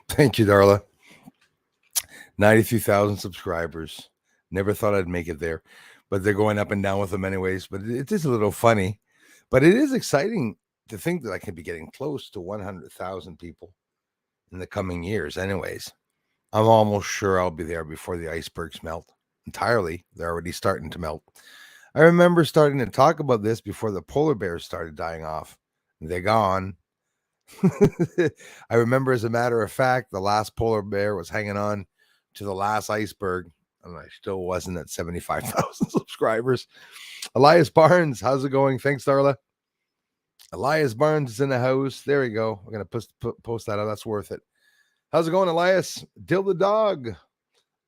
Thank you, Darla. 93,000 subscribers. Never thought I'd make it there, but they're going up and down with them anyways. But it is a little funny, but it is exciting to think that I could be getting close to 100,000 people in the coming years. Anyways, I'm almost sure I'll be there before the icebergs melt entirely. They're already starting to melt. I remember starting to talk about this before the polar bears started dying off. They're gone. I remember, as a matter of fact, the last polar bear was hanging on to the last iceberg, and I still wasn't at 75,000 subscribers. Elias Barnes, how's it going? Thanks, Darla. Elias Barnes is in the house. There we go. We're going to post that out. That's worth it. How's it going, Elias? Dill the dog.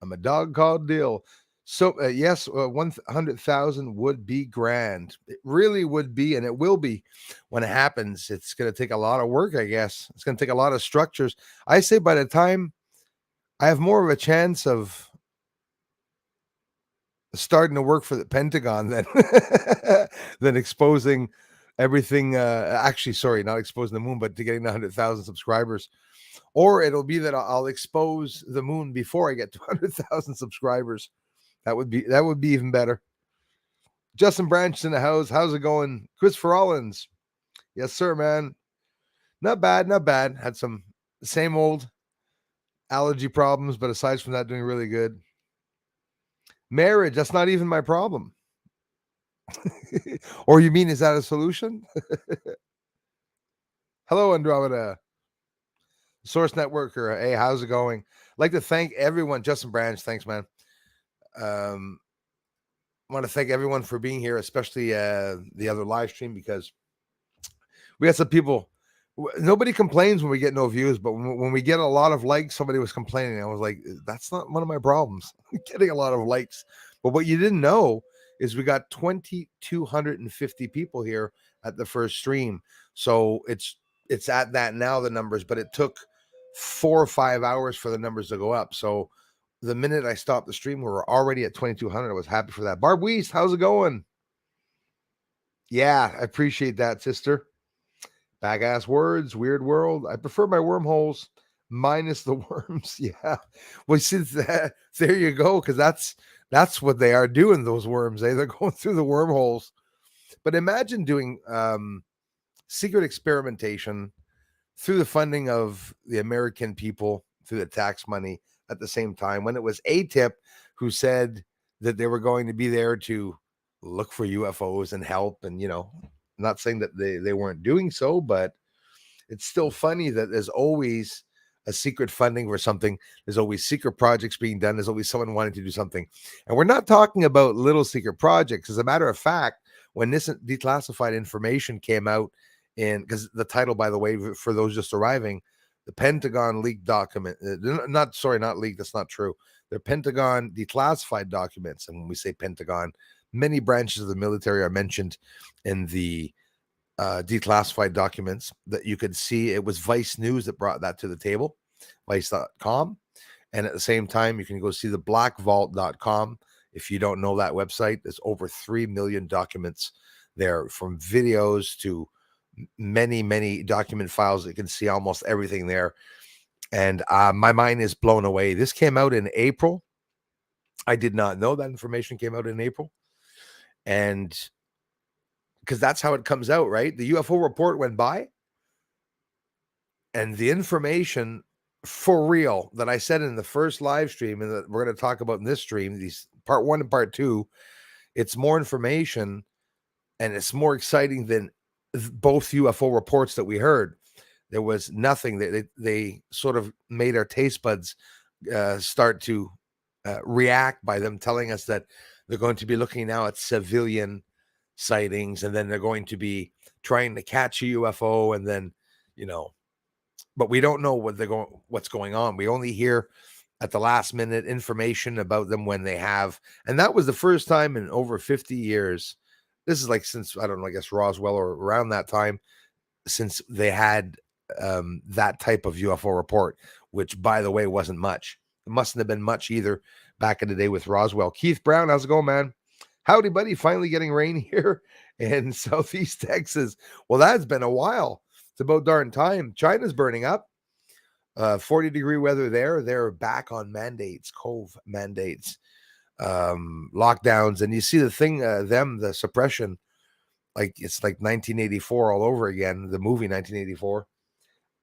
I'm a dog called Dill. So, yes, 100,000 would be grand. It really would be, and it will be when it happens. It's going to take a lot of work, I guess. It's going to take a lot of structures. I say by the time I have more of a chance of starting to work for the Pentagon than, than exposing everything. Actually, sorry, not exposing the moon, but to getting 100,000 subscribers. Or it'll be that I'll expose the moon before I get to 100,000 subscribers. That would be even better. Justin Branch in the house. How's it going? Christopher Rollins. Yes, sir, man. Not bad, not bad. Had some same old allergy problems, but aside from that, doing really good. Marriage, that's not even my problem. Or you mean, is that a solution? Hello, Andromeda. Source Networker. Hey, how's it going? I'd like to thank everyone. Justin Branch, thanks, man. I want to thank everyone for being here, especially the other live stream, because we got some people. Nobody complains when we get no views, but when we get a lot of likes, somebody was complaining. I was like, that's not one of my problems, getting a lot of likes. But what you didn't know is we got 2,250 people here at the first stream. So it's at that now, the numbers, but it took 4 or 5 hours for the numbers to go up. So the minute I stopped the stream, we were already at 2,200. I was happy for that. Barb Weiss, how's it going? Yeah, I appreciate that, sister. Bag ass words, weird world. I prefer my wormholes minus the worms. Yeah. Well, since that, there you go, because that's what they are doing, those worms. They're going through the wormholes. But imagine doing secret experimentation through the funding of the American people, through the tax money, at the same time, when it was AATIP who said that they were going to be there to look for UFOs and help. And, I'm not saying that they weren't doing so, but it's still funny that there's always a secret funding for something. There's always secret projects being done. There's always someone wanting to do something. And we're not talking about little secret projects. As a matter of fact, when this declassified information came out, because the title, by the way, for those just arriving, the Pentagon leaked document, not leaked, that's not true. They're Pentagon declassified documents. And when we say Pentagon, many branches of the military are mentioned in the declassified documents that you could see. It was Vice News that brought that to the table, vice.com. And at the same time, you can go see the blackvault.com. If you don't know that website, there's over 3 million documents there, from videos to many document files. You can see almost everything there. And my mind is blown away. This came out in April. I did not know that information came out in April. And because that's how it comes out, right? The UFO report went by, and the information for real that I said in the first live stream, and that we're going to talk about in this stream, these part 1 and part 2, it's more information, and it's more exciting than both UFO reports that we heard. There was nothing. They sort of made our taste buds start to react by them telling us that they're going to be looking now at civilian sightings, and then they're going to be trying to catch a UFO, and then, but we don't know what's going on. We only hear at the last minute information about them when they have. And that was the first time in over 50 years. This is like since, I don't know, I guess Roswell or around that time, since they had that type of UFO report, which, by the way, wasn't much. It mustn't have been much either back in the day with Roswell. Keith Brown, how's it going, man? Howdy, buddy. Finally getting rain here in Southeast Texas. Well, that's been a while. It's about darn time. China's burning up. 40-degree weather there. They're back on mandates, cove mandates, lockdowns. And you see the thing, the suppression, like it's like 1984 all over again, the movie 1984.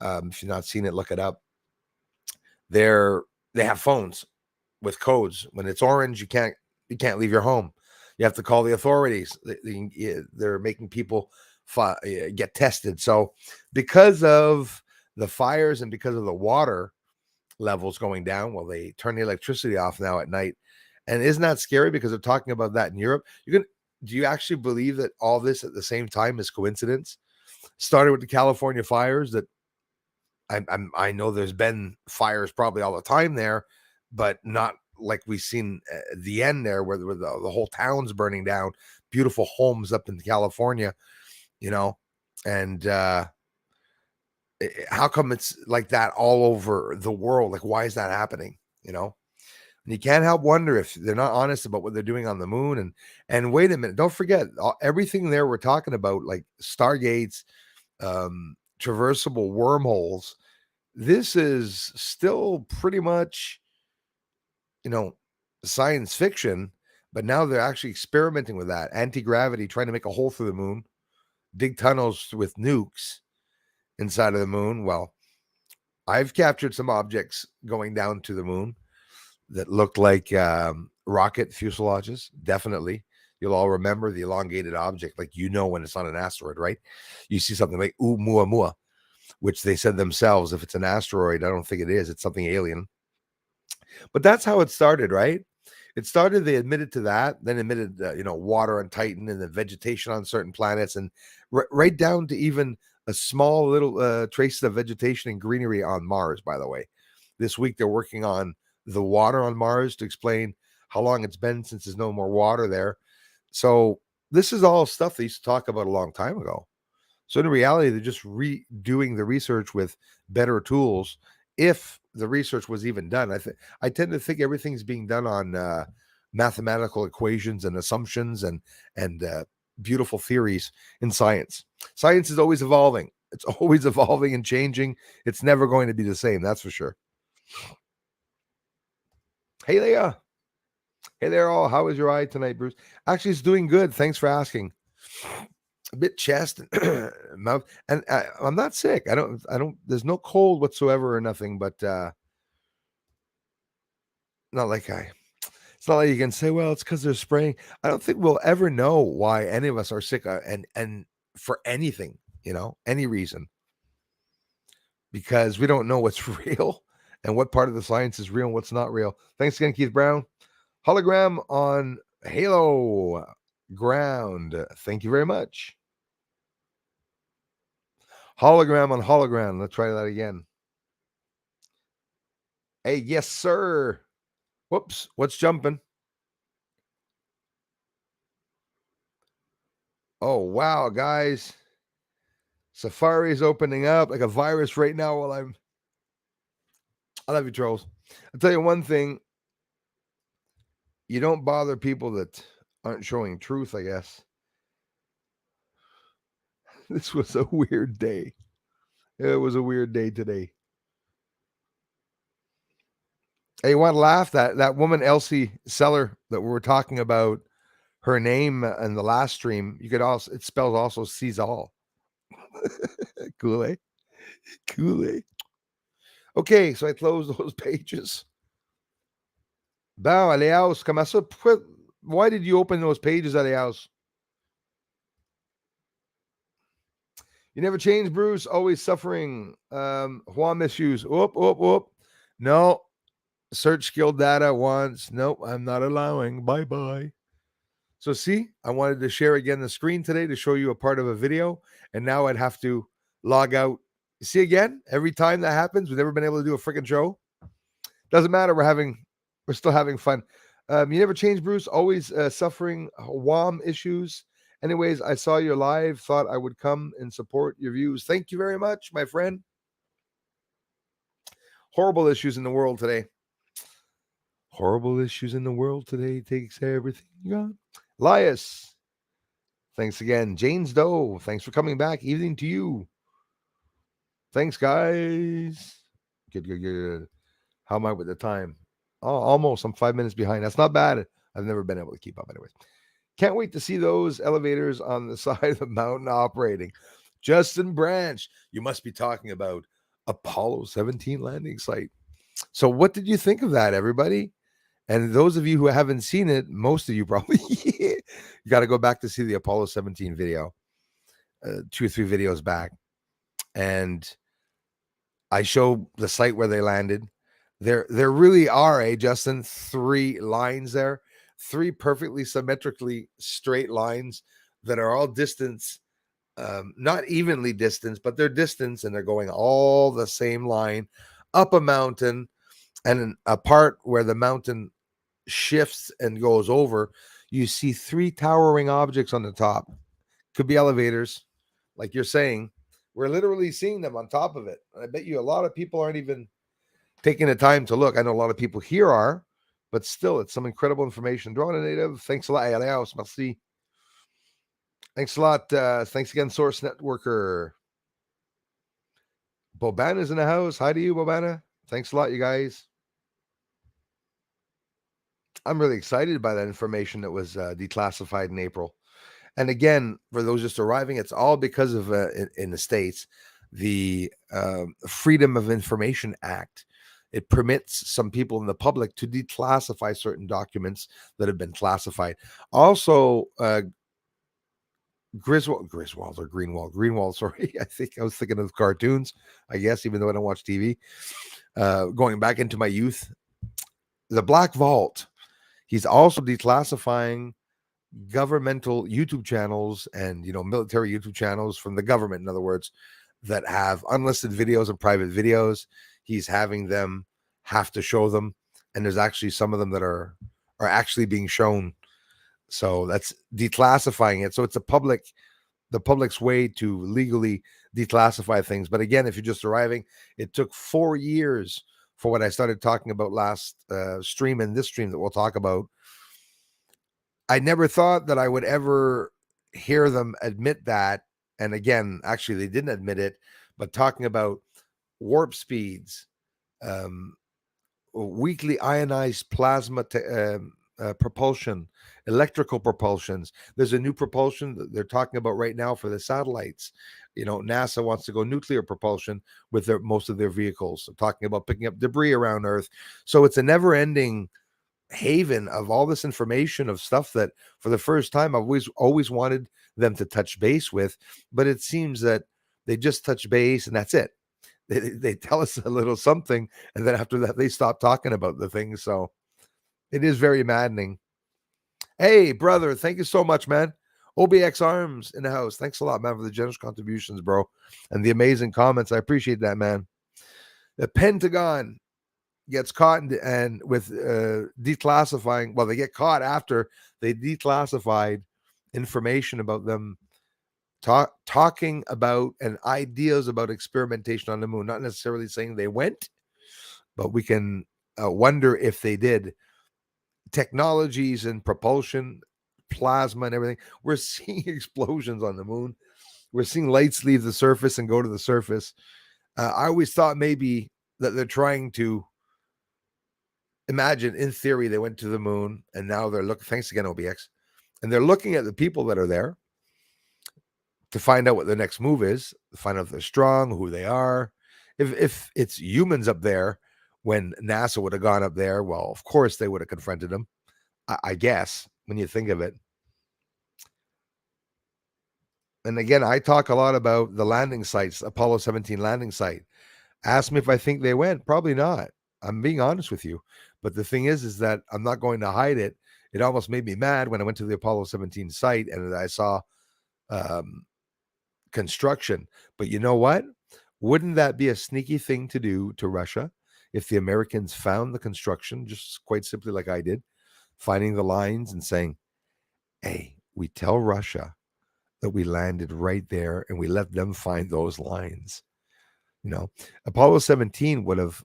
If you've not seen it, look it up. They have phones with codes. When it's orange, you can't leave your home. You have to call the authorities. They're making people get tested. So because of the fires and because of the water levels going down, well, they turn the electricity off now at night. And isn't that scary? Because they're talking about that in Europe. Do you actually believe that all this at the same time is coincidence? Started with the California fires. That I know there's been fires probably all the time there, but not like we've seen the end there where the whole town's burning down, beautiful homes up in California, and how come it's like that all over the world? Like, why is that happening? And you can't help wonder if they're not honest about what they're doing on the moon. And wait a minute, don't forget everything there we're talking about, like stargates, traversable wormholes. This is still pretty much, science fiction, but now they're actually experimenting with that. Antigravity, trying to make a hole through the moon, dig tunnels with nukes inside of the moon. Well, I've captured some objects going down to the moon that looked like rocket fuselages. Definitely. You'll all remember the elongated object, like when it's on an asteroid, right? You see something like Oumuamua, which they said themselves, if it's an asteroid, I don't think it is. It's something alien. But that's how it started, right? It started, they admitted to that, then admitted, water on Titan and the vegetation on certain planets, and right down to even a small little traces of vegetation and greenery on Mars, by the way. This week, they're working on the water on Mars to explain how long it's been since there's no more water there. So this is all stuff they used to talk about a long time ago. So in reality, they're just redoing the research with better tools. If the research was even done, I tend to think everything's being done on mathematical equations and assumptions and beautiful theories in science. Science is always evolving. It's always evolving and changing. It's never going to be the same. That's for sure. Hey, Leah. Hey there, all. How is your eye tonight, Bruce? Actually, it's doing good. Thanks for asking. A bit chest and mouth, and I'm not sick. I don't. There's no cold whatsoever or nothing. But not like It's not like you can say, well, it's because they're spraying. I don't think we'll ever know why any of us are sick, and for anything, any reason, because we don't know what's real and what part of the science is real and what's not real. Thanks again, Keith Brown. Hologram on Halo ground. Thank you very much. Hologram on hologram. Let's try that again. Hey, yes, sir. Whoops. What's jumping? Oh, wow, guys. Safari's opening up like a virus right now while I love you, trolls. I'll tell you one thing. You don't bother people that aren't showing truth, I guess. This was a weird day. It was a weird day today. Hey, you want to laugh? That woman, Elsie Seller, that we were talking about, her name in the last stream, it spells also sees all. Cool, eh? Cool, eh? Okay, so I closed those pages. Bon, Aleaus, comment ça? Why did you open those pages, Aleaus? You never change, Bruce. Always suffering. Juan issues. Whoop. No. Search skill data once. Nope, I'm not allowing. Bye. So see, I wanted to share again the screen today to show you a part of a video, and now I'd have to log out. You see again, every time that happens, we've never been able to do a freaking show. Doesn't matter. We're still having fun. You never change, Bruce. Always suffering WAM issues. Anyways, I saw your live. Thought I would come and support your views. Thank you very much, my friend. Horrible issues in the world today. Horrible issues in the world today takes everything you got. Elias, thanks again. Jane's Doe, thanks for coming back. Evening to you. Thanks, guys. Good. How am I with the time? Oh, almost. I'm 5 minutes behind. That's not bad. I've never been able to keep up, anyways. Can't wait to see those elevators on the side of the mountain operating. Justin Branch, you must be talking about Apollo 17 landing site. So, what did you think of that, everybody? And those of you who haven't seen it, most of you probably, you got to go back to see the Apollo 17 video, 2 or 3 videos back. And I show the site where they landed. There really are, Justin, 3 lines there, 3 perfectly symmetrically straight lines that are all distance, not evenly distanced, but they're distance, and they're going all the same line up a mountain, and a part where the mountain shifts and goes over, you see 3 towering objects on the top. Could be elevators, like you're saying. We're literally seeing them on top of it. And I bet you a lot of people aren't even taking the time to look. I know a lot of people here are, but still, it's some incredible information. Drone native, thanks a lot. Alias, merci. Thanks a lot. Thanks again, Source Networker. Bobana's in the house. Hi to you, Bobana. Thanks a lot, you guys. I'm really excited by that information that was declassified in April. And again, for those just arriving, it's all because of in the States, the Freedom of Information Act. It permits some people in the public to declassify certain documents that have been classified. Also, Griswold or Greenwald, sorry. I think I was thinking of cartoons, I guess, even though I don't watch TV. Going back into my youth, the Black Vault. He's also declassifying governmental YouTube channels and military YouTube channels from the government, in other words, that have unlisted videos and private videos. He's having them have to show them, and there's actually some of them that are actually being shown. So that's declassifying it. So it's the public's way to legally declassify things. But again, if you're just arriving, it took 4 years for what I started talking about last stream and this stream that we'll talk about. I never thought that I would ever hear them admit that. And again, actually, they didn't admit it, but talking about warp speeds, weakly ionized plasma propulsion, electrical propulsions. There's a new propulsion that they're talking about right now for the satellites. NASA wants to go nuclear propulsion with most of their vehicles. They're talking about picking up debris around Earth. So it's a never-ending haven of all this information of stuff that for the first time I've always wanted them to touch base with, but it seems that they just touch base and that's it. They tell us a little something, and then after that they stop talking about the things. So it is very maddening. Hey, brother, thank you so much, man. OBX Arms in the house. Thanks a lot, man, for the generous contributions, bro, and the amazing comments. I appreciate that, man. The Pentagon gets caught and with declassifying. Well, they get caught after they declassified information about them talking about and ideas about experimentation on the moon. Not necessarily saying they went, but we can wonder if they did. Technologies and propulsion, plasma and everything. We're seeing explosions on the moon. We're seeing lights leave the surface and go to the surface. I always thought maybe that they're trying to imagine, in theory, they went to the moon and now they're looking. Thanks again, OBX. And they're looking at the people that are there to find out what the next move is, to find out if they're strong, who they are. If it's humans up there, when NASA would have gone up there, well, of course they would have confronted them, I guess, when you think of it. And again, I talk a lot about the landing sites, Apollo 17 landing site. Ask me if I think they went. Probably not. I'm being honest with you. But the thing is that I'm not going to hide it. It almost made me mad when I went to the Apollo 17 site and I saw construction. But you know what? Wouldn't that be a sneaky thing to do to Russia if the Americans found the construction, just quite simply like I did, finding the lines and saying, hey, we tell Russia that we landed right there and we let them find those lines. Apollo 17 would have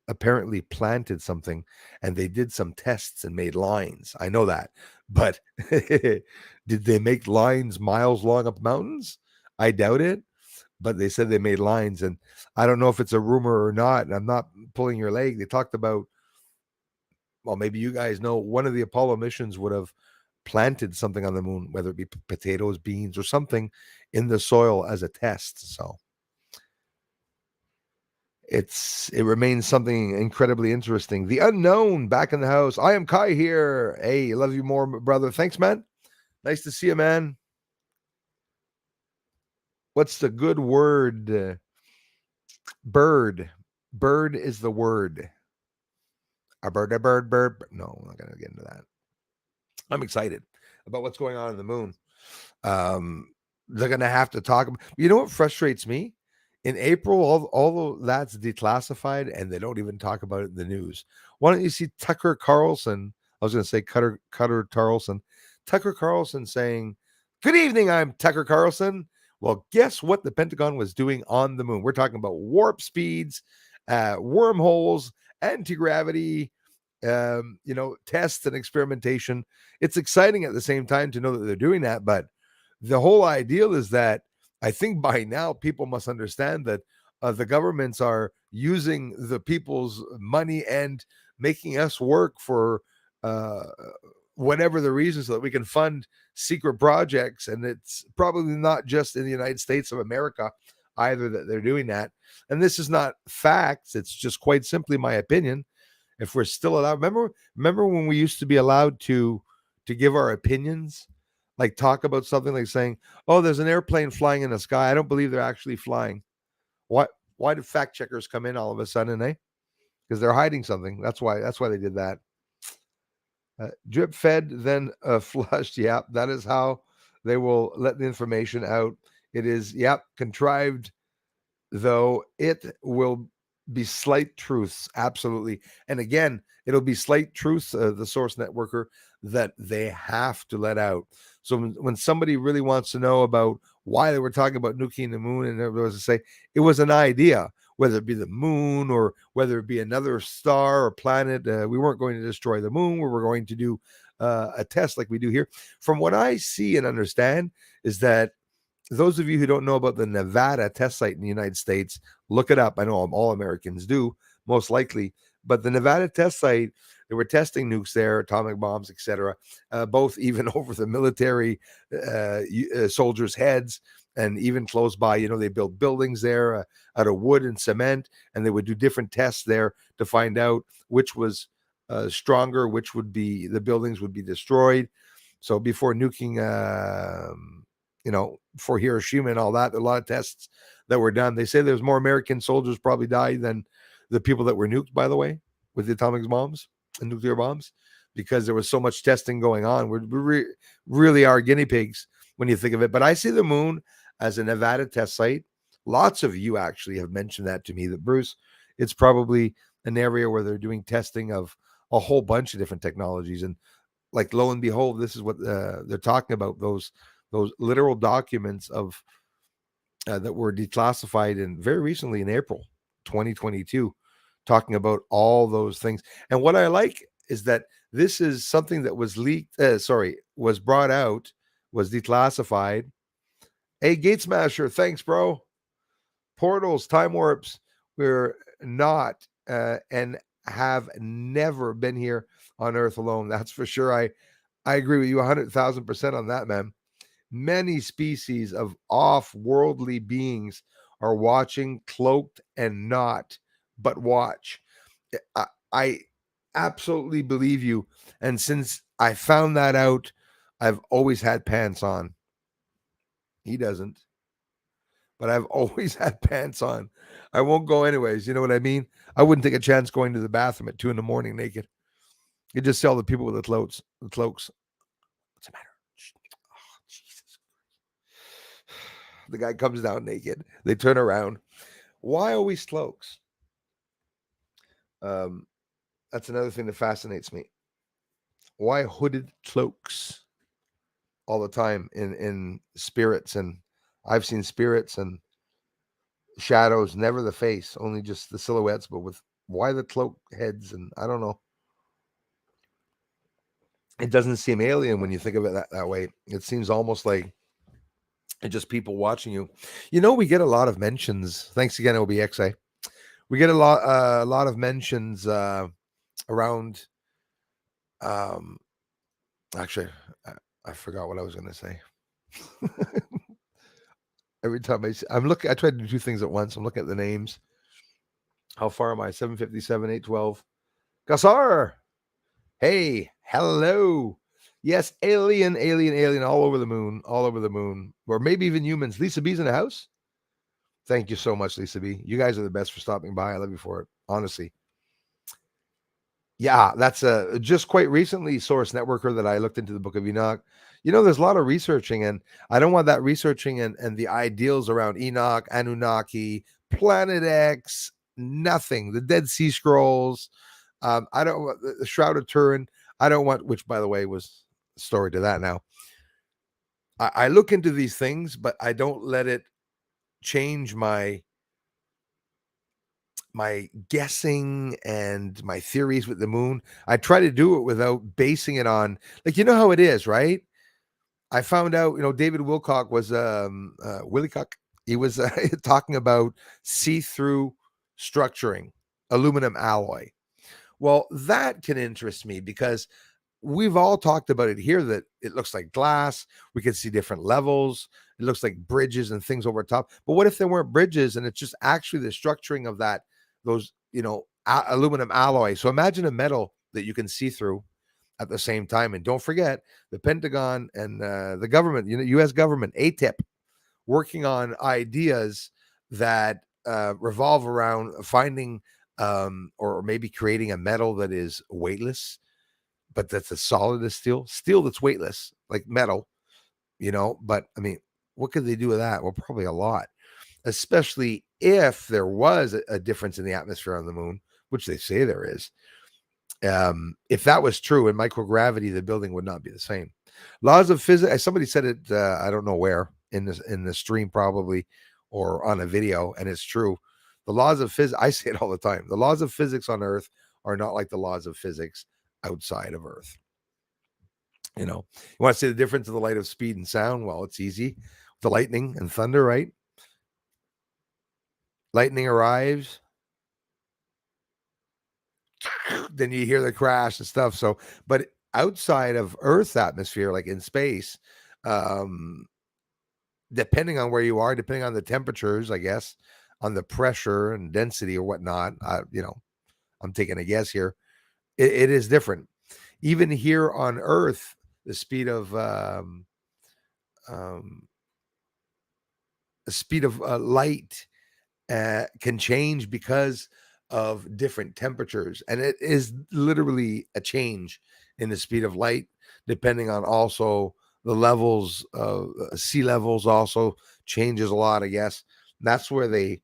apparently planted something and they did some tests and made lines. I know that. But did they make lines miles long up mountains? I doubt it. but they said they made lines, and I don't know if it's a rumor or not. And I'm not pulling your leg. They talked about, well, maybe you guys know, one of the Apollo missions would have planted something on the moon, whether it be potatoes, beans, or something in the soil as a test. So it remains something incredibly interesting. The unknown back in the house. I am Kai here. Hey, love you more, brother. Thanks, man. Nice to see you, man. What's the good word? Bird. Bird is the word. A bird, a bird, bird. No, I'm not going to get into that. I'm excited about what's going on in the moon. They're going to have to talk. You know what frustrates me? In April, all of that's declassified, and they don't even talk about it in the news. Why don't you see Tucker Carlson? I was going to say Cutter Carlson. Tucker Carlson saying, "Good evening, I'm Tucker Carlson." Well, guess what the Pentagon was doing on the moon? We're talking about warp speeds, wormholes, antigravity, tests and experimentation. It's exciting at the same time to know that they're doing that, but the whole ideal is that I think by now people must understand that the governments are using the people's money and making us work for uh, whatever the reason so that we can fund secret projects. And it's probably not just in the United States of America either that they're doing that. And this is not facts. It's just quite simply my opinion. If we're still allowed, remember when we used to be allowed to give our opinions, like talk about something, like saying, "Oh, there's an airplane flying in the sky. I don't believe they're actually flying." Why did fact checkers come in all of a sudden, eh? Because they're hiding something. That's why they did that. Drip fed, then flushed. Yep, that is how they will let the information out. It is, yep, contrived, though it will be slight truths, absolutely. And again, it'll be slight truths, the source networker, that they have to let out. So when somebody really wants to know about why they were talking about nuking the moon, and everybody was to say it was an idea, whether it be the moon or whether it be another star or planet, we weren't going to destroy the moon. We were going to do a test like we do here. From what I see and understand is that those of you who don't know about the Nevada test site in the United States, look it up. I know all Americans do, most likely. But the Nevada test site, they were testing nukes there, atomic bombs, etc., both even over the military soldiers' heads, and even close by. They built buildings there out of wood and cement, and they would do different tests there to find out which was stronger, which would be the buildings would be destroyed. So before nuking, for Hiroshima and all that, a lot of tests that were done. They say there's more American soldiers probably died than the people that were nuked, by the way, with the atomic bombs and nuclear bombs, because there was so much testing going on. We really are guinea pigs when you think of it. But I see the moon as a Nevada test site. Lots of you actually have mentioned that to me, that Bruce, it's probably an area where they're doing testing of a whole bunch of different technologies. And like, lo and behold, this is what they're talking about, those literal documents of that were declassified in very recently in April 2022, talking about all those things. And what I like is that this is something that was leaked, was brought out, was declassified. Hey, Gate Smasher, thanks, bro. Portals, time warps, we're not and have never been here on Earth alone. That's for sure. I agree with you 100,000% on that, man. Many species of off-worldly beings are watching, cloaked and not, but watch. I absolutely believe you. And since I found that out, I've always had pants on. He doesn't, but I've always had pants on. I won't go anyways. You know what I mean? I wouldn't take a chance going to the bathroom at 2 a.m. naked. You just sell the people with the cloaks. What's the matter? Oh, Jesus. The guy comes down naked. They turn around. Why always cloaks? That's another thing that fascinates me. Why hooded cloaks all the time in spirits? And I've seen spirits and shadows, never the face, only just the silhouettes. But with why the cloak heads? And I don't know. It doesn't seem alien when you think of it that way. It seems almost like and just people watching you. You know, we get a lot of mentions. Thanks again, OBXA. We get a lot of mentions around. Um, actually, I forgot what I was going to say. Every time I'm looking, I try to do two things at once. I'm looking at the names. How far am I? 757, 812. Gassar. Hey, hello. Yes, alien, all over the moon, all over the moon, or maybe even humans. Lisa B's in the house. Thank you so much, Lisa B. You guys are the best for stopping by. I love you for it, honestly. Yeah, that's just quite recently source networker that I looked into the Book of Enoch. You know, there's a lot of researching, and I don't want that researching and the ideals around Enoch, Anunnaki, Planet X, nothing. The Dead Sea Scrolls. I don't want the Shroud of Turin. I don't want, which by the way was a story to that now. I look into these things, but I don't let it change my guessing and my theories with the moon. I try to do it without basing it on, like, you know how it is, right? I found out, David Wilcock was Wilcock. He was talking about see-through structuring, aluminum alloy. Well, that can interest me because we've all talked about it here, that it looks like glass. We can see different levels. It looks like bridges and things over top. But what if there weren't bridges and it's just actually the structuring of those, aluminum alloy? So imagine a metal that you can see through at the same time. And don't forget the Pentagon and the government, U.S. government, AATIP, working on ideas that revolve around finding or maybe creating a metal that is weightless, but that's as solid as steel that's weightless, like metal, But I mean, what could they do with that? Well, probably a lot, especially if there was a difference in the atmosphere on the moon, which they say there is. If that was true in microgravity, the building would not be the same. Laws of physics. Somebody said it. I don't know where in the stream, probably, or on a video, and it's true. The laws of physics. I say it all the time. The laws of physics on Earth are not like the laws of physics outside of Earth. You want to see the difference of the light of speed and sound? Well, it's easy. The lightning and thunder, right? Lightning arrives, then you hear the crash and stuff. So, but outside of Earth's atmosphere, like in space, um, depending on where you are, depending on the temperatures, I guess, on the pressure and density or whatnot, I'm taking a guess here. It is different. Even here on Earth, the speed of um, light can change because of different temperatures, and it is literally a change in the speed of light, depending on also the levels of sea levels. Also changes a lot, I guess. That's where they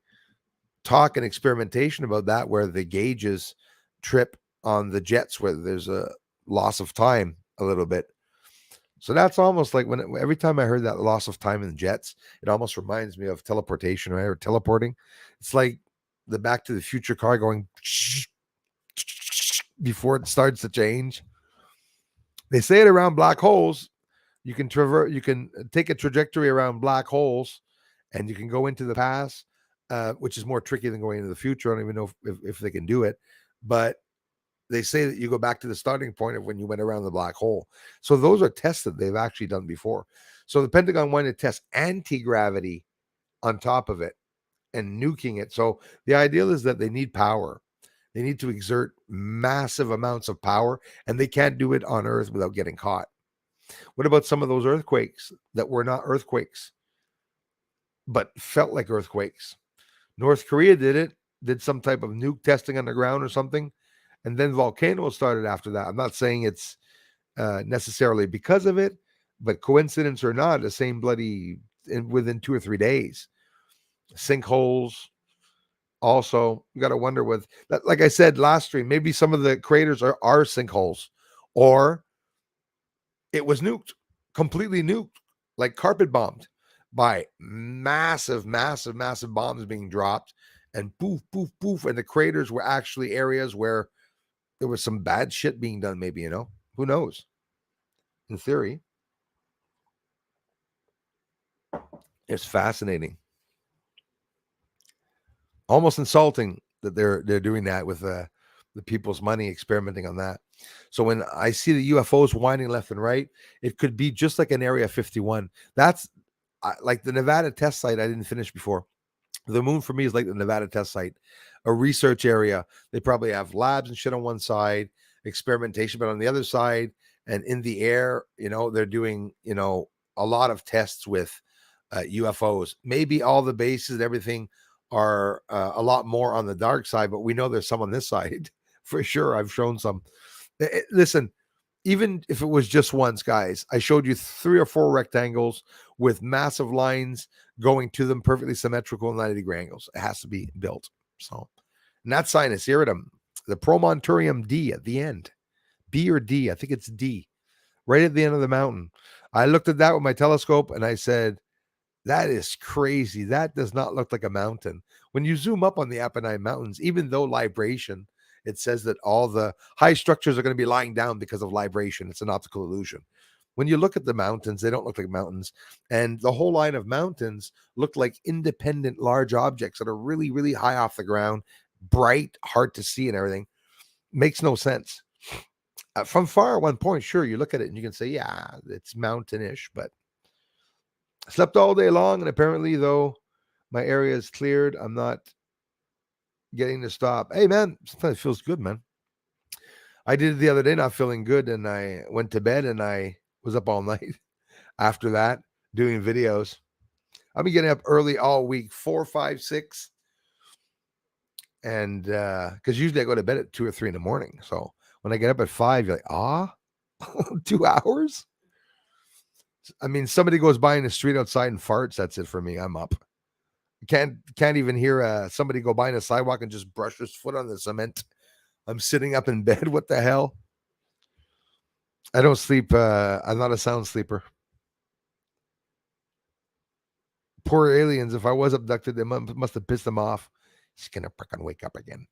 talk and experimentation about that, where the gauges trip on the jets, where there's a loss of time a little bit. So that's almost like every time I heard that loss of time in the jets, it almost reminds me of teleportation, right? Or teleporting. It's like the Back to the Future car going before it starts to change. They say it around black holes. You can take a trajectory around black holes, and you can go into the past, which is more tricky than going into the future. I don't even know if they can do it, but they say that you go back to the starting point of when you went around the black hole. So those are tests that they've actually done before. So the Pentagon wanted to test anti-gravity on top of it and nuking it. So the ideal is that they need power. They need to exert massive amounts of power, and they can't do it on Earth without getting caught. What about some of those earthquakes that were not earthquakes, but felt like earthquakes? North Korea did some type of nuke testing on the ground or something, and then volcanoes started after that. I'm not saying it's necessarily because of it, but coincidence or not, the same bloody within 2 or 3 days. Sinkholes. Also, you got to wonder with that. Like I said last stream, maybe some of the craters are sinkholes, or it was nuked, completely nuked, like carpet bombed by massive, massive, massive bombs being dropped, and poof, poof, poof, and the craters were actually areas where there was some bad shit being done. Maybe who knows? In theory. It's fascinating, almost insulting that they're doing that with the people's money, experimenting on that. So when I see the UFOs winding left and right, it could be just like an Area 51. That's like the Nevada test site I didn't finish before. The moon for me is like the Nevada test site, a research area. They probably have labs and shit on one side, experimentation, but on the other side, and in the air, they're doing, a lot of tests with UFOs. Maybe all the bases and everything are a lot more on the dark side, but we know there's some on this side for sure. I've shown some. Listen, even if it was just once, guys, I showed you 3 or 4 rectangles with massive lines going to them, perfectly symmetrical 90-degree angles. It has to be built. So, and that sinus iridium, the promontorium D at the end, B or D, I think it's D, right at the end of the mountain. I looked at that with my telescope and I said, that is crazy. That does not look like a mountain. When you zoom up on the Apennine Mountains, even though libration, it says that all the high structures are going to be lying down because of libration. It's an optical illusion. When you look at the mountains, they don't look like mountains. And the whole line of mountains look like independent large objects that are really, really high off the ground, bright, hard to see and everything. Makes no sense. From far at one point, sure, you look at it and you can say, yeah, it's mountainish, but slept all day long, and apparently, though my area is cleared, I'm not getting to stop. Hey, man, sometimes it feels good, man. I did it the other day, not feeling good, and I went to bed, and I was up all night after that doing videos. I'll be getting up early all week, 4, 5, 6, and because usually I go to bed at 2 or 3 in the morning. So when I get up at 5, you're like, 2 hours? I mean, somebody goes by in the street outside and farts. That's it for me. I'm up. Can't even hear somebody go by in the sidewalk and just brush his foot on the cement. I'm sitting up in bed. What the hell? I don't sleep. I'm not a sound sleeper. Poor aliens. If I was abducted, they must have pissed them off. He's gonna freaking wake up again.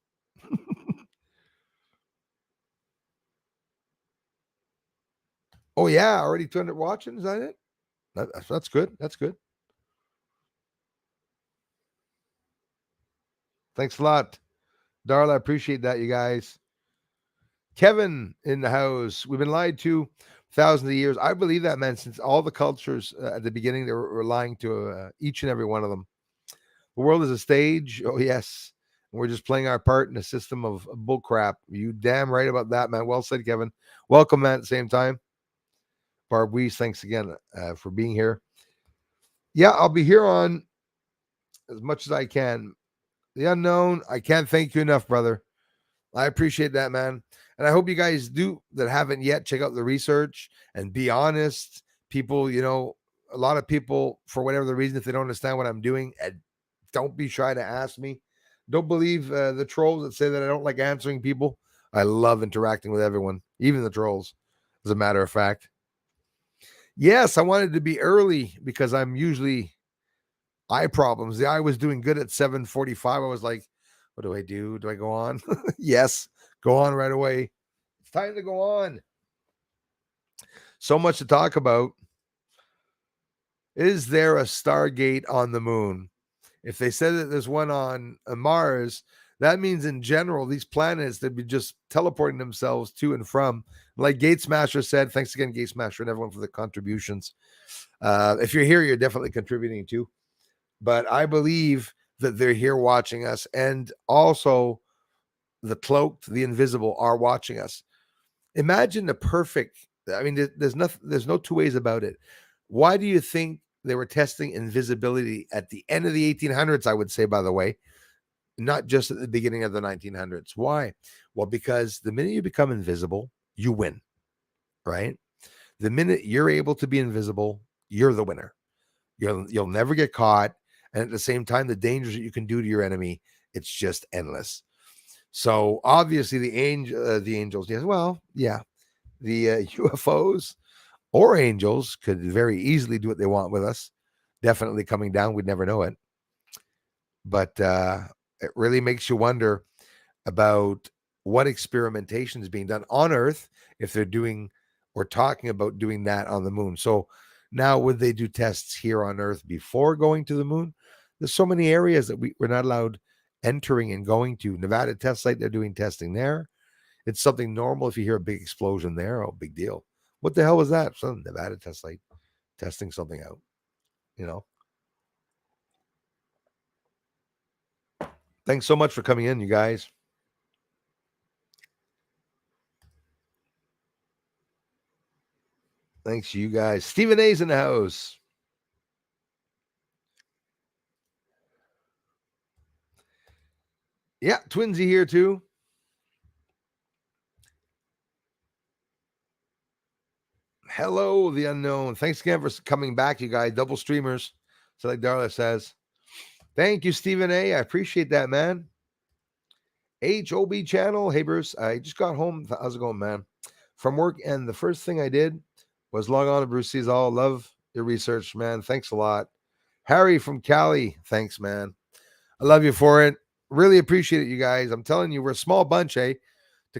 Oh yeah, already 200 watching. Is that it? That's good. That's good. Thanks a lot, Darla. I appreciate that, you guys. Kevin in the house. We've been lied to thousands of years. I believe that, man, since all the cultures at the beginning, they were lying to each and every one of them. The world is a stage. Oh, yes. And we're just playing our part in a system of bull crap. You damn right about that, man. Well said, Kevin. Welcome, man, at the same time. Barb Weiss, thanks again for being here. Yeah, I'll be here on as much as I can. The unknown, I can't thank you enough, brother. I appreciate that, man. And I hope you guys do that haven't yet check out the research and be honest. People, a lot of people, for whatever the reason, if they don't understand what I'm doing, don't be shy to ask me. Don't believe the trolls that say that I don't like answering people. I love interacting with everyone, even the trolls, as a matter of fact. Yes, I wanted to be early because I'm usually eye problems. The eye was doing good at 7:45. I was like, what do I do? Do I go on? Yes, go on right away. It's time to go on. So much to talk about. Is there a Stargate on the moon? If they said that there's one on Mars, that means in general, these planets, they'd be just teleporting themselves to and from. Like Gate Smasher said, thanks again, Gate Smasher, and everyone for the contributions. If you're here, you're definitely contributing too. But I believe that they're here watching us. And also, the cloaked, the invisible are watching us. Imagine the perfect, I mean, there's no two ways about it. Why do you think they were testing invisibility at the end of the 1800s? I would say, by the way, not just at the beginning of the 1900s. Why? Well, because the minute you become invisible, you win, right? The minute you're able to be invisible, you're the winner. You'll never get caught, and at the same time, the dangers that you can do to your enemy, it's just endless. So obviously, the angels, yes, well, yeah, the UFOs or angels could very easily do what they want with us. Definitely coming down, we'd never know it. But it really makes you wonder about what experimentation is being done on Earth if they're doing or talking about doing that on the moon. So Now, would they do tests here on Earth before going to the moon? There's so many areas that we're not allowed entering and going to. Nevada test site, they're doing testing there. It's something normal if you hear a big explosion there. Oh, big deal. What the hell was that? Some Nevada test site testing something out, you know? Thanks so much for coming in, you guys. Thanks, you guys. Stephen A's in the house. Yeah, Twinsy here too. Hello, the unknown. Thanks again for coming back, you guys. Double streamers. So, like Darla says, thank you, Stephen A. I appreciate that, man. HOB channel. Hey, Bruce. I just got home. How's it going, man? From work, and the first thing I did was log on to Bruce Sees All. Love your research, man. Thanks a lot. Harry from Cali. Thanks, man. I love you for it. Really appreciate it, you guys. I'm telling you, we're a small bunch, to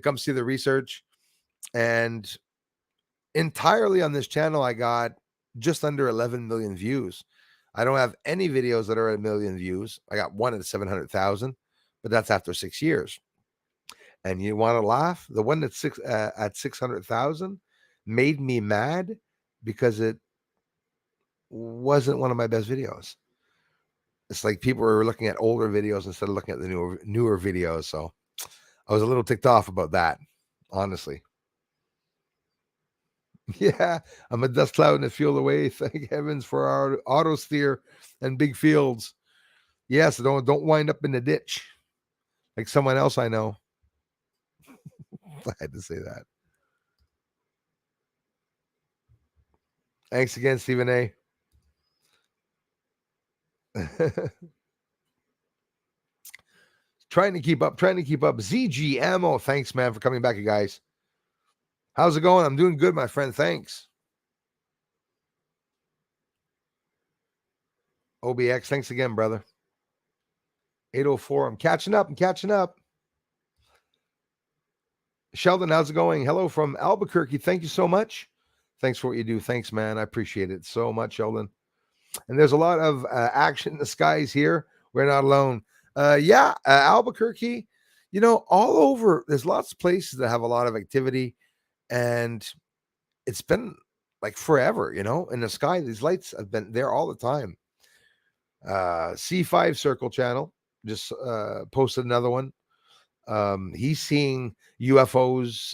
come see the research. And entirely on this channel, I got just under 11 million views. I don't have any videos that are at 1 million views. I got one at 700,000, but that's after 6 years. And you want to laugh? The one that's at 600,000 made me mad because it wasn't one of my best videos. It's like people were looking at older videos instead of looking at the newer videos. So I was a little ticked off about that, honestly. Yeah, I'm a dust cloud in a field away. Thank heavens for our auto steer and big fields. Yes, don't wind up in the ditch like someone else I know. I had to say that. Thanks again, Stephen A. Trying to keep up. ZG Ammo. Thanks, man, for coming back, you guys. How's it going? I'm doing good, my friend. Thanks. OBX, thanks again, brother. 804. I'm catching up. Sheldon, how's it going? Hello from Albuquerque. Thank you so much. Thanks for what you do. Thanks, man. I appreciate it so much, Sheldon. And there's a lot of action in the skies here. We're not alone. Albuquerque, all over. There's lots of places that have a lot of activity, and it's been like forever, in the sky. These lights have been there all the time. C5 Circle Channel just posted another one. He's seeing UFOs.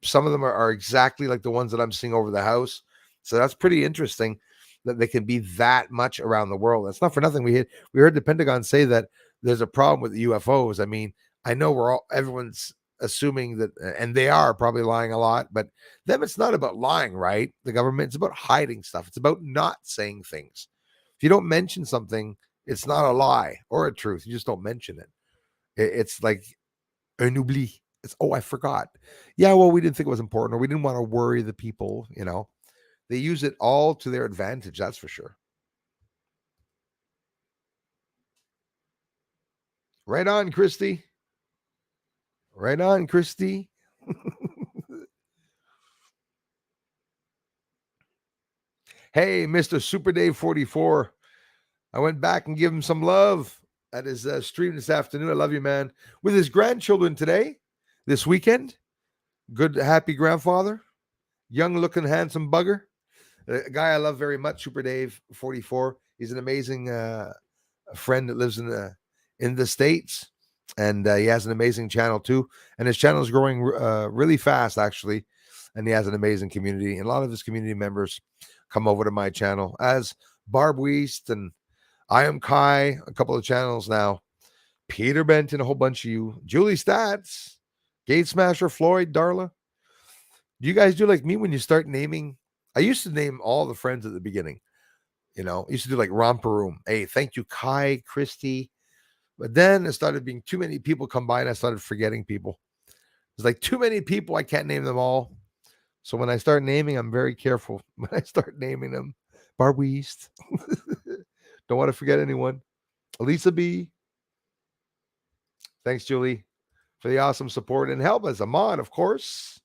Some of them are exactly like the ones that I'm seeing over the house. So that's pretty interesting that they can be that much around the world. That's not for nothing. We heard the Pentagon say that there's a problem with the UFOs. I mean, I know everyone's assuming that, and they are probably lying a lot, but them, it's not about lying, right? The government, it's about hiding stuff. It's about not saying things. If you don't mention something, it's not a lie or a truth. You just don't mention it. It's like un oubli. It's, oh, I forgot. Yeah, well, we didn't think it was important, or we didn't want to worry the people, They use it all to their advantage, that's for sure. Right on, Christy. Right on, Christy. Hey, Mr. Super Dave 44. I went back and give him some love at his stream this afternoon. I love you, man. With his grandchildren today, this weekend. Good, happy grandfather. Young looking, handsome bugger. A guy I love very much, Super Dave 44. He's an amazing friend that lives in the States. And he has an amazing channel too. And his channel is growing really fast, actually. And he has an amazing community. And a lot of his community members come over to my channel, as Barb Weast and I Am Kai, a couple of channels now. Peter Benton, a whole bunch of you. Julie Stats, Gate Smasher, Floyd, Darla. Do you guys do like me when you start naming? I used to name all the friends at the beginning. I used to do like Romper Room. Hey, thank you, Kai, Christy. But then it started being too many people come by and I started forgetting people. It's like too many people. I can't name them all. So when I start naming, I'm very careful. When I start naming them, Barb East. Don't want to forget anyone. Lisa B. Thanks, Julie, for the awesome support and help as a mod, of course.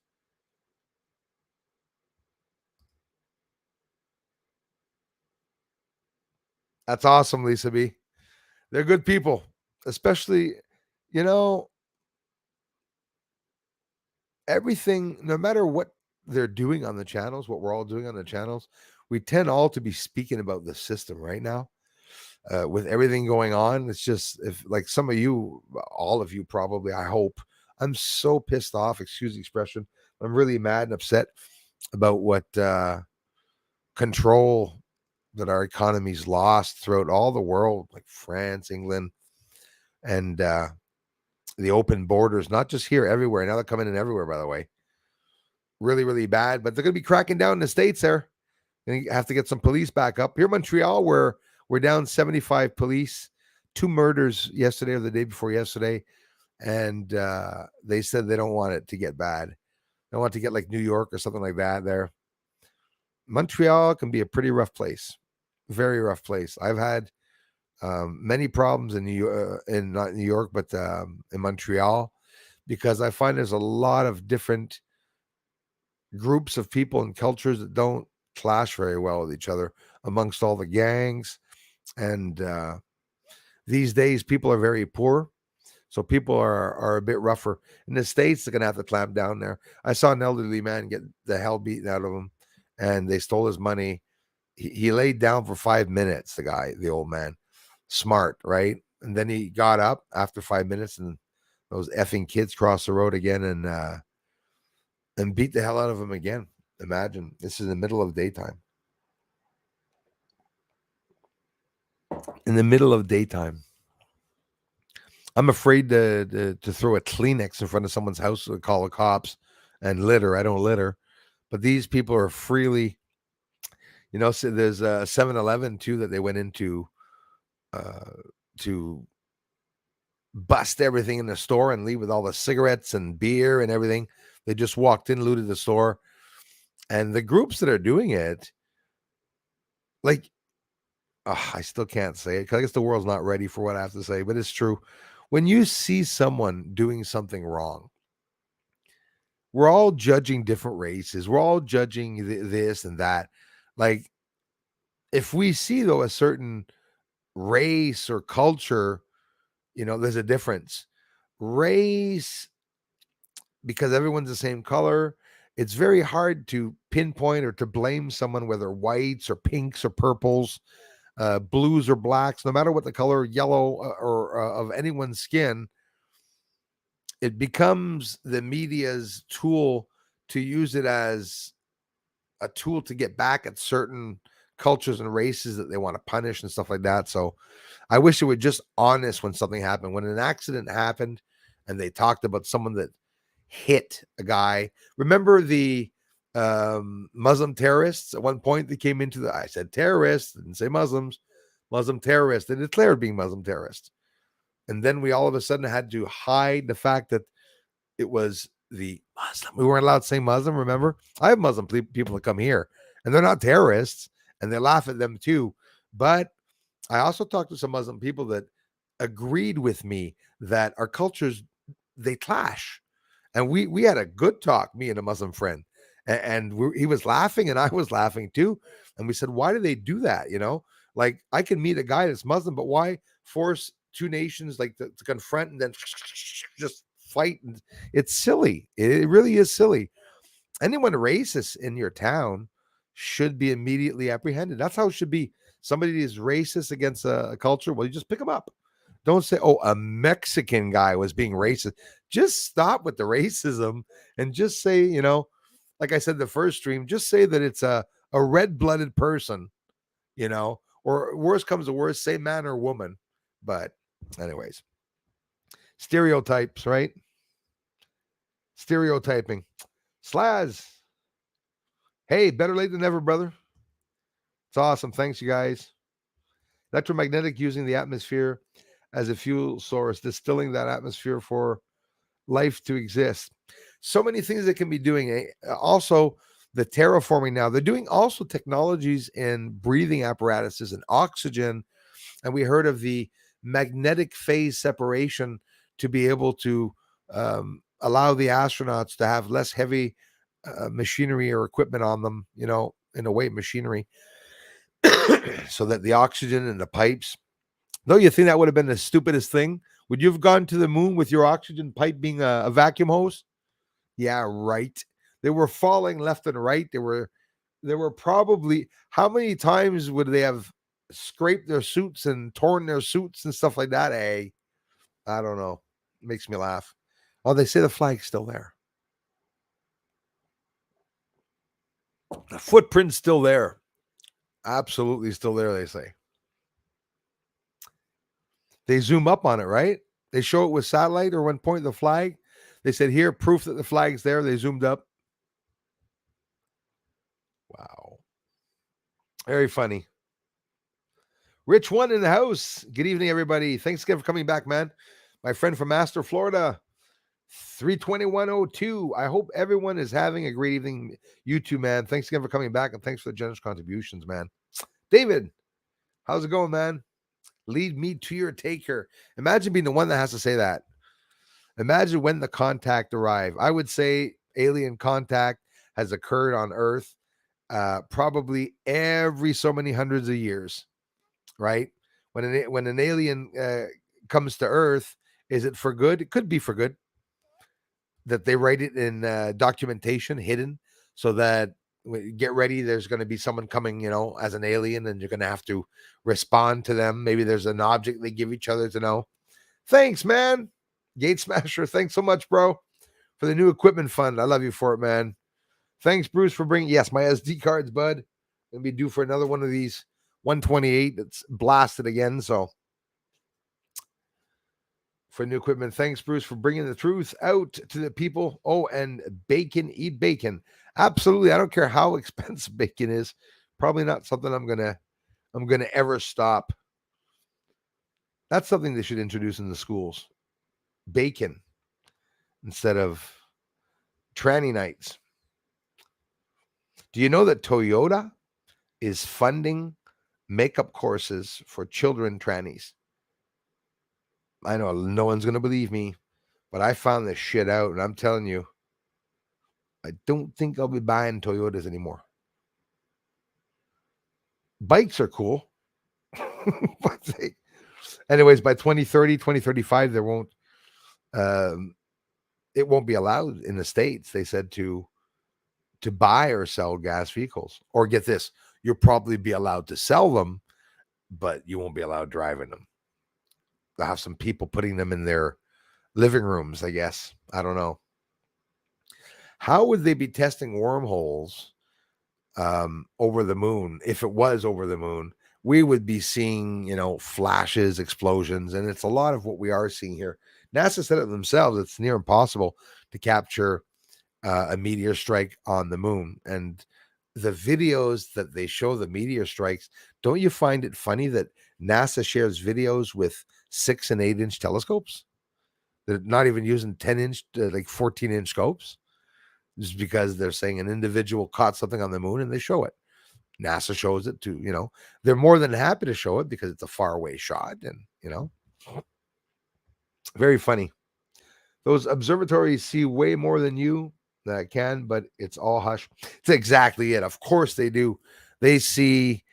That's awesome, Lisa B. They're good people, especially, you know, everything, no matter what they're doing on the channels, what we're all doing on the channels, we tend all to be speaking about the system right now. With everything going on, it's just, if like some of you, all of you probably, I hope, I'm so pissed off, excuse the expression. I'm really mad and upset about what control that our economy's lost throughout all the world, like France, England, and the open borders, not just here, everywhere. Now they're coming in everywhere, by the way. Really, really bad. But they're going to be cracking down in the States there. And you have to get some police back up. Here in Montreal, where we're down 75 police, 2 murders yesterday or the day before yesterday. And they said they don't want it to get bad. They don't want it to get like New York or something like that there. Montreal can be a pretty rough place. Very rough place. I've had many problems in in not New York, but in Montreal, because I find there's a lot of different groups of people and cultures that don't clash very well with each other amongst all the gangs. And these days, people are very poor. So people are a bit rougher. In the States, they're going to have to clamp down there. I saw an elderly man get the hell beaten out of him, and they stole his money. He laid down for 5 minutes, the old man. Smart, right? And then he got up after 5 minutes, and those effing kids crossed the road again and beat the hell out of him again. Imagine, this is in the middle of daytime. In the middle of daytime. I'm afraid to throw a Kleenex in front of someone's house to call the cops and litter. I don't litter. But these people are freely, so there's a 7-Eleven too that they went into to bust everything in the store and leave with all the cigarettes and beer and everything. They just walked in, looted the store. And the groups that are doing it, like, I still can't say it because I guess the world's not ready for what I have to say, but it's true. When you see someone doing something wrong, we're all judging different races. We're all judging this and that. Like, if we see, though, a certain race or culture, there's a difference. Race, because everyone's the same color, it's very hard to pinpoint or to blame someone, whether whites or pinks or purples, blues or blacks, no matter what the color, yellow or of anyone's skin. It becomes the media's tool to use it as a tool to get back at certain cultures and races that they want to punish and stuff like that. So I wish it would just honest when something happened. When an accident happened and they talked about someone that hit a guy. Remember the Muslim terrorists at one point that came into I said terrorists, didn't say Muslims, Muslim terrorists. They declared being Muslim terrorists. And then we all of a sudden had to hide the fact that it was the Muslim. We weren't allowed to say Muslim, remember? I have Muslim people that come here, and they're not terrorists, and they laugh at them too. But I also talked to some Muslim people that agreed with me that our cultures, they clash. And we had a good talk, me and a Muslim friend. And he was laughing, and I was laughing too. And we said, why do they do that? Like, I can meet a guy that's Muslim, but why force two nations like to confront and then just fight? It's silly. It really is silly. Anyone racist in your town should be immediately apprehended. That's how it should be. Somebody is racist against a culture, well, you just pick them up. Don't say, oh, a Mexican guy was being racist. Just stop with the racism and just say, like I said the first stream, just say that it's a red-blooded person, or worse comes to worse, say man or woman. But anyways, stereotypes, right? Stereotyping. Slaz. Hey, better late than never, brother. It's awesome. Thanks, you guys. Electromagnetic, using the atmosphere as a fuel source, distilling that atmosphere for life to exist. So many things that can be doing. Also, the terraforming now. They're doing also technologies in breathing apparatuses and oxygen. And we heard of the magnetic phase separation to be able to allow the astronauts to have less heavy machinery or equipment on them, in a way, machinery. so that the oxygen and the pipes. Don't you think that would have been the stupidest thing? Would you have gone to the moon with your oxygen pipe being a vacuum hose? Yeah, right. They were falling left and right. They were probably, how many times would they have scraped their suits and torn their suits and stuff like that? Hey, I don't know. It makes me laugh. Oh, they say the flag's still there. The footprint's still there. Absolutely still there, they say. They zoom up on it, right? They show it with satellite or one point the flag. They said, here, proof that the flag's there. They zoomed up. Wow. Very funny. Rich One in the house. Good evening, everybody. Thanks again for coming back, man. My friend from Master, Florida, 32102. I hope everyone is having a great evening. You too, man. Thanks again for coming back, and thanks for the generous contributions, man. David, how's it going, man? Lead me to your taker. Imagine being the one that has to say that. Imagine when the contact arrived. I would say alien contact has occurred on Earth probably every so many hundreds of years, right? When an alien comes to Earth, is it for good? It could be for good. That they write it in documentation, hidden, so that get ready. There's going to be someone coming, as an alien, and you're going to have to respond to them. Maybe there's an object they give each other to know. Thanks, man. Gate Smasher, thanks so much, bro, for the new equipment fund. I love you for it, man. Thanks, Bruce, for bringing, yes, my SD cards, bud. Gonna be due for another one of these 128 that's blasted again. So for new equipment, thanks, Bruce, for bringing the truth out to the people. Oh, and bacon, eat bacon. Absolutely. I don't care how expensive bacon is. Probably not something I'm gonna ever stop. That's something they should introduce in the schools. Bacon instead of tranny nights. Do you know that Toyota is funding makeup courses for children trannies? I know no one's going to believe me, but I found this shit out, and I'm telling you, I don't think I'll be buying Toyotas anymore. Bikes are cool. Anyways, by 2030, 2035, there won't it won't be allowed in the States, they said, to buy or sell gas vehicles. Or get this, you'll probably be allowed to sell them, but you won't be allowed driving them. They'll have some people putting them in their living rooms, I guess. I don't know. How would they be testing wormholes over the moon? If it was over the moon, we would be seeing, flashes, explosions, and it's a lot of what we are seeing here. NASA said it themselves. It's near impossible to capture a meteor strike on the moon. And the videos that they show the meteor strikes, don't you find it funny that NASA shares videos with 6 and 8 inch telescopes? They're not even using 10 inch, like 14 inch scopes, just because they're saying an individual caught something on the moon and they show it. NASA shows it too. They're more than happy to show it because it's a far away shot, and very funny. Those observatories see way more than you can, but it's all hush. It's exactly it. Of course they do. They see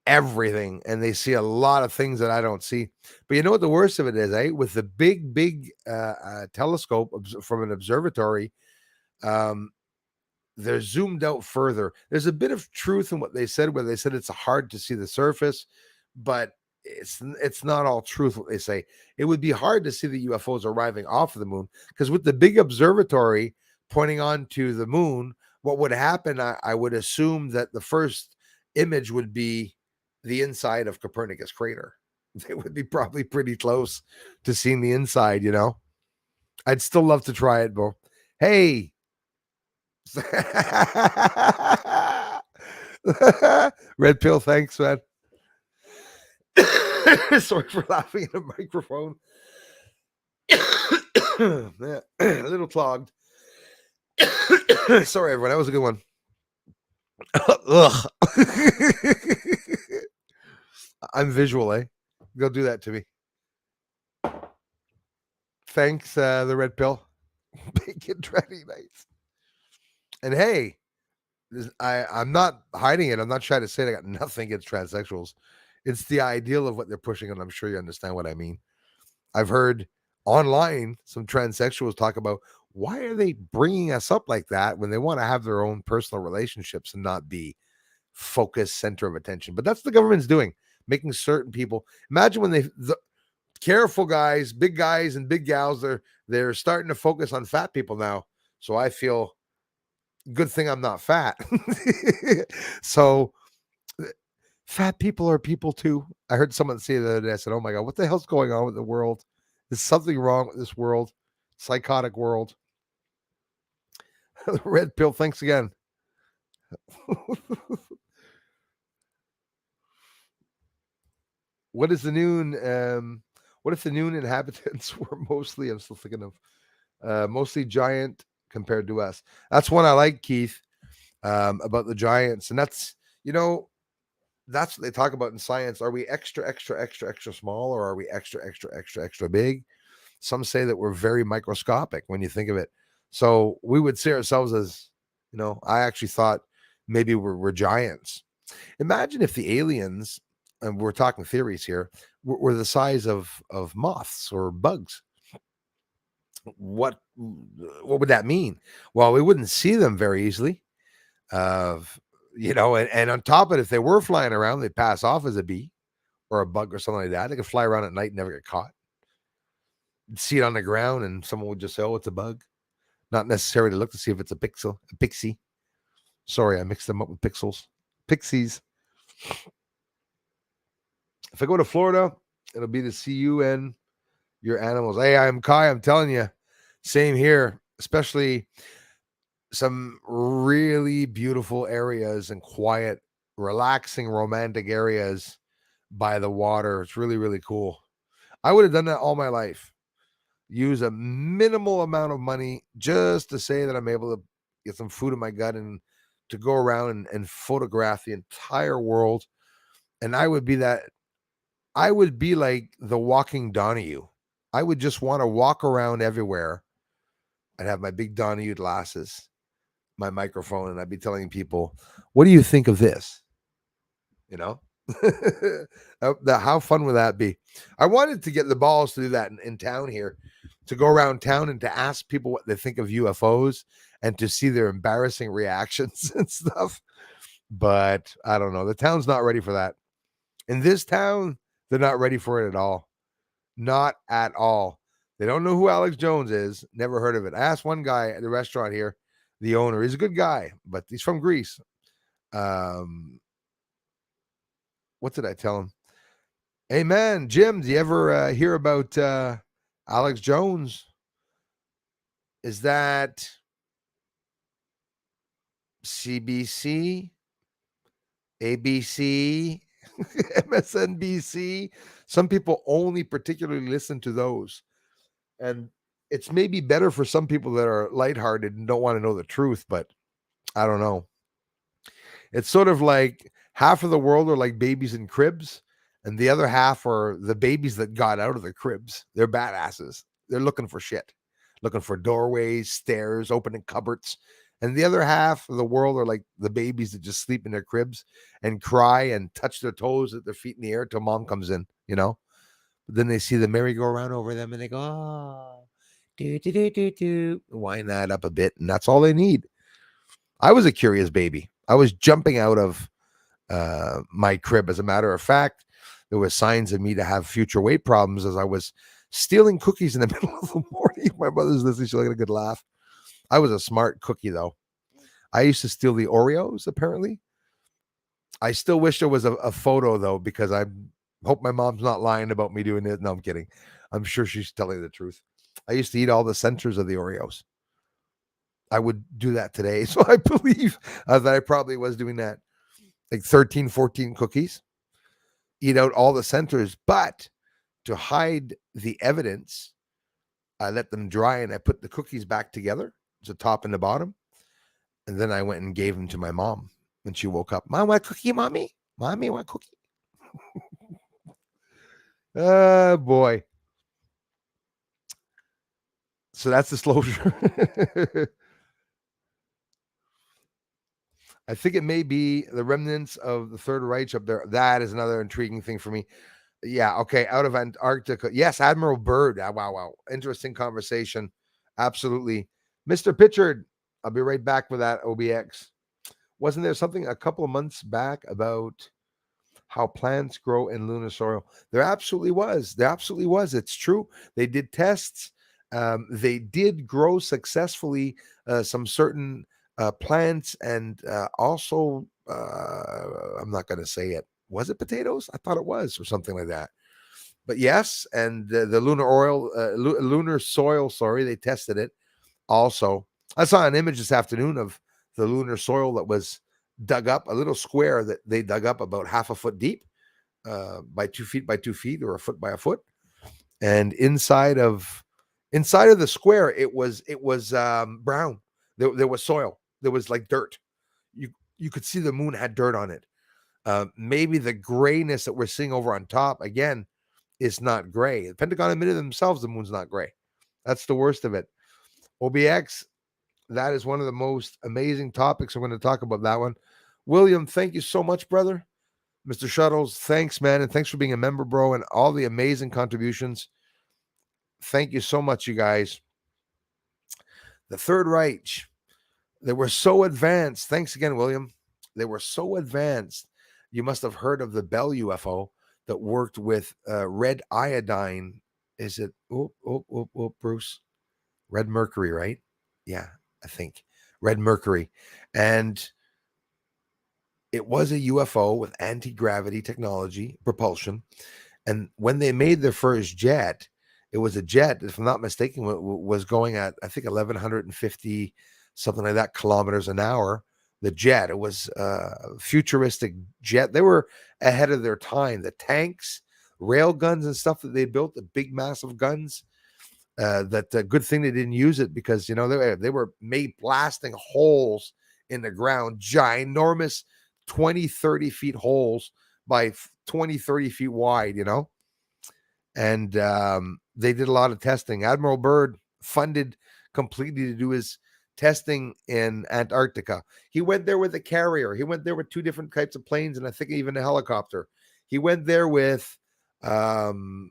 everything, and they see a lot of things that I don't see. But you know what the worst of it is, eh? With the big telescope from an observatory, they're zoomed out further. There's a bit of truth in what they said, where they said it's hard to see the surface, but it's not all truth what they say. It would be hard to see the UFOs arriving off of the moon, because with the big observatory pointing on to the moon, what would happen, I would assume that the first image would be the inside of Copernicus crater. They would be probably pretty close to seeing the inside. I'd still love to try it, bro. Hey. Red pill, thanks, man. Sorry for laughing in a microphone. Yeah, a little clogged. Sorry, everyone. That was a good one. Ugh. I'm visual, eh? Go do that to me. Thanks, the red pill. Bacon tranny nights. And hey, I'm not hiding it. I'm not trying to say I got nothing against transsexuals. It's the ideal of what they're pushing, and I'm sure you understand what I mean. I've heard online some transsexuals talk about why are they bringing us up like that when they want to have their own personal relationships and not be focus center of attention. But that's what the government's doing, making certain people imagine when the careful guys and big gals, they're starting to focus on fat people now. So I feel good thing I'm not fat. So fat people are people too. I heard someone say the other day, I said, oh my God, what the hell's going on with the world? There's something wrong with this world, psychotic world. Red pill, thanks again. What is the noon? What if the noon inhabitants were mostly, I'm still thinking of, mostly giant compared to us? That's one I like, Keith, about the giants. And that's, you know, that's what they talk about in science. Are we extra, extra, extra, extra small, or are we extra, extra, extra, extra big? Some say that we're very microscopic when you think of it. So we would see ourselves as, I actually thought maybe we're giants. Imagine if the aliens, and we're talking theories here, were the size of moths or bugs. What would that mean? Well, we wouldn't see them very easily. And on top of it, if they were flying around, they'd pass off as a bee or a bug or something like that. They could fly around at night and never get caught. You'd see it on the ground, and someone would just say, "Oh, it's a bug," not necessarily look to see if it's a pixie. Sorry, I mixed them up with pixies. If I go to Florida, it'll be to see you and your animals. Hey, I'm Kai. I'm telling you, same here. Especially some really beautiful areas and quiet, relaxing, romantic areas by the water. It's really, really cool. I would have done that all my life. Use a minimal amount of money just to say that I'm able to get some food in my gut and to go around and photograph the entire world. And I would be like the walking Donahue. I would just want to walk around everywhere. I'd have my big Donahue glasses, my microphone, and I'd be telling people, what do you think of this? You know? How fun would that be? I wanted to get the balls to do that in town here, to go around town and to ask people what they think of UFOs and to see their embarrassing reactions and stuff. But I don't know. The town's not ready for that. In this town, they're not ready for it at all. Not at all. They don't know who Alex Jones is. Never heard of it. I asked one guy at the restaurant here, the owner. He's a good guy, but he's from Greece. What did I tell him? Hey man, Jim, do you ever hear about Alex Jones? Is that CBC, ABC, MSNBC? Some people only particularly listen to those. And it's maybe better for some people that are lighthearted and don't want to know the truth, but I don't know. It's sort of like half of the world are like babies in cribs, and the other half are the babies that got out of the cribs. They're badasses. They're looking for shit, looking for doorways, stairs, opening cupboards. And the other half of the world are like the babies that just sleep in their cribs and cry and touch their toes at their feet in the air till mom comes in. But then they see the merry-go-round over them and they go, oh, do, wind that up a bit. And that's all they need. I was a curious baby. I was jumping out of my crib. As a matter of fact, there were signs of me to have future weight problems as I was stealing cookies in the middle of the morning. My mother's listening. She'll get a good laugh. I was a smart cookie, though. I used to steal the Oreos, apparently. I still wish there was a photo, though, because I hope my mom's not lying about me doing it. No, I'm kidding. I'm sure she's telling the truth. I used to eat all the centers of the Oreos. I would do that today. So I believe that I probably was doing that. Like 13, 14 cookies, eat out all the centers. But to hide the evidence, I let them dry and I put the cookies back together, the top and the bottom. And then I went and gave them to my mom when she woke up. Mom, want a cookie, mommy? Mommy, want a cookie? Oh, boy. So that's disclosure. I think it may be the remnants of the Third Reich up there. That is another intriguing thing for me. Yeah, okay, out of Antarctica. Yes, Admiral Byrd. Wow, wow. Interesting conversation. Absolutely. Mr. Pitchard, I'll be right back with that OBX. Wasn't there something a couple of months back about how plants grow in lunar soil? There absolutely was. There absolutely was. It's true. They did tests. They did grow successfully some certain plants and also, I'm not going to say it. Was it potatoes? I thought it was, or something like that. But yes, and the lunar soil. Sorry, they tested it. Also, I saw an image this afternoon of the lunar soil that was dug up, a little square that they dug up about half a foot deep, by 2 feet by 2 feet, or a foot by a foot, and inside of the square, it was brown. There was soil. There was like dirt. You you could see the moon had dirt on it. Maybe the grayness that we're seeing over on top again is not gray. The Pentagon admitted themselves the moon's not gray. That's the worst of it. OBX, that is one of the most amazing topics. I'm going to talk about that one. William, thank you so much, brother. Mr. Shuttles, thanks, man. And thanks for being a member, bro, and all the amazing contributions. Thank you so much, you guys. The Third Reich, they were so advanced. Thanks again, William. They were so advanced. You must have heard of the Bell UFO that worked with red iodine. Is it, Bruce? Red mercury, right? Yeah, I think. Red mercury. And it was a UFO with anti-gravity technology, propulsion. And when they made their first jet, it was a jet, if I'm not mistaken, was going at, I think, 1,150, something like that, kilometers an hour. The jet, it was a futuristic jet. They were ahead of their time. The tanks, rail guns and stuff that they built, the big, massive guns, that good thing they didn't use it, because, they were made blasting holes in the ground, ginormous 20, 30 feet holes by 20, 30 feet wide, and they did a lot of testing. Admiral Byrd funded completely to do his testing in Antarctica. He went there with a carrier. He went there with two different types of planes, and I think even a helicopter. He went there with the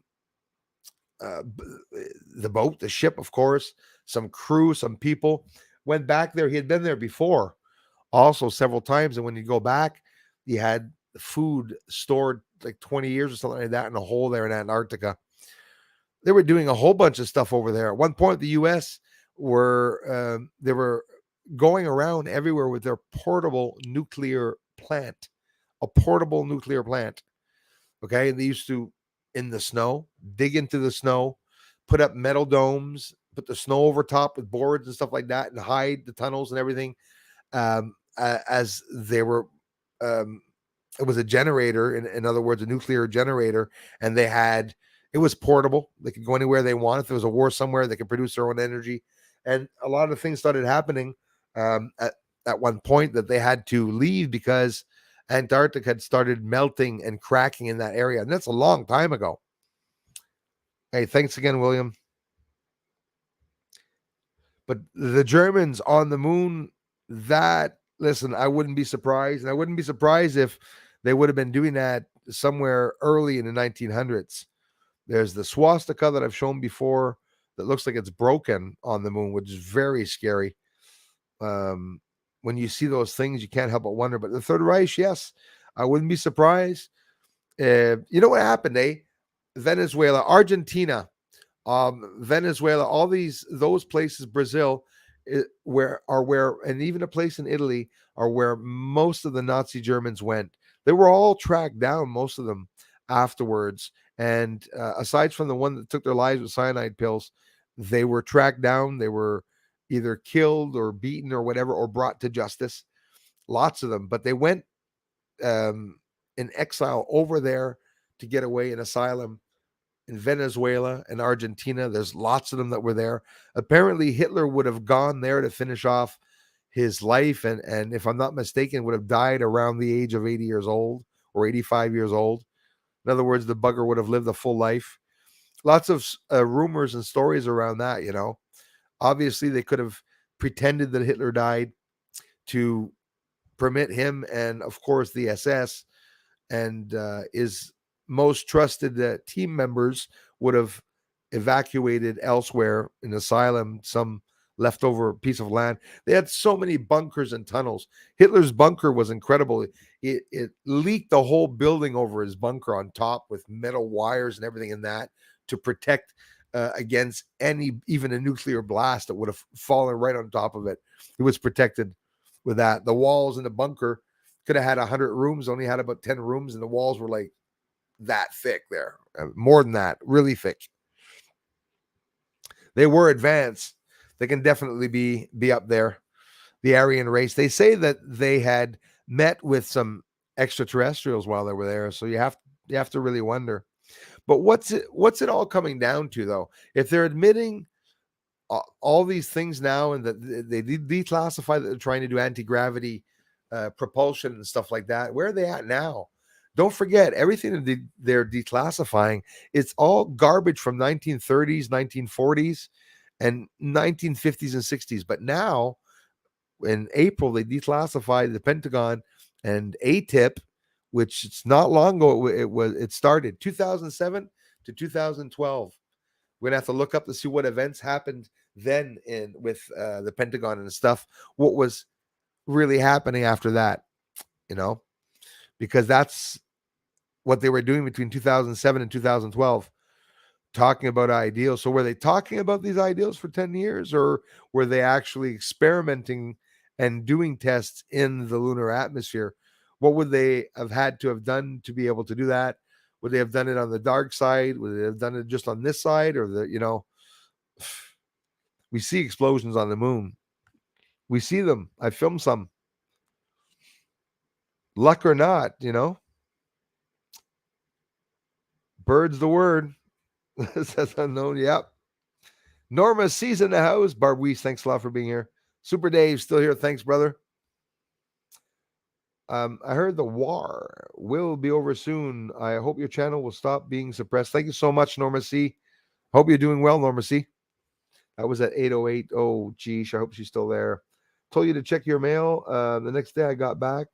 boat, the ship, of course, some crew, some people. Went back there. He had been there before, also several times. And when you go back, you had food stored like 20 years or something like that in a hole there in Antarctica. They were doing a whole bunch of stuff over there. At one point, the U.S. they were going around everywhere with their portable nuclear plant, a portable nuclear plant. Okay, and they used to, in the snow, dig into the snow, put up metal domes, put the snow over top with boards and stuff like that, and hide the tunnels and everything. As they were, it was a generator, in other words, a nuclear generator, and it was portable. They could go anywhere they want. If there was a war somewhere, they could produce their own energy. And a lot of things started happening at one point that they had to leave because Antarctica had started melting and cracking in that area. And that's a long time ago. Hey, thanks again, William. But the Germans on the moon, listen, I wouldn't be surprised. And I wouldn't be surprised if they would have been doing that somewhere early in the 1900s. There's the swastika that I've shown before that looks like it's broken on the moon, which is very scary. When you see those things, you can't help but wonder. But the Third Reich, yes, I wouldn't be surprised. You know what happened, eh? Venezuela, Argentina, Venezuela, all those places, Brazil, where, and even a place in Italy are where most of the Nazi Germans went. They were all tracked down, most of them, afterwards. And aside from the one that took their lives with cyanide pills, they were tracked down. They were either killed or beaten or whatever, or brought to justice. Lots of them. But they went in exile over there to get away in asylum in Venezuela and Argentina. There's lots of them that were there. Apparently, Hitler would have gone there to finish off his life. And if I'm not mistaken, would have died around the age of 80 years old or 85 years old. In other words, the bugger would have lived a full life. Lots of rumors and stories around that, Obviously, they could have pretended that Hitler died to permit him and, of course, the SS and his most trusted team members would have evacuated elsewhere in asylum, some leftover piece of land. They had so many bunkers and tunnels. Hitler's bunker was incredible. It leaked the whole building over his bunker on top with metal wires and everything in that to protect against even a nuclear blast that would have fallen right on top of it. It was protected with that. The walls in the bunker could have had 100 rooms, only had about 10 rooms, and the walls were like that thick there. More than that, really thick. They were advanced. They can definitely be up there. The Aryan race. They say that they had met with some extraterrestrials while they were there. So you have to really wonder. But what's it all coming down to, though? If they're admitting all these things now, and that they declassify that they're trying to do anti-gravity propulsion and stuff like that, where are they at now? Don't forget, everything that they're declassifying, it's all garbage from 1930s, 1940s, and 1950s and 60s. But now, in April, they declassified the Pentagon and AATIP, which it's not long ago. It started 2007 to 2012. We're gonna have to look up to see what events happened then with the Pentagon and stuff. What was really happening after that, because that's what they were doing between 2007 and 2012, talking about ideals. So were they talking about these ideals for 10 years, or were they actually experimenting and doing tests in the lunar atmosphere? What would they have had to have done to be able to do that? Would they have done it on the dark side? Would they have done it just on this side? Or we see explosions on the moon. We see them. I filmed some. Luck or not, Bird's the word. Says unknown. Yep. Norma C's in the house. Barb Weiss, thanks a lot for being here. Super Dave, still here. Thanks, brother. I heard the war will be over soon. I hope your channel will stop being suppressed. Thank you so much, Norma C. Hope you're doing well, Norma C. That was at 8:08. Oh, geez, I hope she's still there. Told you to check your mail. The next day I got back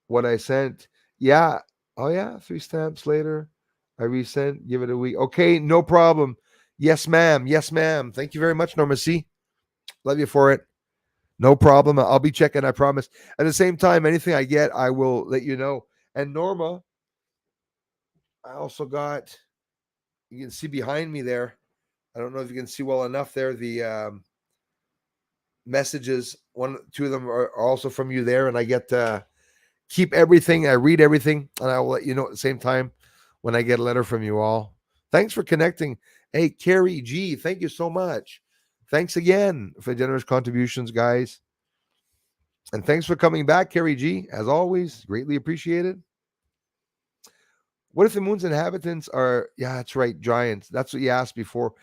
what I sent. Yeah. Oh, yeah. 3 stamps later. I resent. Give it a week. Okay, no problem. Yes, ma'am. Yes, ma'am. Thank you very much, Norma C. Love you for it. No problem. I'll be checking, I promise. At the same time, anything I get, I will let you know. And Norma, I also got, you can see behind me there. I don't know if you can see well enough there. The messages, two of them are also from you there. And I get to keep everything. I read everything. And I will let you know at the same time when I get a letter from you all. Thanks for connecting. Hey, Carrie G, thank you so much. Thanks again for generous contributions, guys. And thanks for coming back, Carrie G. As always, greatly appreciated. What if the moon's inhabitants are, yeah, that's right, giants? That's what you asked before.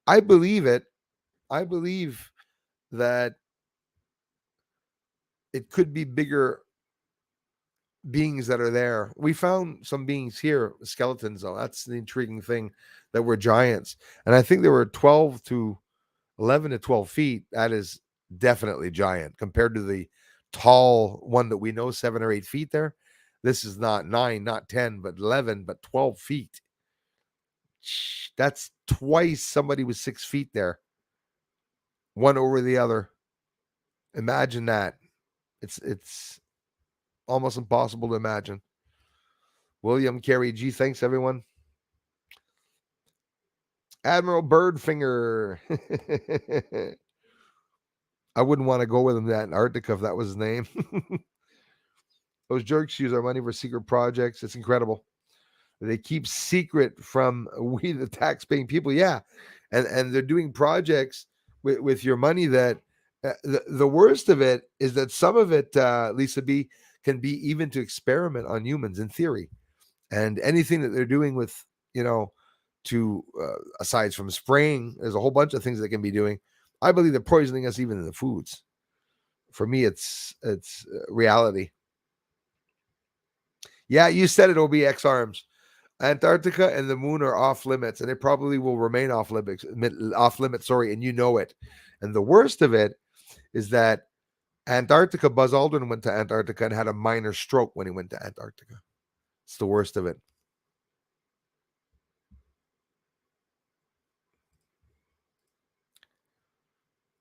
I believe it. I believe that it could be bigger beings that are there. We found some beings here, skeletons, though. That's the intriguing thing, that were giants. And I think they were 11 to 12 feet. That is definitely giant compared to the tall one that we know, 7 or 8 feet there. This is not 9, not 10, but 11, but 12 feet. That's twice somebody was 6 feet there. One over the other. Imagine that. It's almost impossible to imagine. William Carey G, thanks everyone. Admiral Birdfinger. I wouldn't want to go with him to Antarctica if that was his name. Those jerks use our money for secret projects. It's incredible. They keep secret from we, the tax-paying people. Yeah, and they're doing projects with your money that the worst of it is that some of it, Lisa B, can be even to experiment on humans in theory. And anything that they're doing with, to aside from spraying, there's a whole bunch of things they can be doing. I believe they're poisoning us even in the foods. For me, it's reality. Yeah, you said it, OBX Arms. Antarctica and the moon are off limits, and they probably will remain off limits. Sorry, and you know it. And the worst of it is that Antarctica, Buzz Aldrin went to Antarctica and had a minor stroke when he went to Antarctica. It's the worst of it.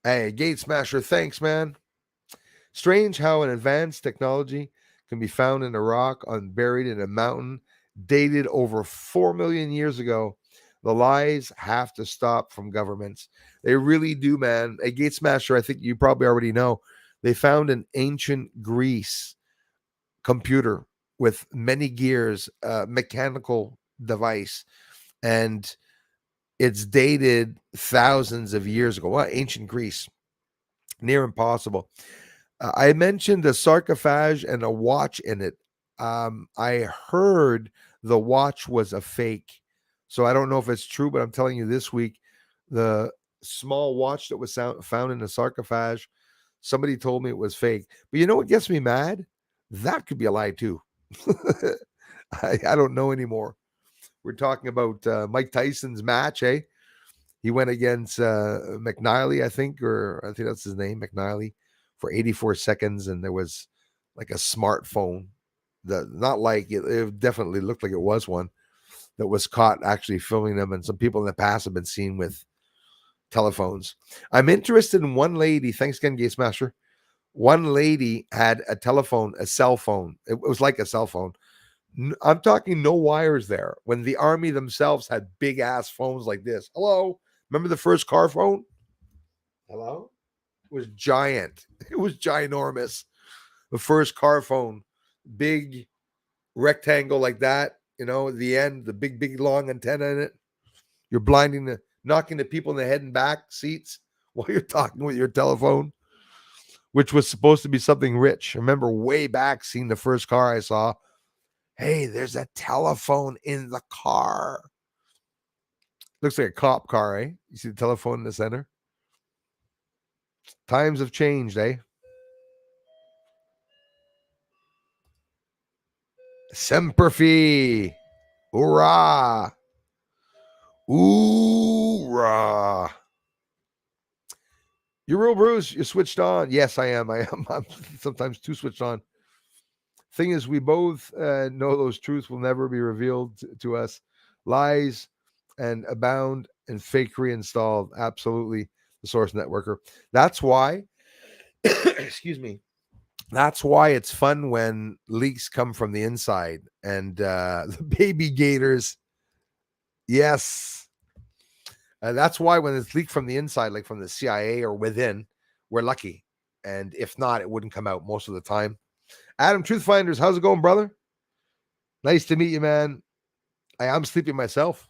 Hey, Gate Smasher, thanks, man. Strange how an advanced technology can be found in a rock buried in a mountain dated over 4 million years ago. The lies have to stop from governments. They really do, man. A Gate Smasher, I think you probably already know, they found an ancient Greece computer with many gears, mechanical device, and it's dated thousands of years ago. Well, ancient Greece, near impossible. I mentioned a sarcophage and a watch in it. I heard the watch was a fake. So I don't know if it's true, but I'm telling you this week, the small watch that was found in the sarcophage, somebody told me it was fake. But you know what gets me mad? That could be a lie too. I don't know anymore. We're talking about Mike Tyson's match, eh? He went against McNally, I think, or I think that's his name, McNally, for 84 seconds, and there was like a smartphone that not like it definitely looked like it was one that was caught actually filming them, and some people in the past have been seen with telephones. I'm interested in one lady. Thanks again, Gates Master. One lady had a telephone, a cell phone. It was like a cell phone. I'm talking no wires there. When the army themselves had big ass phones like this. Hello, remember the first car phone? Hello, it was giant. It was ginormous. The first car phone, big rectangle like that. You know, at the end, the big long antenna in it. You're knocking the people in the head and back seats while you're talking with your telephone, which was supposed to be something rich. I remember way back seeing the first car I saw. Hey, there's a telephone in the car. Looks like a cop car, eh? You see the telephone in the center? Times have changed, eh? Semper Fi. Hoorah. Hoorah. You're real, Bruce. You're switched on. Yes, I am. I'm sometimes too switched on. Thing is, we both know those truths will never be revealed to us. Lies and abound and fakery installed. Absolutely. The source networker. That's why, excuse me, that's why it's fun when leaks come from the inside and the baby gators. Yes. That's why when it's leaked from the inside, like from the CIA or within, we're lucky. And if not, it wouldn't come out most of the time. Adam Truthfinders, how's it going, brother? Nice to meet you, man. I'm sleeping myself.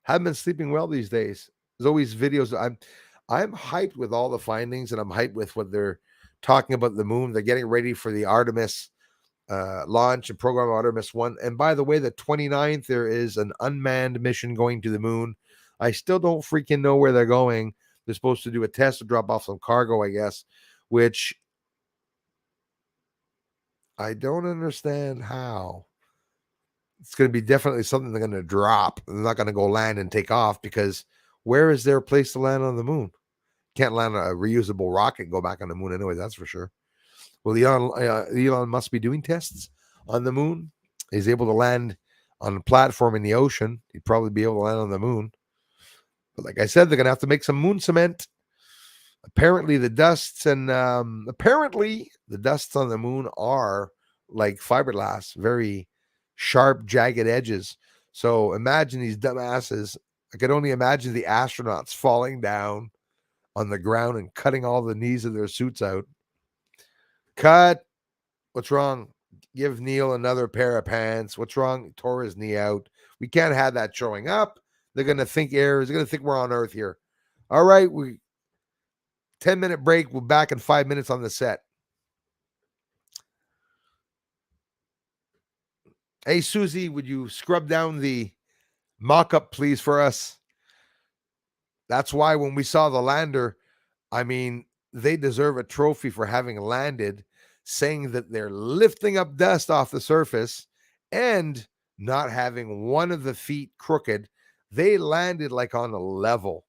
Haven't been sleeping well these days. There's always videos. I'm hyped with all the findings, and I'm hyped with what they're talking about the moon. They're getting ready for the Artemis launch and program Artemis 1. And by the way, the 29th, there is an unmanned mission going to the moon. I still don't freaking know where they're going. They're supposed to do a test to drop off some cargo, I guess, which I don't understand how. It's going to be definitely something they're going to drop. They're not going to go land and take off because where is there a place to land on the moon? Can't land on a reusable rocket and go back on the moon anyway, that's for sure. Well, Elon must be doing tests on the moon. He's able to land on a platform in the ocean. He'd probably be able to land on the moon. But like I said, they're going to have to make some moon cement. Apparently, the dusts on the moon are like fiberglass, very sharp, jagged edges. So imagine these dumbasses. I could only imagine the astronauts falling down on the ground and cutting all the knees of their suits out. Cut. What's wrong? Give Neil another pair of pants. What's wrong? Tore his knee out. We can't have that showing up. They're going to think they're going to think we're on Earth here. All right. 10-minute break. We're back in 5 minutes on the set. Hey, Susie, would you scrub down the mock-up, please, for us? That's why when we saw the lander, I mean, they deserve a trophy for having landed, saying that they're lifting up dust off the surface and not having one of the feet crooked. They landed like on a level.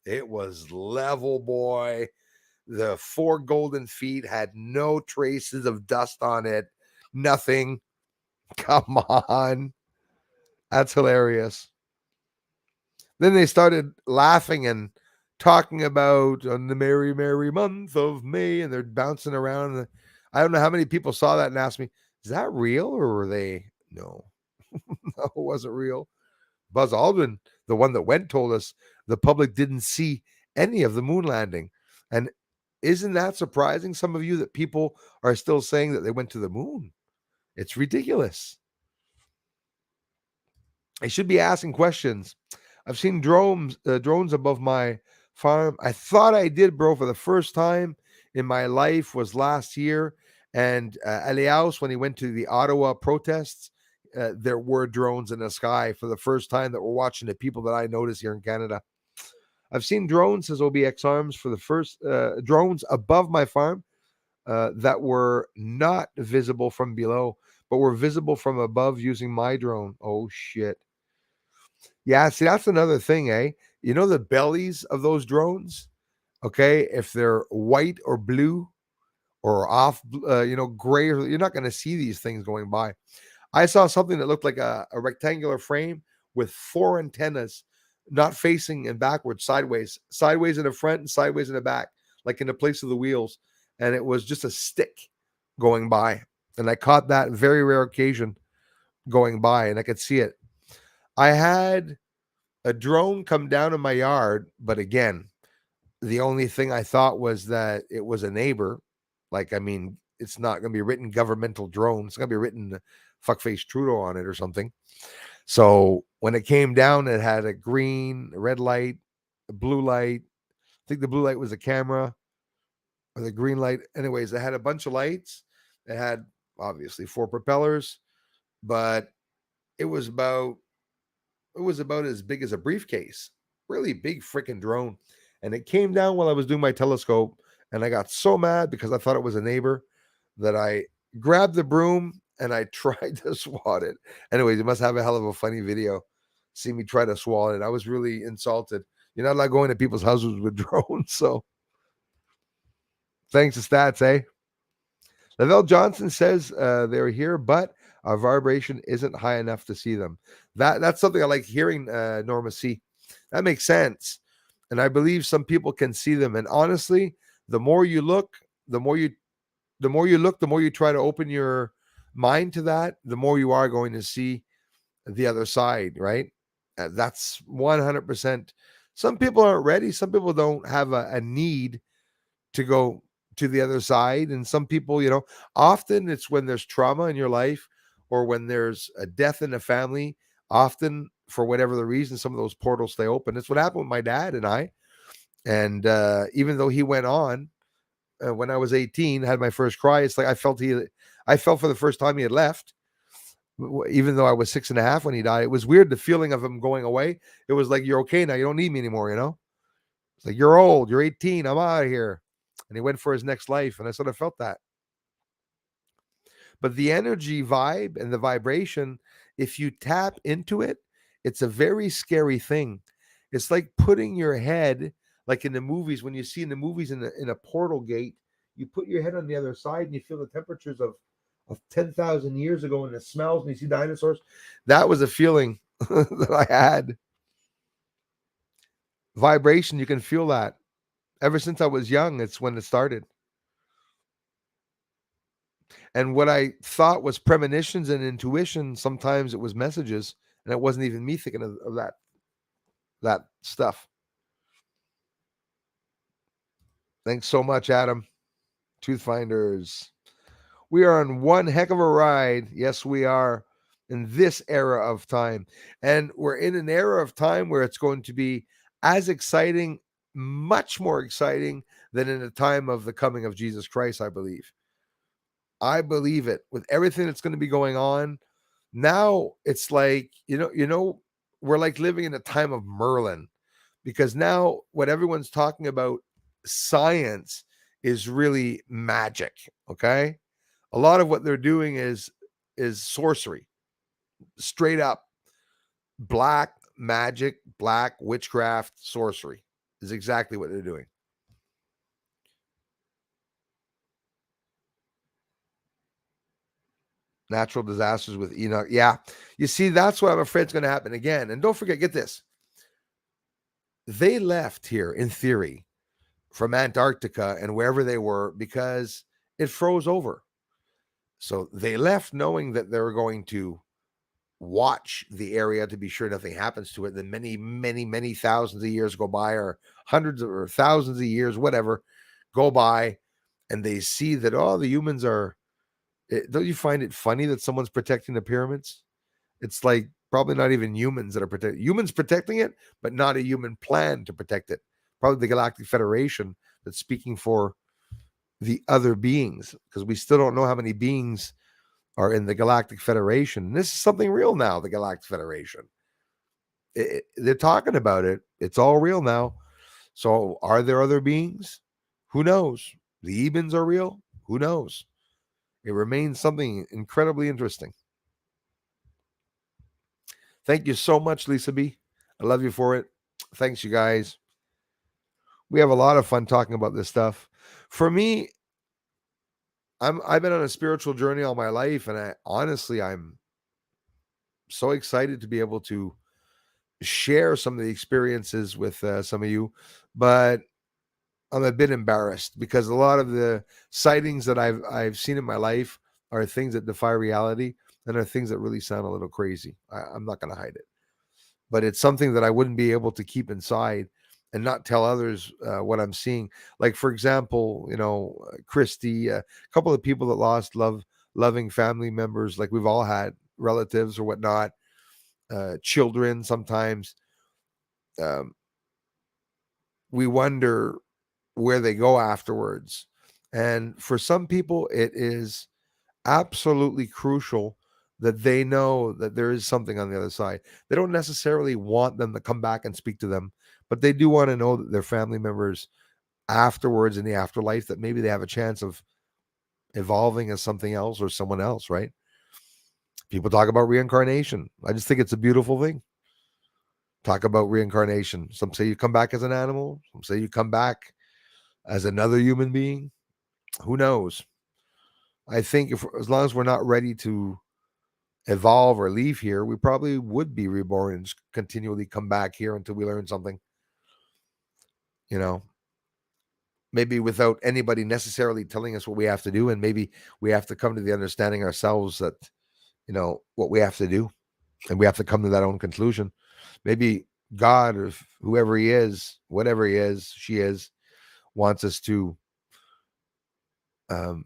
It was level, boy. The 4 golden feet had no traces of dust on it. Nothing. Come on. That's hilarious. Then they started laughing and talking about on the merry, merry month of May, and they're bouncing around. And I don't know how many people saw that and asked me, is that real or were they? No, no, it wasn't real. Buzz Aldrin, the one that went, told us the public didn't see any of the moon landing. And isn't that surprising, some of you, that people are still saying that they went to the moon? It's ridiculous. I should be asking questions. I've seen drones above my farm. I thought I did, bro, for the first time in my life was last year. And Eliaus, when he went to the Ottawa protests, there were drones in the sky for the first time that were watching the people that I noticed here in Canada. I've seen drones, says OBX Arms, for the first drones above my farm that were not visible from below, but were visible from above using my drone. Oh, shit. Yeah, see, that's another thing, eh? You know the bellies of those drones? Okay, if they're white or blue or off, gray, you're not going to see these things going by. I saw something that looked like a rectangular frame with 4 antennas, not facing and backwards, sideways in the front and sideways in the back, like in the place of the wheels. And it was just a stick going by. And I caught that very rare occasion going by, and I could see it. I had a drone come down in my yard, but again, the only thing I thought was that it was a neighbor. Like, I mean, it's not going to be written governmental drone. It's going to be written fuckface Trudeau on it or something. So when it came down, it had a green, a red light, a blue light. I think the blue light was a camera, or the green light. Anyways, it had a bunch of lights. It had obviously 4 propellers, but it was about as big as a briefcase. Really big freaking drone. And it came down while I was doing my telescope. And I got so mad because I thought it was a neighbor that I grabbed the broom and I tried to swat it. Anyways, you must have a hell of a funny video. See me try to swat it. I was really insulted. You're not allowed going to people's houses with drones. So thanks to stats, eh? Lavelle Johnson says they're here, but our vibration isn't high enough to see them. That's something I like hearing, Norma C. That makes sense. And I believe some people can see them. And honestly, the more you look, the more you try to open your mind to that, the more you are going to see the other side, right? That's 100%. Some people aren't ready. Some people don't have a need to go to the other side. And some people, often it's when there's trauma in your life or when there's a death in the family, often for whatever the reason, some of those portals stay open. That's what happened with my dad and I. And even though he went on, when I was 18, had my first cry, it's like I felt for the first time he had left, even though I was 6.5 when he died. It was weird, the feeling of him going away. It was like, you're okay now, you don't need me anymore, It's like, you're old, you're 18, I'm out of here. And he went for his next life, and I sort of felt that. But the energy vibe and the vibration, if you tap into it, it's a very scary thing. It's like putting your head, like in the movies, when you see in the movies in a portal gate, you put your head on the other side and you feel the temperatures of 10,000 years ago, and the smells, and you see dinosaurs. That was a feeling that I had. Vibration, you can feel that. Ever since I was young, it's when it started. And what I thought was premonitions and intuition, sometimes it was messages, and it wasn't even me thinking of that stuff. Thanks so much, Adam. Tooth Finders. We are on one heck of a ride. Yes, we are, in this era of time. And we're in an era of time where it's going to be as exciting, much more exciting than in the time of the coming of Jesus Christ, I believe. I believe it. With everything that's going to be going on, now it's like, we're like living in a time of Merlin, because now what everyone's talking about, science, is really magic. Okay. A lot of what they're doing is sorcery, straight up black magic, black witchcraft, sorcery. is exactly what they're doing. Natural disasters with Enoch. Yeah. You see, that's what I'm afraid is going to happen again. And don't forget, get this. They left here, in theory, from Antarctica and wherever they were because it froze over. So they left knowing that they were going to watch the area to be sure nothing happens to it. Then many, many, many thousands of years go by, or hundreds or thousands of years, whatever, go by, and they see that, oh, the humans are. Don't you find it funny that someone's protecting the pyramids? It's like probably not even humans that are protecting humans protecting it, but not a human plan to protect it. Probably the Galactic Federation that's speaking for the other beings, because we still don't know how many beings are in the Galactic Federation. And this is something real now, the Galactic Federation. They're talking about it. It's all real now. So are there other beings? Who knows? The Ebens are real? Who knows? It remains something incredibly interesting. Thank you so much, Lisa B. I love you for it. Thanks, you guys. We have a lot of fun talking about this stuff. For me, I've been on a spiritual journey all my life, and I'm so excited to be able to share some of the experiences with some of you, but I'm a bit embarrassed because a lot of the sightings that I've seen in my life are things that defy reality and are things that really sound a little crazy. I'm not going to hide it, but it's something that I wouldn't be able to keep inside and not tell others what I'm seeing. Like, for example, Christy, a couple of people that lost loving family members, like we've all had relatives or whatnot, children. Sometimes um, we wonder where they go afterwards. And for some people, it is absolutely crucial that they know that there is something on the other side. They don't necessarily want them to come back and speak to them, but they do want to know that their family members afterwards in the afterlife, that maybe they have a chance of evolving as something else or someone else, right? People talk about reincarnation. I just think it's a beautiful thing. Talk about reincarnation. Some say you come back as an animal, some say you come back as another human being. Who knows? I think as long as we're not ready to evolve or leave here, we probably would be reborn and just continually come back here until we learn something. You know, maybe without anybody necessarily telling us what we have to do, and maybe we have to come to the understanding ourselves that what we have to do, and we have to come to that own conclusion. Maybe God or whoever he is, whatever he is, she is, wants us um,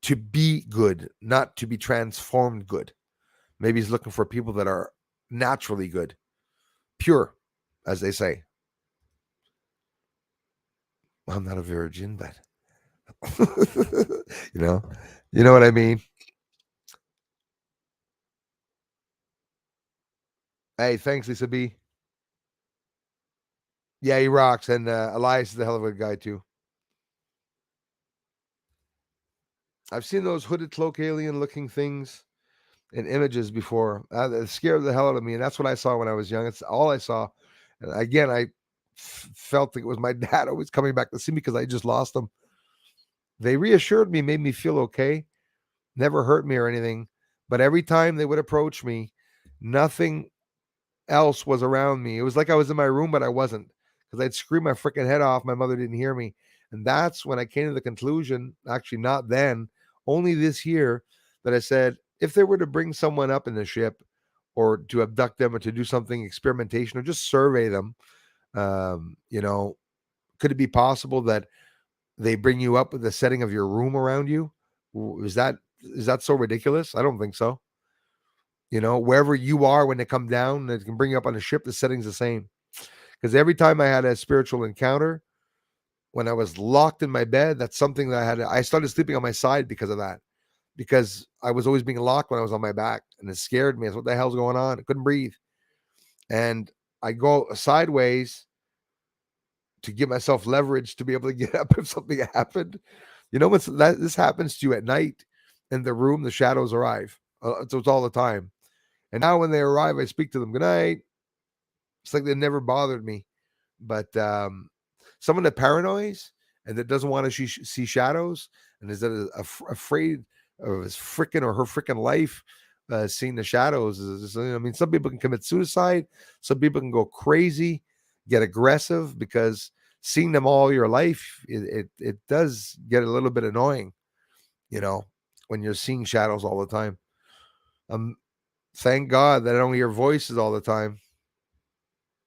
to be good, not to be transformed good. Maybe he's looking for people that are naturally good, pure, as they say. Well, I'm not a virgin, but you know, you know what I mean. Hey, thanks, Lisa B. Yeah, he rocks, and Elias is a hell of a guy too. I've seen those hooded cloak alien looking things in images before. It scared the hell out of me, and that's what I saw when I was young. It's all I saw. And again, I felt like it was my dad always coming back to see me because I just lost him. They reassured me, made me feel okay, never hurt me or anything. But every time they would approach me, nothing else was around me. It was like I was in my room, but I wasn't, because I'd scream my freaking head off. My mother didn't hear me. And that's when I came to the conclusion, actually, not then, only this year, that I said, if they were to bring someone up in the ship or to abduct them or to do something experimentation or just survey them, could it be possible that they bring you up with the setting of your room around you? Is that so ridiculous? I don't think so. Wherever you are when they come down, they can bring you up on a ship. The setting's the same. Because every time I had a spiritual encounter, when I was locked in my bed, that's something that I started sleeping on my side because of that. Because I was always being locked when I was on my back, and it scared me. I said, what the hell's going on? I couldn't breathe. And I go sideways to give myself leverage to be able to get up if something happened. When this happens to you at night in the room, the shadows arrive. So it's all the time. And now when they arrive, I speak to them. Good night. It's like they never bothered me. But someone that paranoids and that doesn't want to see shadows and is afraid of his freaking or her freaking life seeing the shadows. I mean, some people can commit suicide. Some people can go crazy, get aggressive because seeing them all your life, it does get a little bit annoying, when you're seeing shadows all the time. Thank God that I don't hear voices all the time.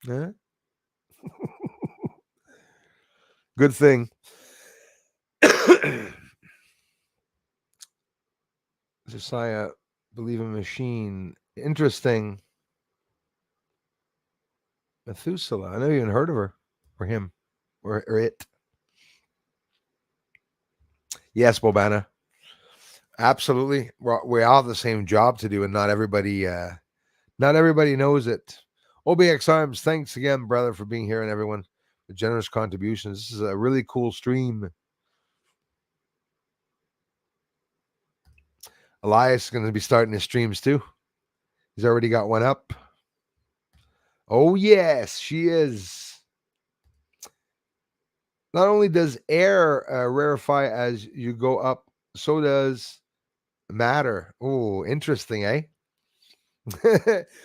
Yeah. Good thing. Josiah, believe in machine. Interesting. Methuselah. I never even heard of her or him or it. Yes, Bobana. Absolutely. We all have the same job to do, and not everybody knows it. OBX Arms, thanks again, brother, for being here, and everyone, the generous contributions. This is a really cool stream. Elias is going to be starting his streams too. He's already got one up. Oh, yes, she is. Not only does air rarefy as you go up, so does matter. Oh, interesting, eh?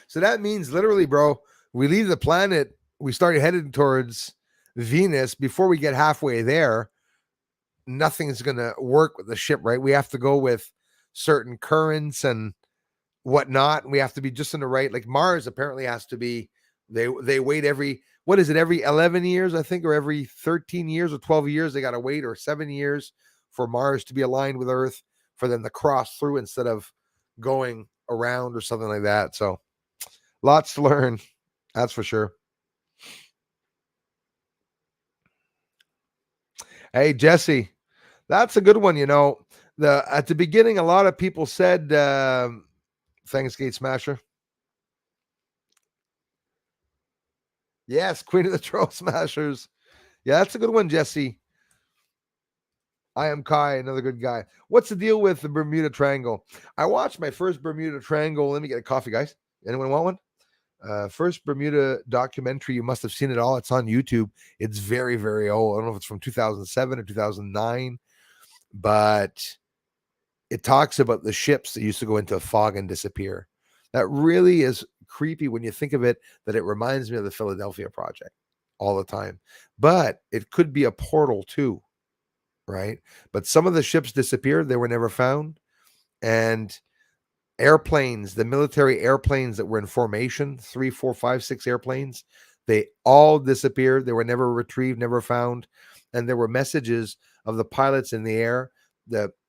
So that means literally, bro, we leave the planet, we start heading towards Venus. Before we get halfway there, nothing's going to work with the ship, right? We have to go with certain currents and whatnot. We have to be just in the right, like Mars apparently has to be, they wait every, what is it, every 11 years, I think, or every 13 years or 12 years, they got to wait, or 7 years for Mars to be aligned with Earth for them to cross through instead of going around or something like that. So lots to learn. That's for sure. Hey, Jesse, that's a good one. At the beginning, a lot of people said, thanks, Gate Smasher. Yes, Queen of the Troll Smashers. Yeah, that's a good one, Jesse. I am Kai, another good guy. What's the deal with the Bermuda Triangle? I watched my first Bermuda Triangle. Let me get a coffee, guys. Anyone want one? First Bermuda documentary. You must have seen it all. It's on YouTube. It's very, very old. I don't know if it's from 2007 or 2009, but it talks about the ships that used to go into a fog and disappear. That really is creepy when you think of it, that it reminds me of the Philadelphia Project all the time. But it could be a portal too, right? But some of the ships disappeared. They were never found. And airplanes, the military airplanes that were in formation, 3, 4, 5, 6 airplanes, they all disappeared. They were never retrieved, never found. And there were messages of the pilots in the air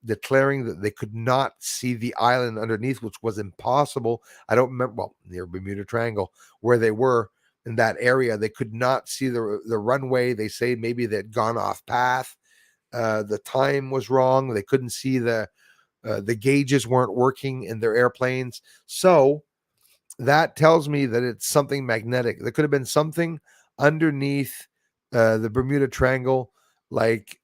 declaring that they could not see the island underneath, which was impossible. I don't remember, well, near Bermuda Triangle, where they were in that area. They could not see the runway. They say maybe they'd gone off path. The time was wrong. They couldn't see the gauges weren't working in their airplanes. So that tells me that it's something magnetic. There could have been something underneath the Bermuda Triangle, like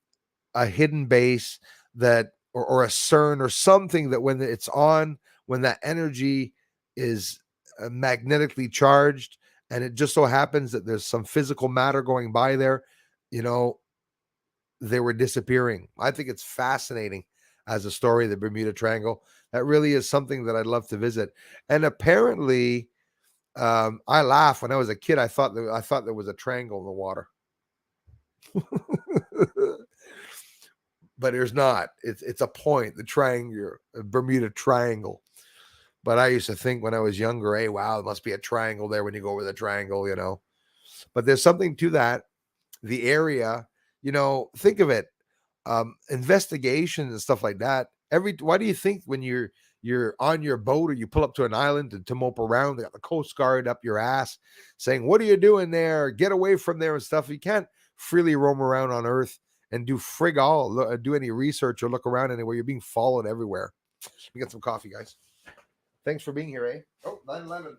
a hidden base that, or a CERN or something that when it's on, when that energy is magnetically charged, and it just so happens that there's some physical matter going by there, they were disappearing. I think it's fascinating as a story, the Bermuda Triangle. That really is something that I'd love to visit. And apparently, I laughed when I was a kid. I thought there was a triangle in the water, but there's not. It's a point, the triangle, Bermuda Triangle. But I used to think when I was younger, hey, wow, there must be a triangle there when you go over the triangle. But there's something to that. The area, think of it. Investigations and stuff like that. Why do you think when you're on your boat or you pull up to an island to mope around, they got the Coast Guard up your ass saying, "What are you doing there? Get away from there," and stuff. You can't freely roam around on Earth and do frig all, do any research or look around anywhere. You're being followed everywhere. Let me get some coffee, guys. Thanks for being here, eh? Oh, 9/11.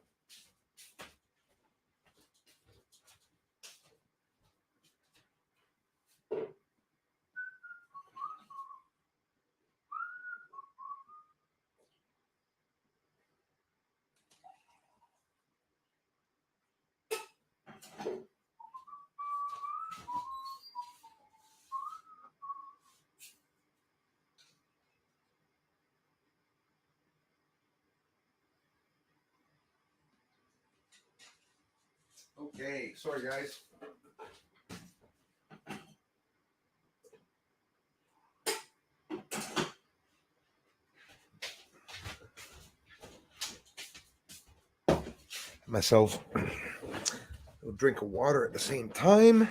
Okay, sorry guys. Myself a drink of water at the same time.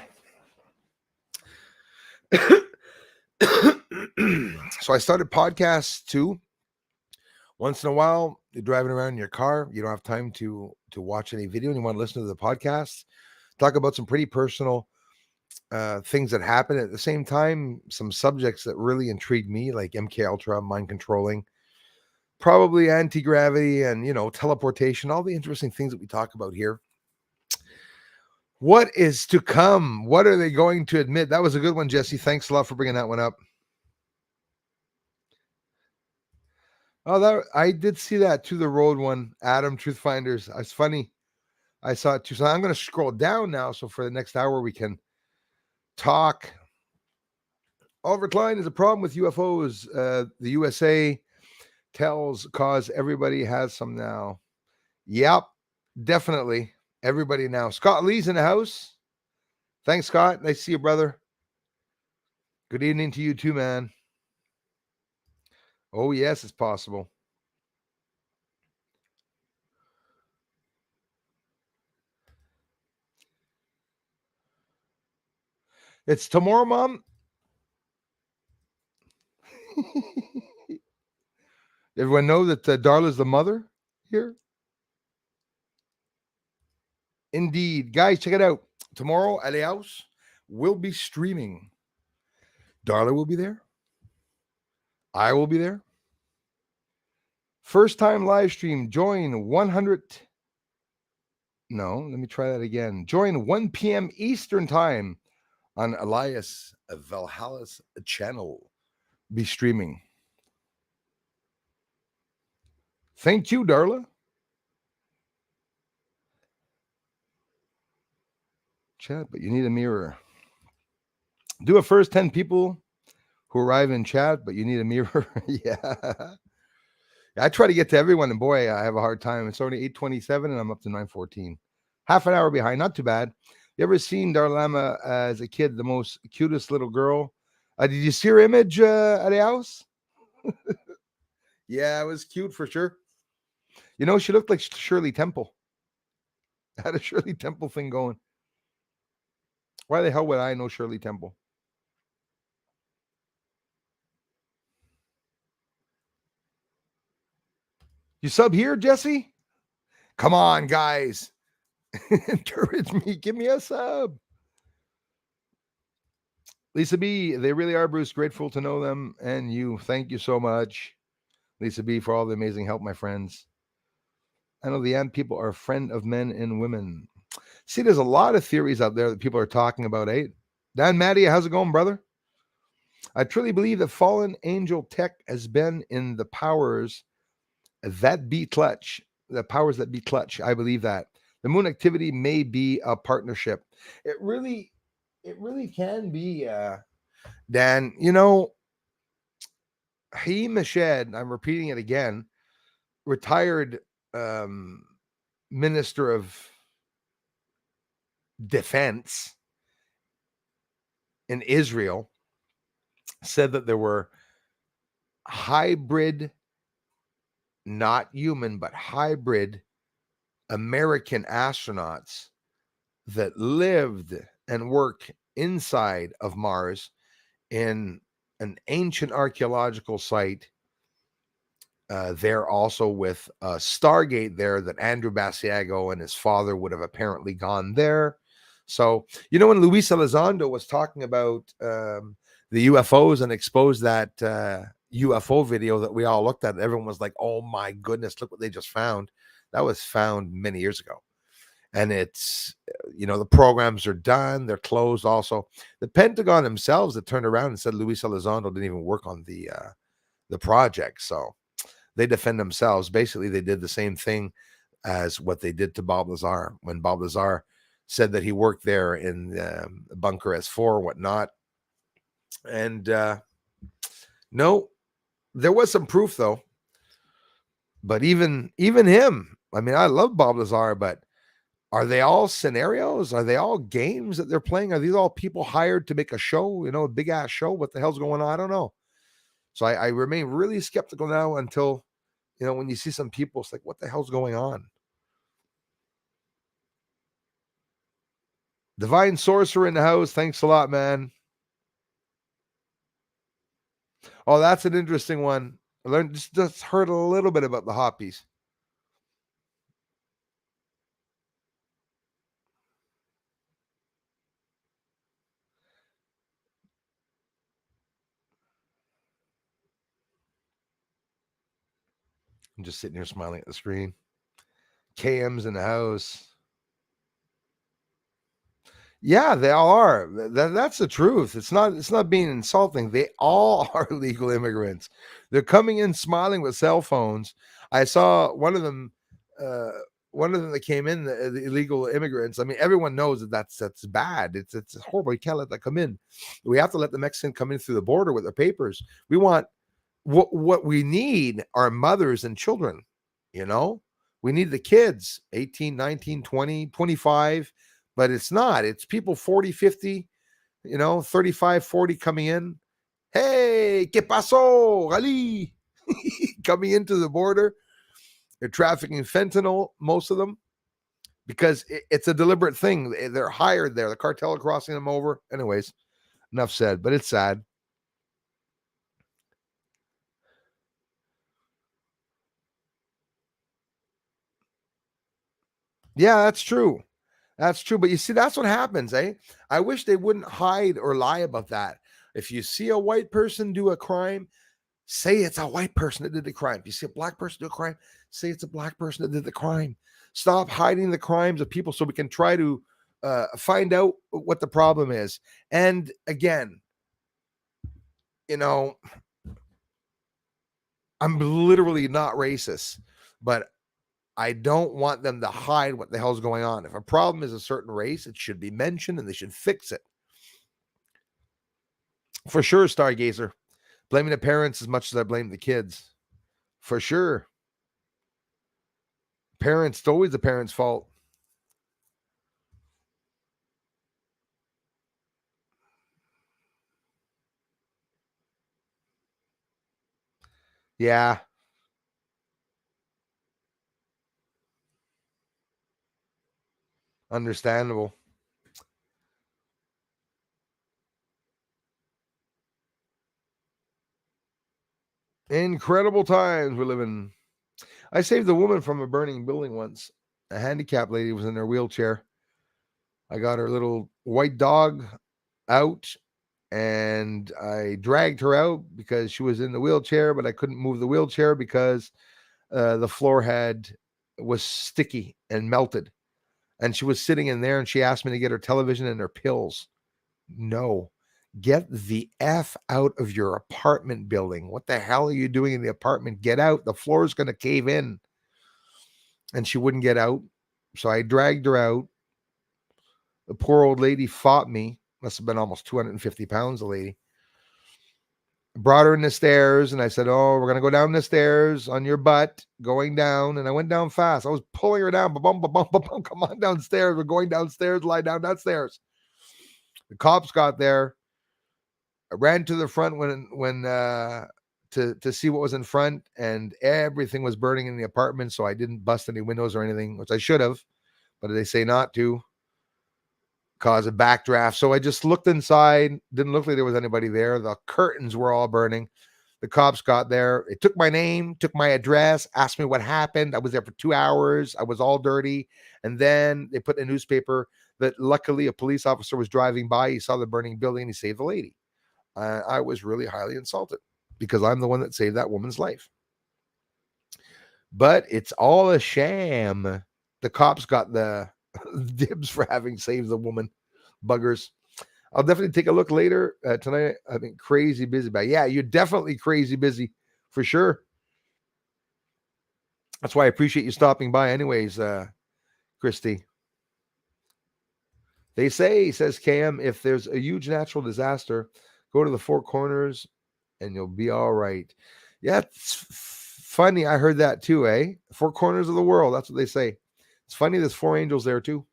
So I started podcasts too. Once in a while, you're driving around in your car, you don't have time to watch any video, and you want to listen to the podcast. Talk about some pretty personal things that happen. At the same time, some subjects that really intrigued me, like MK Ultra, mind controlling, probably anti-gravity, and teleportation, all the interesting things that we talk about here. What is to come? What are they going to admit? That was a good one, Jesse. Thanks a lot for bringing that one up. Oh, that I did see that To the Road one, Adam Truth Finders. It's funny. I saw it too. So I'm going to scroll down now. So for the next hour, we can talk. Oliver Klein is a problem with UFOs. The USA tells cause everybody has some now. Yep, definitely. Everybody now. Scott Lee's in the house. Thanks, Scott. Nice to see you, brother. Good evening to you too, man. Oh, yes, it's possible. It's tomorrow, Mom. Everyone know that Darla's the mother here? Indeed. Guys, check it out. Tomorrow, Aleaus will be streaming. Darla will be there. I will be there. First time live stream. Join 100. No, let me try that again. Join 1 p.m. Eastern time on Elias Valhalla's channel. Be streaming. Thank you, Darla. Chat, but you need a mirror. Do a first 10 people who arrive in chat, but you need a mirror. Yeah. I try to get to everyone, and boy, I have a hard time. It's only 8:27, and I'm up to 9:14. Half an hour behind. Not too bad. You ever seen Darlama as a kid, the most cutest little girl? Did you see her image at the house? Yeah, it was cute for sure. She looked like Shirley Temple. Had a Shirley Temple thing going. Why the hell would I know Shirley Temple? You sub here, Jesse? Come on, guys. Encourage me. Give me a sub. Lisa B, they really are, Bruce. Grateful to know them and you. Thank you so much, Lisa B, for all the amazing help, my friends. I know the Ant people are a friend of men and women. See, there's a lot of theories out there that people are talking about, eh? Dan Matty, how's it going, brother? I truly believe that fallen angel tech has been in the powers that be clutch. The powers that be clutch. I believe that. The moon activity may be a partnership. It really can be, Dan. Haim Mashed, I'm repeating it again, retired Minister of Defense in Israel, said that there were hybrid, not human, but hybrid American astronauts that lived and worked inside of Mars in an ancient archaeological site there, also with Stargate there, that Andrew Basiago and his father would have apparently gone there. So, when Luis Elizondo was talking about the UFOs and exposed that UFO video that we all looked at, everyone was like, oh my goodness, look what they just found. That was found many years ago. And it's, the programs are done. They're closed also. The Pentagon themselves that turned around and said Luis Elizondo didn't even work on the project. So they defend themselves. Basically, they did the same thing as what they did to Bob Lazar when Bob Lazar said that he worked there in Bunker S4, whatnot. And no, there was some proof though. But even him, I mean, I love Bob Lazar, but Are they all scenarios? Are they all games that they're playing? Are these all people hired to make a show, a big ass show? What the hell's going on? I don't know. So I remain really skeptical now until, when you see some people, it's like, what the hell's going on? Divine Sorcerer in the house. Thanks a lot, man. Oh, that's an interesting one. I learned just heard a little bit about the hoppies. I'm just sitting here smiling at the screen. KM's in the house. Yeah, they all are. That's the truth. It's not being insulting. They all are legal immigrants. They're coming in smiling with cell phones. I saw one of them. One of them that came in, the illegal immigrants. I mean, everyone knows that's bad. It's horrible. You can't let that come in. We have to let the Mexican come in through the border with their papers. We want what we need are mothers and children. We need the kids, 18, 19, 20, 25. But it's not. It's people 40, 50, 35, 40 coming in. Hey, ¿qué pasó, Ali? Coming into the border. They're trafficking fentanyl, most of them, because it's a deliberate thing. They're hired there. The cartel are crossing them over. Anyways, enough said, but it's sad. Yeah, that's true. That's true. But you see, that's what happens, eh? I wish they wouldn't hide or lie about that. If you see a white person do a crime, say it's a white person that did the crime. If you see a black person do a crime, say it's a black person that did the crime. Stop hiding the crimes of people so we can try to find out what the problem is. And again, I'm literally not racist, but I don't want them to hide what the hell's going on. If a problem is a certain race, it should be mentioned and they should fix it. For sure, Stargazer. Blaming the parents as much as I blame the kids. For sure. Parents, it's always the parents' fault. Yeah. Understandable. Incredible times we live in. I saved a woman from a burning building once. A handicapped lady was in her wheelchair. I got her little white dog out and I dragged her out because she was in the wheelchair, but I couldn't move the wheelchair because the floor was sticky and melted. And she was sitting in there and she asked me to get her television and her pills. No, get the F out of your apartment building. What the hell are you doing in the apartment? Get out. The floor is going to cave in. And she wouldn't get out. So I dragged her out. The poor old lady fought me. Must have been almost 250 pounds, the lady. Brought her in the stairs and I said, oh, we're going to go down the stairs on your butt, going down. And I went down fast. I was pulling her down. Ba-bum, ba-bum, ba-bum. Come on downstairs. We're going downstairs. Lie down downstairs. The cops got there. I ran to the front when to see what was in front, and everything was burning in the apartment. So I didn't bust any windows or anything, which I should have, but they say not to cause a backdraft. So I just looked inside. Didn't look like there was anybody there. The curtains were all burning. The cops got there. They took my name, took my address, asked me what happened. I was there for 2 hours. I was all dirty. And then they put in a newspaper that luckily a police officer was driving by. He saw the burning building and he saved the lady. I was really highly insulted because I'm the one that saved that woman's life. But it's all a sham. The cops got the dibs for having saved the woman. Buggers. I'll definitely take a look later tonight. I've been crazy busy. But yeah, you're definitely crazy busy for sure. That's why I appreciate you stopping by anyways, Christy. They say, says Cam, if there's a huge natural disaster, go to the Four Corners and you'll be all right. Yeah, it's funny. I heard that too, eh? Four corners of the world. That's what they say. It's funny there's 4 angels there too.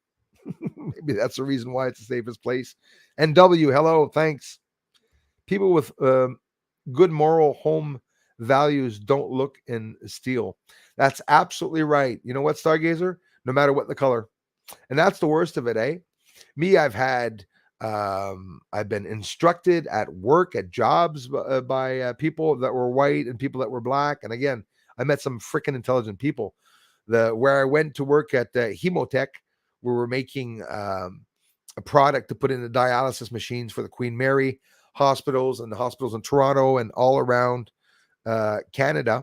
Maybe that's the reason why it's the safest place. And W, hello, thanks. People with good moral home values don't look and steal. That's absolutely right. You know what, Stargazer? No matter what the color. And that's the worst of it, eh? Me, I've been instructed at work, at jobs by people that were white and people that were black. And again, I met some freaking intelligent people. Where I went to work at Hemotech, where we're making a product to put in the dialysis machines for the Queen Mary hospitals and the hospitals in Toronto and all around Canada.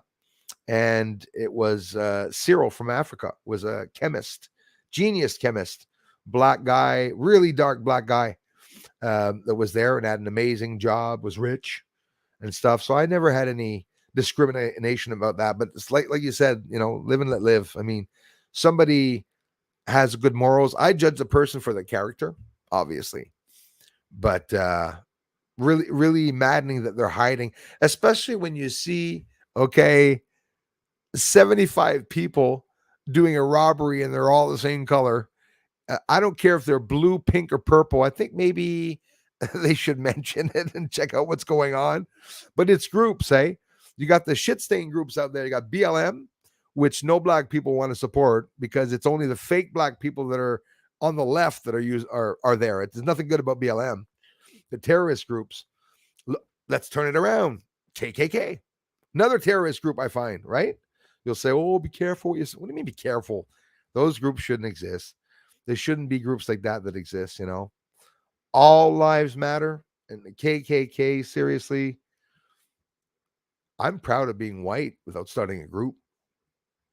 And it was Cyril from Africa, was a chemist, genius chemist, black guy, really dark black guy that was there and had an amazing job, was rich and stuff. So I never had any discrimination about that. But it's like you said, live and let live. I mean, somebody has good morals. I judge the person for the character, obviously, but really, really maddening that they're hiding, especially when you see, 75 people doing a robbery and they're all the same color. I don't care if they're blue, pink, or purple. I think maybe they should mention it and check out what's going on. But it's groups, eh? You got the shit stain groups out there. You got BLM, which no black people want to support because it's only the fake black people that are on the left that are there. There's nothing good about BLM. The terrorist groups. Let's turn it around. KKK, another terrorist group. I find, right? You'll say, "Oh, be careful." What do you mean, be careful? Those groups shouldn't exist. There shouldn't be groups like that exist. All lives matter. And the KKK, seriously, I'm proud of being white without starting a group.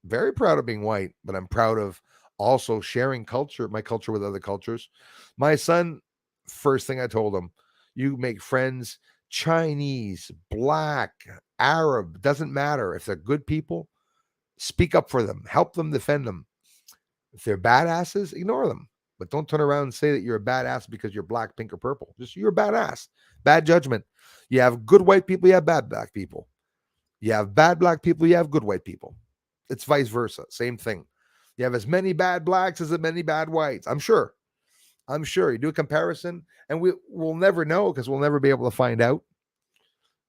Very proud of being white, but I'm proud of also sharing my culture with other cultures. My son, first thing I told him, you make friends, Chinese, black, Arab, doesn't matter. If they're good people, speak up for them, help them, defend them. If they're badasses, ignore them. But don't turn around and say that you're a badass because you're black, pink, or purple. Just you're a badass. Bad judgment. You have good white people, you have bad black people. You have bad black people, you have good white people. It's vice versa. Same thing. You have as many bad blacks as many bad whites. I'm sure. You do a comparison, and we'll never know because we'll never be able to find out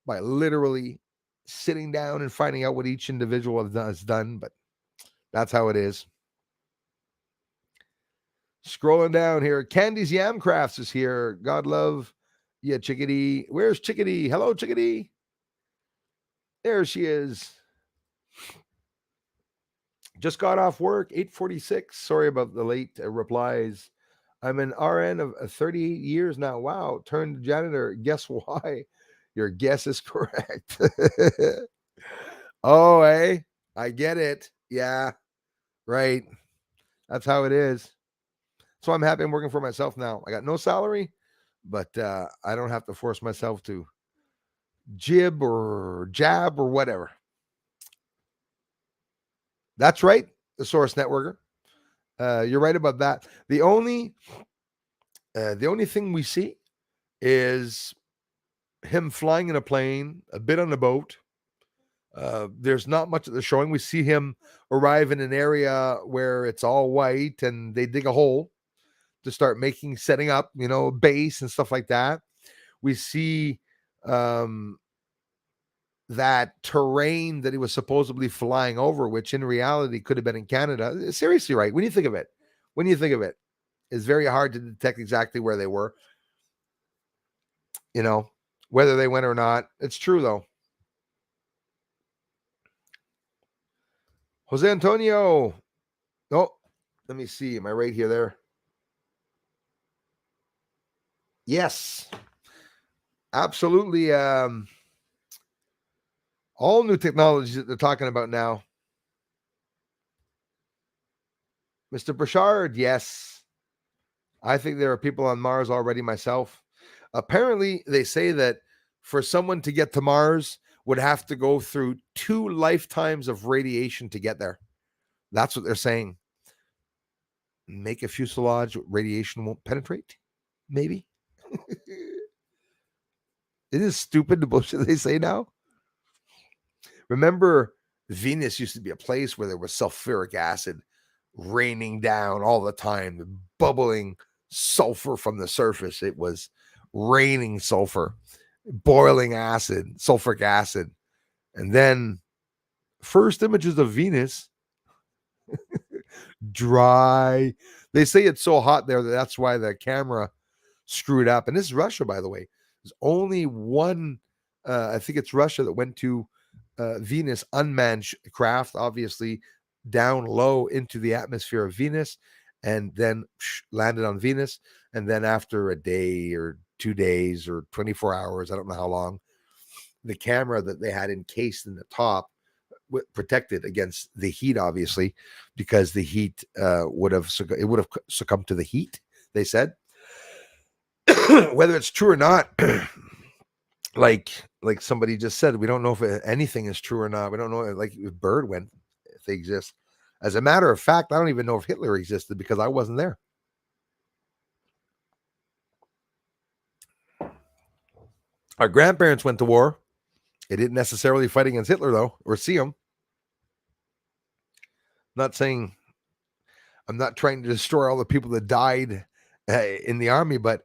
by literally sitting down and finding out what each individual has done. But that's how it is. Scrolling down here, Candy's Yam Crafts is here. God love yeah, Chickadee. Where's Chickadee? Hello, Chickadee. There she is. Just got off work, 8:46. Sorry about the late replies. I'm an RN of 38 years now. Wow, turned janitor. Guess why? Your guess is correct. Oh, hey, I get it. Yeah, right. That's how it is. So I'm happy I'm working for myself now. I got no salary, but I don't have to force myself to jib or jab or whatever. That's right, the Source Networker. You're right about that. The only thing we see is him flying in a plane, a bit on a boat. There's not much of the showing. We see him arrive in an area where it's all white and they dig a hole to start setting up, base and stuff like that. We see that terrain that he was supposedly flying over, which in reality could have been in Canada. Seriously, right? When you think of it, it's very hard to detect exactly where they were, whether they went or not. It's true, though. Jose Antonio. Oh, let me see. Am I right here there? Yes. Absolutely. All new technologies that they're talking about now. Mr. Burchard, yes. I think there are people on Mars already myself. Apparently, they say that for someone to get to Mars would have to go through 2 lifetimes of radiation to get there. That's what they're saying. Make a fuselage, radiation won't penetrate? Maybe. It is stupid, the bullshit they say now. Remember, Venus used to be a place where there was sulfuric acid raining down all the time, bubbling sulfur from the surface. It was raining sulfur, boiling acid, sulfuric acid. And then first images of Venus, dry. They say it's so hot there that that's why the camera screwed up. And this is Russia, by the way. There's only one, I think it's Russia that went to Venus, unmanned craft, obviously down low into the atmosphere of Venus, and then landed on Venus. And then after a day or 2 days or 24 hours, I don't know how long, the camera that they had encased in the top, protected against the heat, obviously, because the heat would have succumbed to the heat, they said. Whether it's true or not, like somebody just said, we don't know if anything is true or not. We don't know, like, if bird went, if they exist. As a matter of fact, I don't even know if Hitler existed because I wasn't there. Our grandparents went to war. They didn't necessarily fight against Hitler, though, or see him. Not saying, I'm not trying to destroy all the people that died in the army, but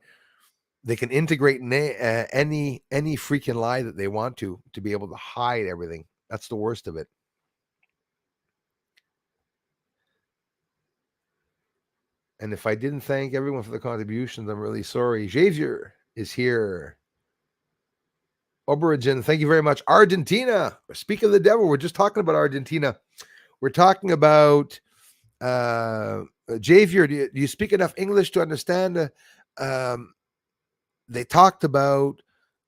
they can integrate any freaking lie that they want to be able to hide everything. That's the worst of it. And if I didn't thank everyone for the contributions, I'm really sorry. Javier is here. Oberigin, thank you very much. Argentina. Speak of the devil. We're just talking about Argentina. We're talking about Javier. Do you speak enough English to understand? They talked about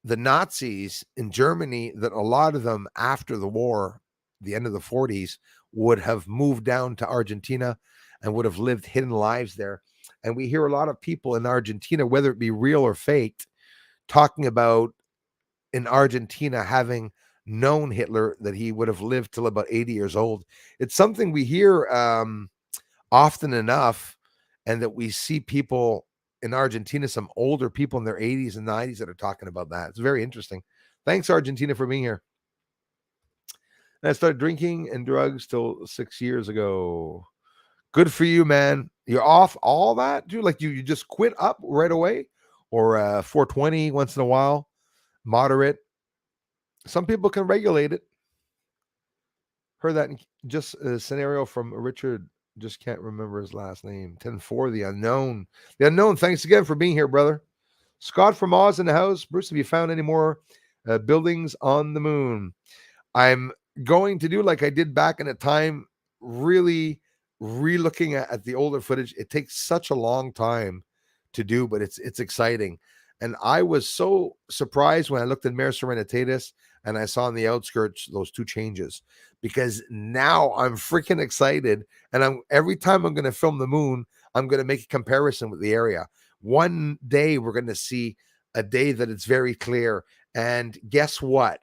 the Nazis in Germany, that a lot of them after the war, the end of the 40s, would have moved down to Argentina and would have lived hidden lives there. And we hear a lot of people in Argentina, whether it be real or faked, talking about in Argentina having known Hitler, that he would have lived till about 80 years old. It's something we hear often enough, and that we see people in Argentina, some older people in their 80s and 90s, that are talking about that. It's very interesting. Thanks, Argentina, for being here. And I started drinking and drugs till 6 years ago. Good for you, man. You're off all that, dude? Like you just quit up right away? Or 420 once in a while? Moderate? Some people can regulate it. Heard that in just a scenario from Richard. Just can't remember his last name. 10-4, the unknown. The unknown, thanks again for being here, brother. Scott from Oz in the house. Bruce, have you found any more buildings on the moon? I'm going to do like I did back in a time, really re-looking at the older footage. It takes such a long time to do, but it's exciting. And I was so surprised when I looked at Mare Serenitatis and I saw on the outskirts those two changes, because now I'm freaking excited. And every time I'm going to film the moon, I'm going to make a comparison with the area. One day we're going to see a day that it's very clear. And guess what?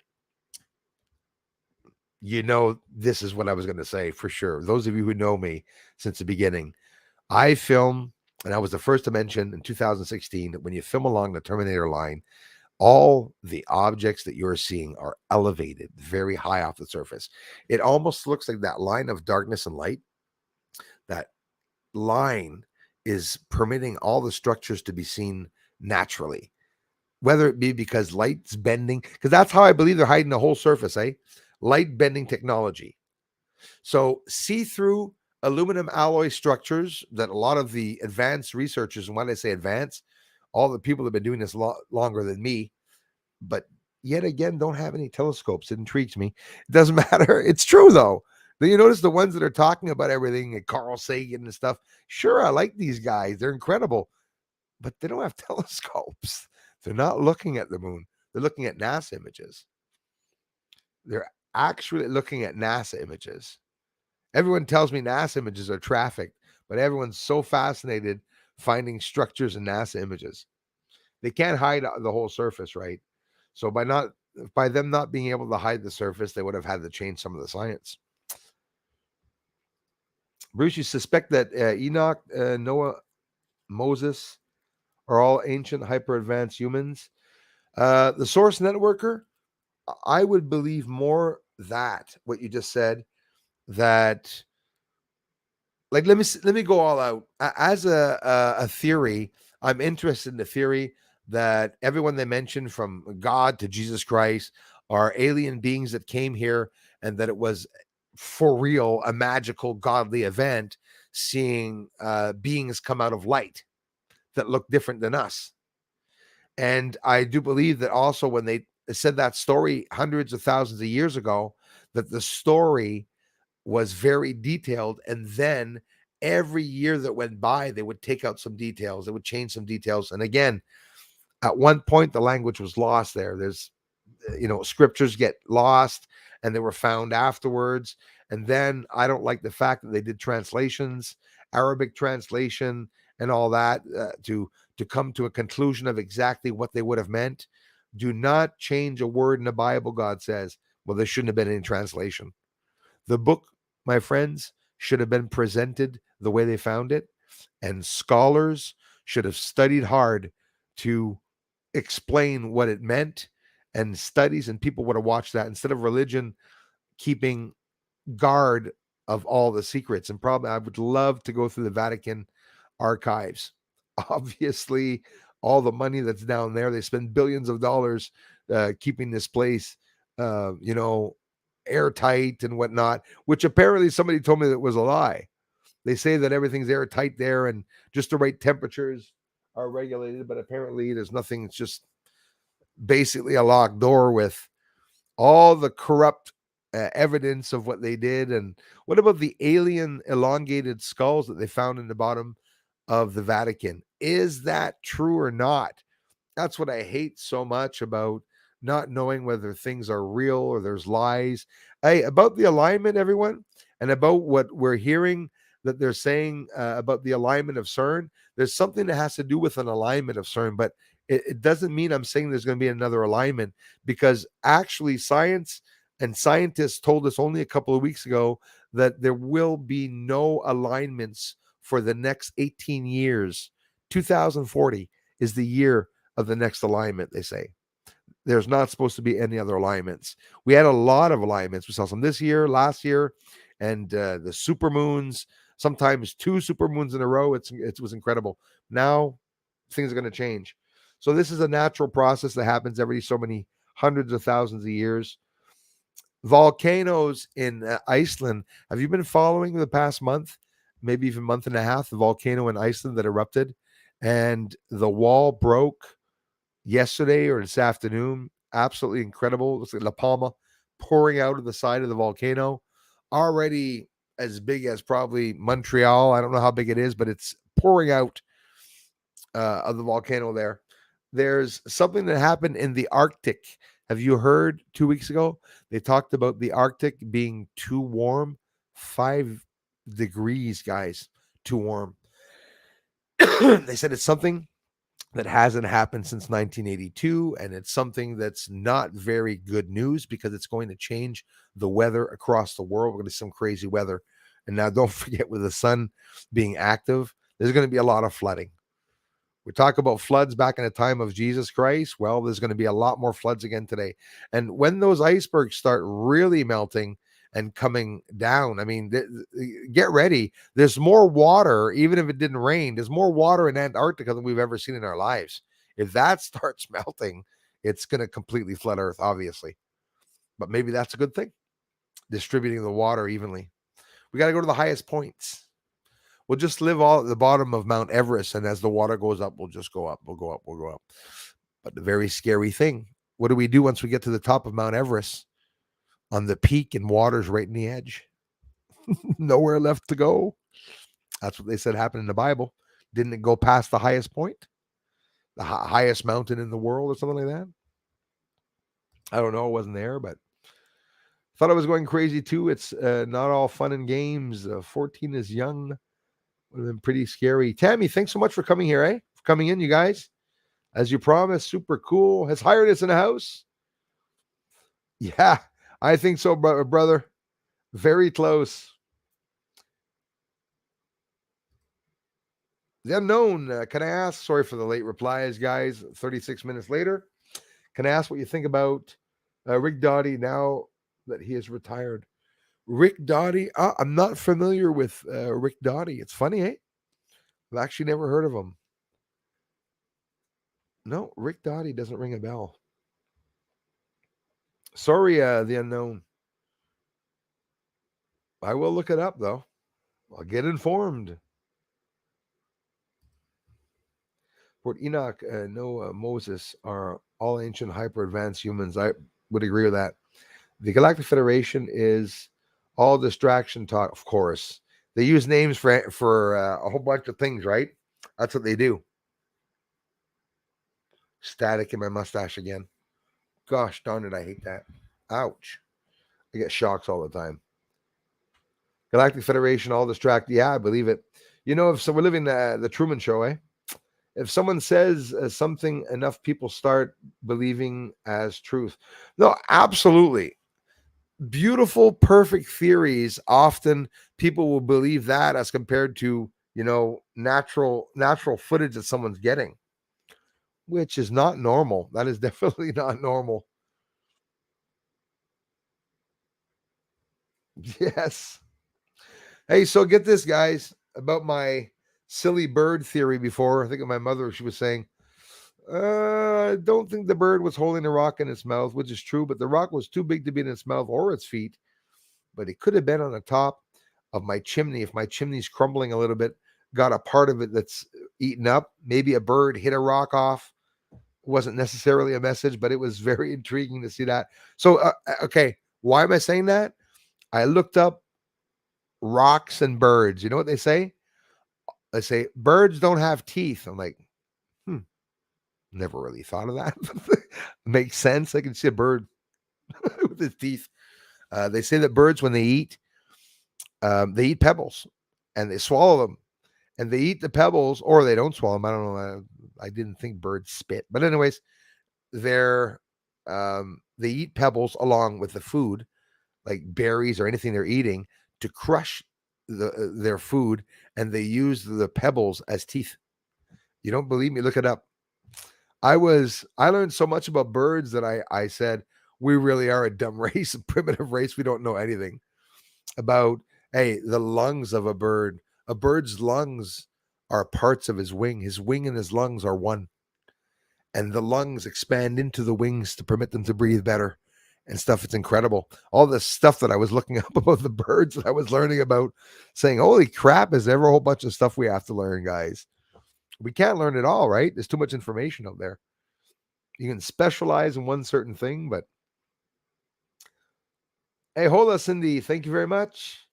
You know, this is what I was going to say for sure. Those of you who know me since the beginning, I film, and I was the first to mention in 2016 that when you film along the Terminator line, all the objects that you're seeing are elevated very high off the surface. It almost looks like that line of darkness and light. That line is permitting all the structures to be seen naturally, whether it be because light's bending, because that's how I believe they're hiding the whole surface, light bending technology. So see-through aluminum alloy structures that a lot of the advanced researchers, and when I say advanced, all the people that have been doing this longer than me, but yet again don't have any telescopes. It intrigues me. It doesn't matter. It's true, though. Then you notice the ones that are talking about everything, like Carl Sagan and stuff. Sure, I like these guys. They're incredible. But they don't have telescopes. They're not looking at the moon. They're looking at NASA images. They're actually looking at NASA images. Everyone tells me NASA images are trafficked, but everyone's so fascinated finding structures in NASA images. They can't hide the whole surface, right? So by them not being able to hide the surface, they would have had to change some of the science. Bruce, you suspect that Enoch, Noah, Moses are all ancient, hyper-advanced humans? The source networker, I would believe more that what you just said, that Like, let me go all out. As a theory, I'm interested in the theory that everyone they mentioned, from God to Jesus Christ, are alien beings that came here, and that it was for real a magical godly event, seeing beings come out of light that look different than us. And I do believe that also, when they said that story hundreds of thousands of years ago, that the story was very detailed. And then every year that went by, they would take out some details, they would change some details. And again, at one point, the language was lost there. There's, scriptures get lost, and they were found afterwards. And then I don't like the fact that they did translations, Arabic translation, and all that, to come to a conclusion of exactly what they would have meant. Do not change a word in the Bible, God says. Well, there shouldn't have been any translation. The book, my friends, should have been presented the way they found it, and scholars should have studied hard to explain what it meant, and studies, and people would have watched that, instead of religion keeping guard of all the secrets. And probably I would love to go through the Vatican archives. Obviously, all the money that's down there, they spend billions of dollars keeping this place, airtight and whatnot, which apparently somebody told me that was a lie. They say that everything's airtight there, and just the right temperatures are regulated, but apparently there's nothing. It's just basically a locked door with all the corrupt evidence of what they did. And what about the alien elongated skulls that they found in the bottom of the Vatican? Is that true or not? That's what I hate so much about not knowing whether things are real or there's lies. Hey, about the alignment, everyone, and about what we're hearing that they're saying about the alignment of CERN, there's something that has to do with an alignment of CERN, but it doesn't mean I'm saying there's going to be another alignment, because actually science and scientists told us only a couple of weeks ago that there will be no alignments for the next 18 years. 2040 is the year of the next alignment, they say. There's not supposed to be any other alignments. We had a lot of alignments. We saw some this year, last year, and the super moons, sometimes two super moons in a row. It was incredible. Now things are going to change. So this is a natural process that happens every so many hundreds of thousands of years. Volcanoes in Iceland. Have you been following the past month, maybe even month and a half, the volcano in Iceland that erupted, and the wall broke yesterday or this afternoon? Absolutely incredible. It looks like La Palma pouring out of the side of the volcano, already as big as probably Montreal. I don't know how big it is, but it's pouring out of the volcano there. There's something that happened in the Arctic. Have you heard 2 weeks ago? They talked about the Arctic being too warm, 5 degrees, guys, too warm. They said it's something that hasn't happened since 1982, and it's something that's not very good news, because it's going to change the weather across the world. We're going to see some crazy weather. And now don't forget, with the sun being active, there's going to be a lot of flooding. We talk about floods back in the time of Jesus Christ. Well, there's going to be a lot more floods again today. And when those icebergs start really melting and coming down, I mean, get ready. There's more water, even if it didn't rain. There's more water in Antarctica than we've ever seen in our lives. If that starts melting, it's going to completely flood Earth, obviously. But maybe that's a good thing, distributing the water evenly. We got to go to the highest points. We'll just live all at the bottom of Mount Everest, and as the water goes up, we'll just go up. We'll go up. We'll go up. But the very scary thing, what do we do once we get to the top of Mount Everest? On the peak, and water's right in the edge. Nowhere left to go. That's what they said happened in the Bible. Didn't it go past the highest point? The highest mountain in the world or something like that? I don't know. I wasn't there, but thought I was going crazy too. It's not all fun and games. 14 is young. Would have been pretty scary. Tammy, thanks so much for coming here, For coming in, you guys. As you promised, super cool. Has Hireness in the house? Yeah, I think so, brother. Very close. The unknown. Can I ask? Sorry for the late replies, guys. 36 minutes later. Can I ask what you think about Rick Doughty now that he is retired? Rick Dottie. I'm not familiar with Rick Dottie. It's funny, eh? I've actually never heard of him. No, Rick Dottie doesn't ring a bell. Sorry, the unknown. I will look it up though. I'll get informed. Fort Enoch, Noah, Moses are all ancient, hyper advanced humans. I would agree with that. The Galactic Federation is all distraction talk, of course. They use names for a whole bunch of things, right? That's what they do. Static in my mustache again. Gosh darn it, I hate that. Ouch. I get shocks all the time. Galactic Federation, all distract. Yeah, I believe it. You know, if so, we're living the Truman Show, eh? If someone says something, enough people start believing as truth. No, absolutely. Beautiful, perfect theories. Often people will believe that as compared to natural footage that someone's getting, which is not normal. That is definitely not normal. Yes. Hey, so get this, guys, about my silly bird theory before. I think of my mother, she was saying, I don't think the bird was holding a rock in its mouth, which is true, but the rock was too big to be in its mouth or its feet. But it could have been on the top of my chimney. If my chimney's crumbling a little bit, got a part of it that's eaten up. Maybe a bird hit a rock off. Wasn't necessarily a message, but it was very intriguing to see that. So, okay, why am I saying that? I looked up rocks and birds. You know what they say? They say birds don't have teeth. I'm like, hmm, never really thought of that. Makes sense. I can see a bird with his teeth. They say that birds, when they eat pebbles and they swallow them, and they eat the pebbles, or they don't swallow them. I don't know. I didn't think birds spit, but anyways, they're they eat pebbles along with the food, like berries or anything they're eating, to crush their food, and they use the pebbles as teeth. You don't believe me? Look it up. I learned so much about birds that I said we really are a dumb race, a primitive race. We don't know anything about, hey, the lungs of a bird. A bird's lungs are parts of his wing. His wing and his lungs are one, and the lungs expand into the wings to permit them to breathe better and stuff. It's incredible. All this stuff that I was looking up about the birds that I was learning about, saying, holy crap, is there ever a whole bunch of stuff we have to learn, guys? We can't learn it all, right? There's too much information out there. You can specialize in one certain thing, but hey, hola, Cindy. Thank you very much.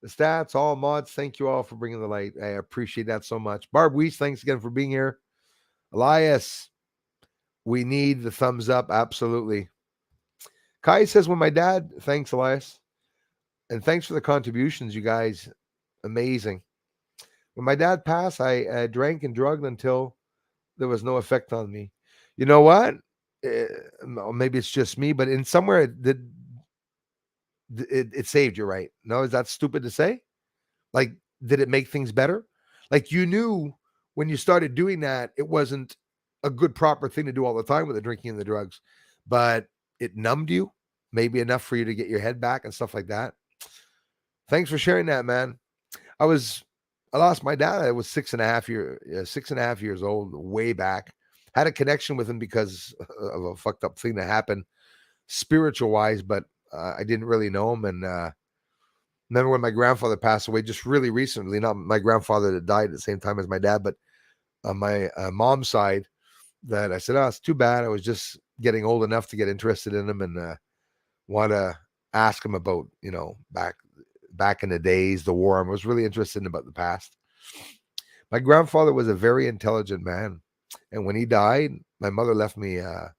The stats, all mods, thank you all for bringing the light. I appreciate that so much. Barb Weiss, thanks again for being here. Elias, we need the thumbs up. Absolutely. Kai says, when my dad, thanks, Elias. And thanks for the contributions, you guys. Amazing. When my dad passed, I drank and drugged until there was no effect on me. You know what? Maybe it's just me, but in somewhere it saved you, right? No, is that stupid to say? Like, did it make things better? Like, you knew when you started doing that, it wasn't a good, proper thing to do all the time with the drinking and the drugs, but it numbed you, maybe enough for you to get your head back and stuff like that. Thanks for sharing that, man. I lost my dad. I was 6.5 years old, way back. Had a connection with him because of a fucked up thing that happened, spiritual wise, but I didn't really know him. And remember when my grandfather passed away just really recently? Not my grandfather that died at the same time as my dad, but on my mom's side, that I said, oh, it's too bad. I was just getting old enough to get interested in him and want to ask him about, back in the days, the war. I was really interested in about the past. My grandfather was a very intelligent man. And when he died, my mother left me a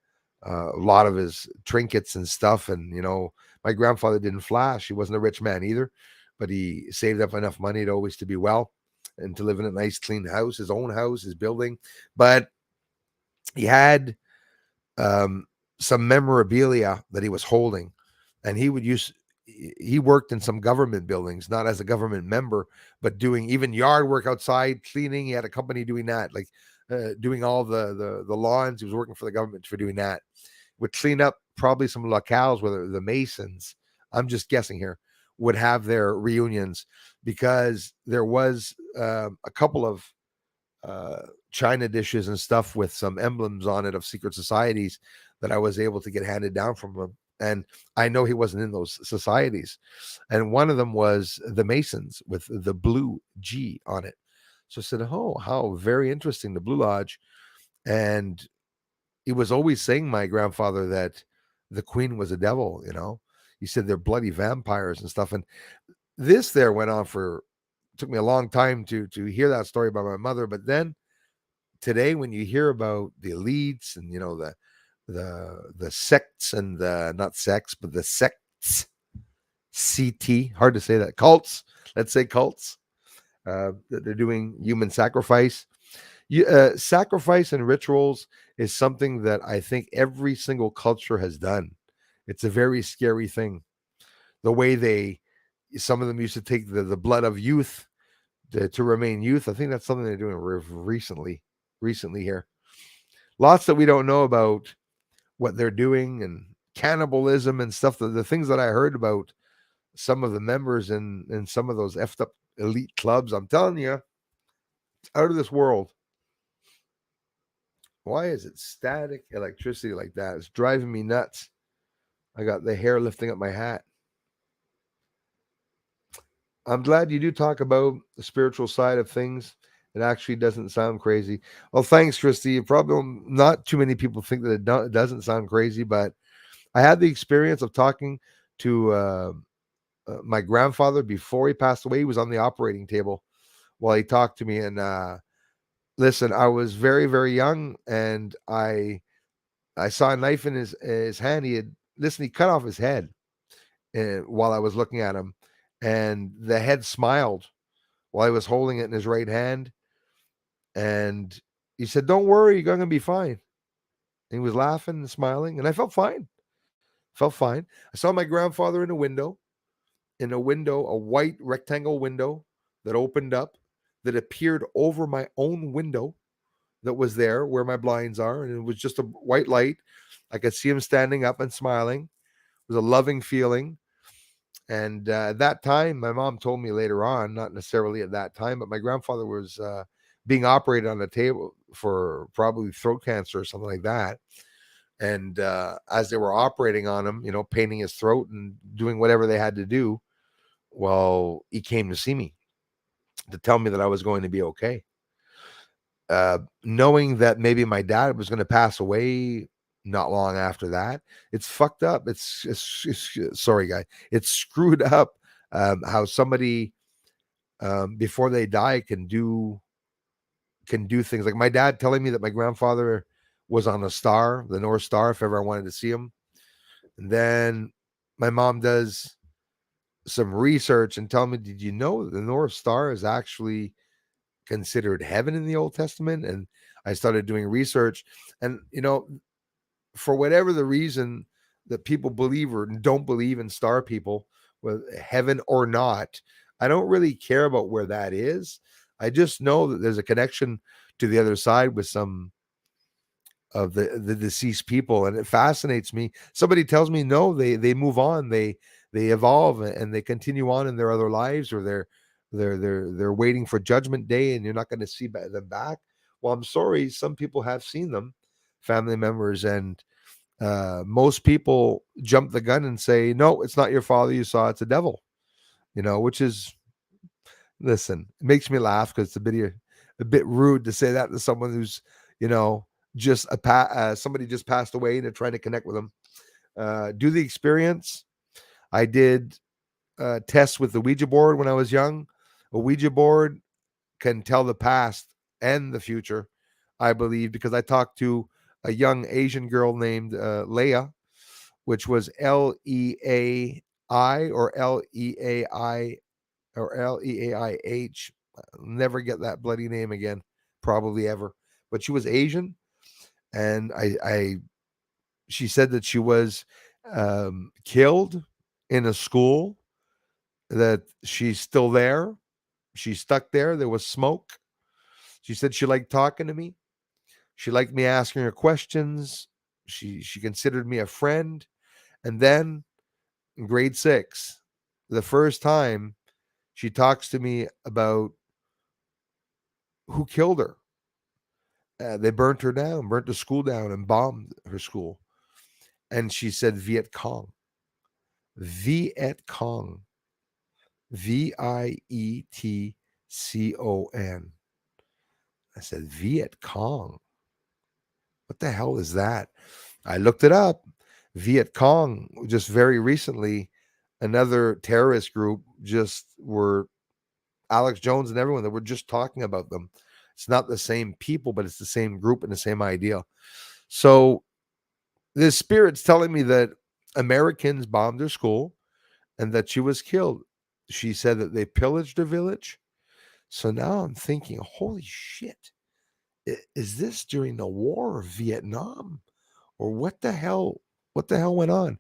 lot of his trinkets and stuff. And, my grandfather didn't flash. He wasn't a rich man either, but he saved up enough money to be well and to live in a nice, clean house, his own house, his building. But he had some memorabilia that he was holding, and he worked in some government buildings, not as a government member, but doing even yard work outside, cleaning. He had a company doing that, like doing all the lawns. He was working for the government for doing that. Would clean up probably some locales where the masons, I'm just guessing here, would have their reunions, because there was a couple of china dishes and stuff with some emblems on it of secret societies that I was able to get handed down from him. And I know he wasn't in those societies. And one of them was the Masons with the blue G on it. So I said, oh, how very interesting, the Blue Lodge. And he was always saying, my grandfather, that the queen was a devil, you know. He said they're bloody vampires and stuff. And this there went on for, took me a long time to hear that story about my mother. But then today, when you hear about the elites and, you know, the sects and the, not sects, but the sects, CT, hard to say that, cults, let's say cults, that they're doing human sacrifice. Sacrifice and rituals is something that I think every single culture has done. It's a very scary thing. The way some of them used to take the blood of youth to remain youth. I think that's something they're doing recently here. Lots that we don't know about what they're doing, and cannibalism and stuff. The things that I heard about some of the members in some of those effed up elite clubs, I'm telling you, it's out of this world. Why is it static electricity like that? It's driving me nuts. I got the hair lifting up my hat. I'm glad you do talk about the spiritual side of things. It actually doesn't sound crazy. Well, thanks, Christy. Probably not too many people think that it doesn't sound crazy, but I had the experience of talking to my grandfather before he passed away. He was on the operating table while he talked to me. And listen, I was very, very young, and I saw a knife in his hand. He cut off his head while I was looking at him, and the head smiled while he was holding it in his right hand. And he said, "Don't worry, you're going to be fine." And he was laughing and smiling, and I felt fine. Felt fine. I saw my grandfather in a window, a white rectangle window that opened up, that appeared over my own window that was there where my blinds are. And it was just a white light. I could see him standing up and smiling. It was a loving feeling. And at that time, my mom told me later on, not necessarily at that time, but my grandfather was being operated on the table for probably throat cancer or something like that. And as they were operating on him, you know, painting his throat and doing whatever they had to do, well, he came to see me to tell me that I was going to be okay. Knowing that maybe my dad was going to pass away not long after that, it's fucked up. It's sorry, guy. It's screwed up how somebody before they die can do things like my dad telling me that my grandfather was on the star, the North Star, if ever I wanted to see him. And then my mom does some research and tell me, did you know that the North Star is actually considered heaven in the Old Testament? And I started doing research, and you know, for whatever the reason that people believe or don't believe in star people, whether heaven or not, I don't really care about where that is. I just know that there's a connection to the other side with some of the deceased people, and it fascinates me. Somebody tells me no, they move on, they evolve, and they continue on in their other lives, or they're waiting for judgment day, and you're not going to see them back. Well, I'm sorry, some people have seen them, family members, and most people jump the gun and say, no, it's not your father you saw, it's a devil, you know, which is, listen, it makes me laugh because it's a bit rude to say that to someone who's, you know, just somebody just passed away and they're trying to connect with them. Do the experience. I did tests with the Ouija board when I was young. A Ouija board can tell the past and the future, I believe, because I talked to a young Asian girl named Leia, which was Leai or Leai or Leaih. I'll never get that bloody name again, probably ever. But she was Asian, and she said that she was killed in a school, that she's still there. She's stuck there. There was smoke. She said she liked talking to me. She liked me asking her questions. She considered me a friend. And then in grade 6, the first time she talks to me about who killed her. They burnt her down, burnt the school down, and bombed her school. And she said Viet Cong. Viet Cong. Vietcon. I said, Viet Cong. What the hell is that? I looked it up. Viet Cong, just very recently, another terrorist group just were Alex Jones and everyone that were just talking about them. It's not the same people, but it's the same group and the same idea. So the spirit's telling me that Americans bombed her school and that she was killed. She said that they pillaged a village. So now I'm thinking, holy shit, is this during the war of Vietnam? Or what the hell? What the hell went on?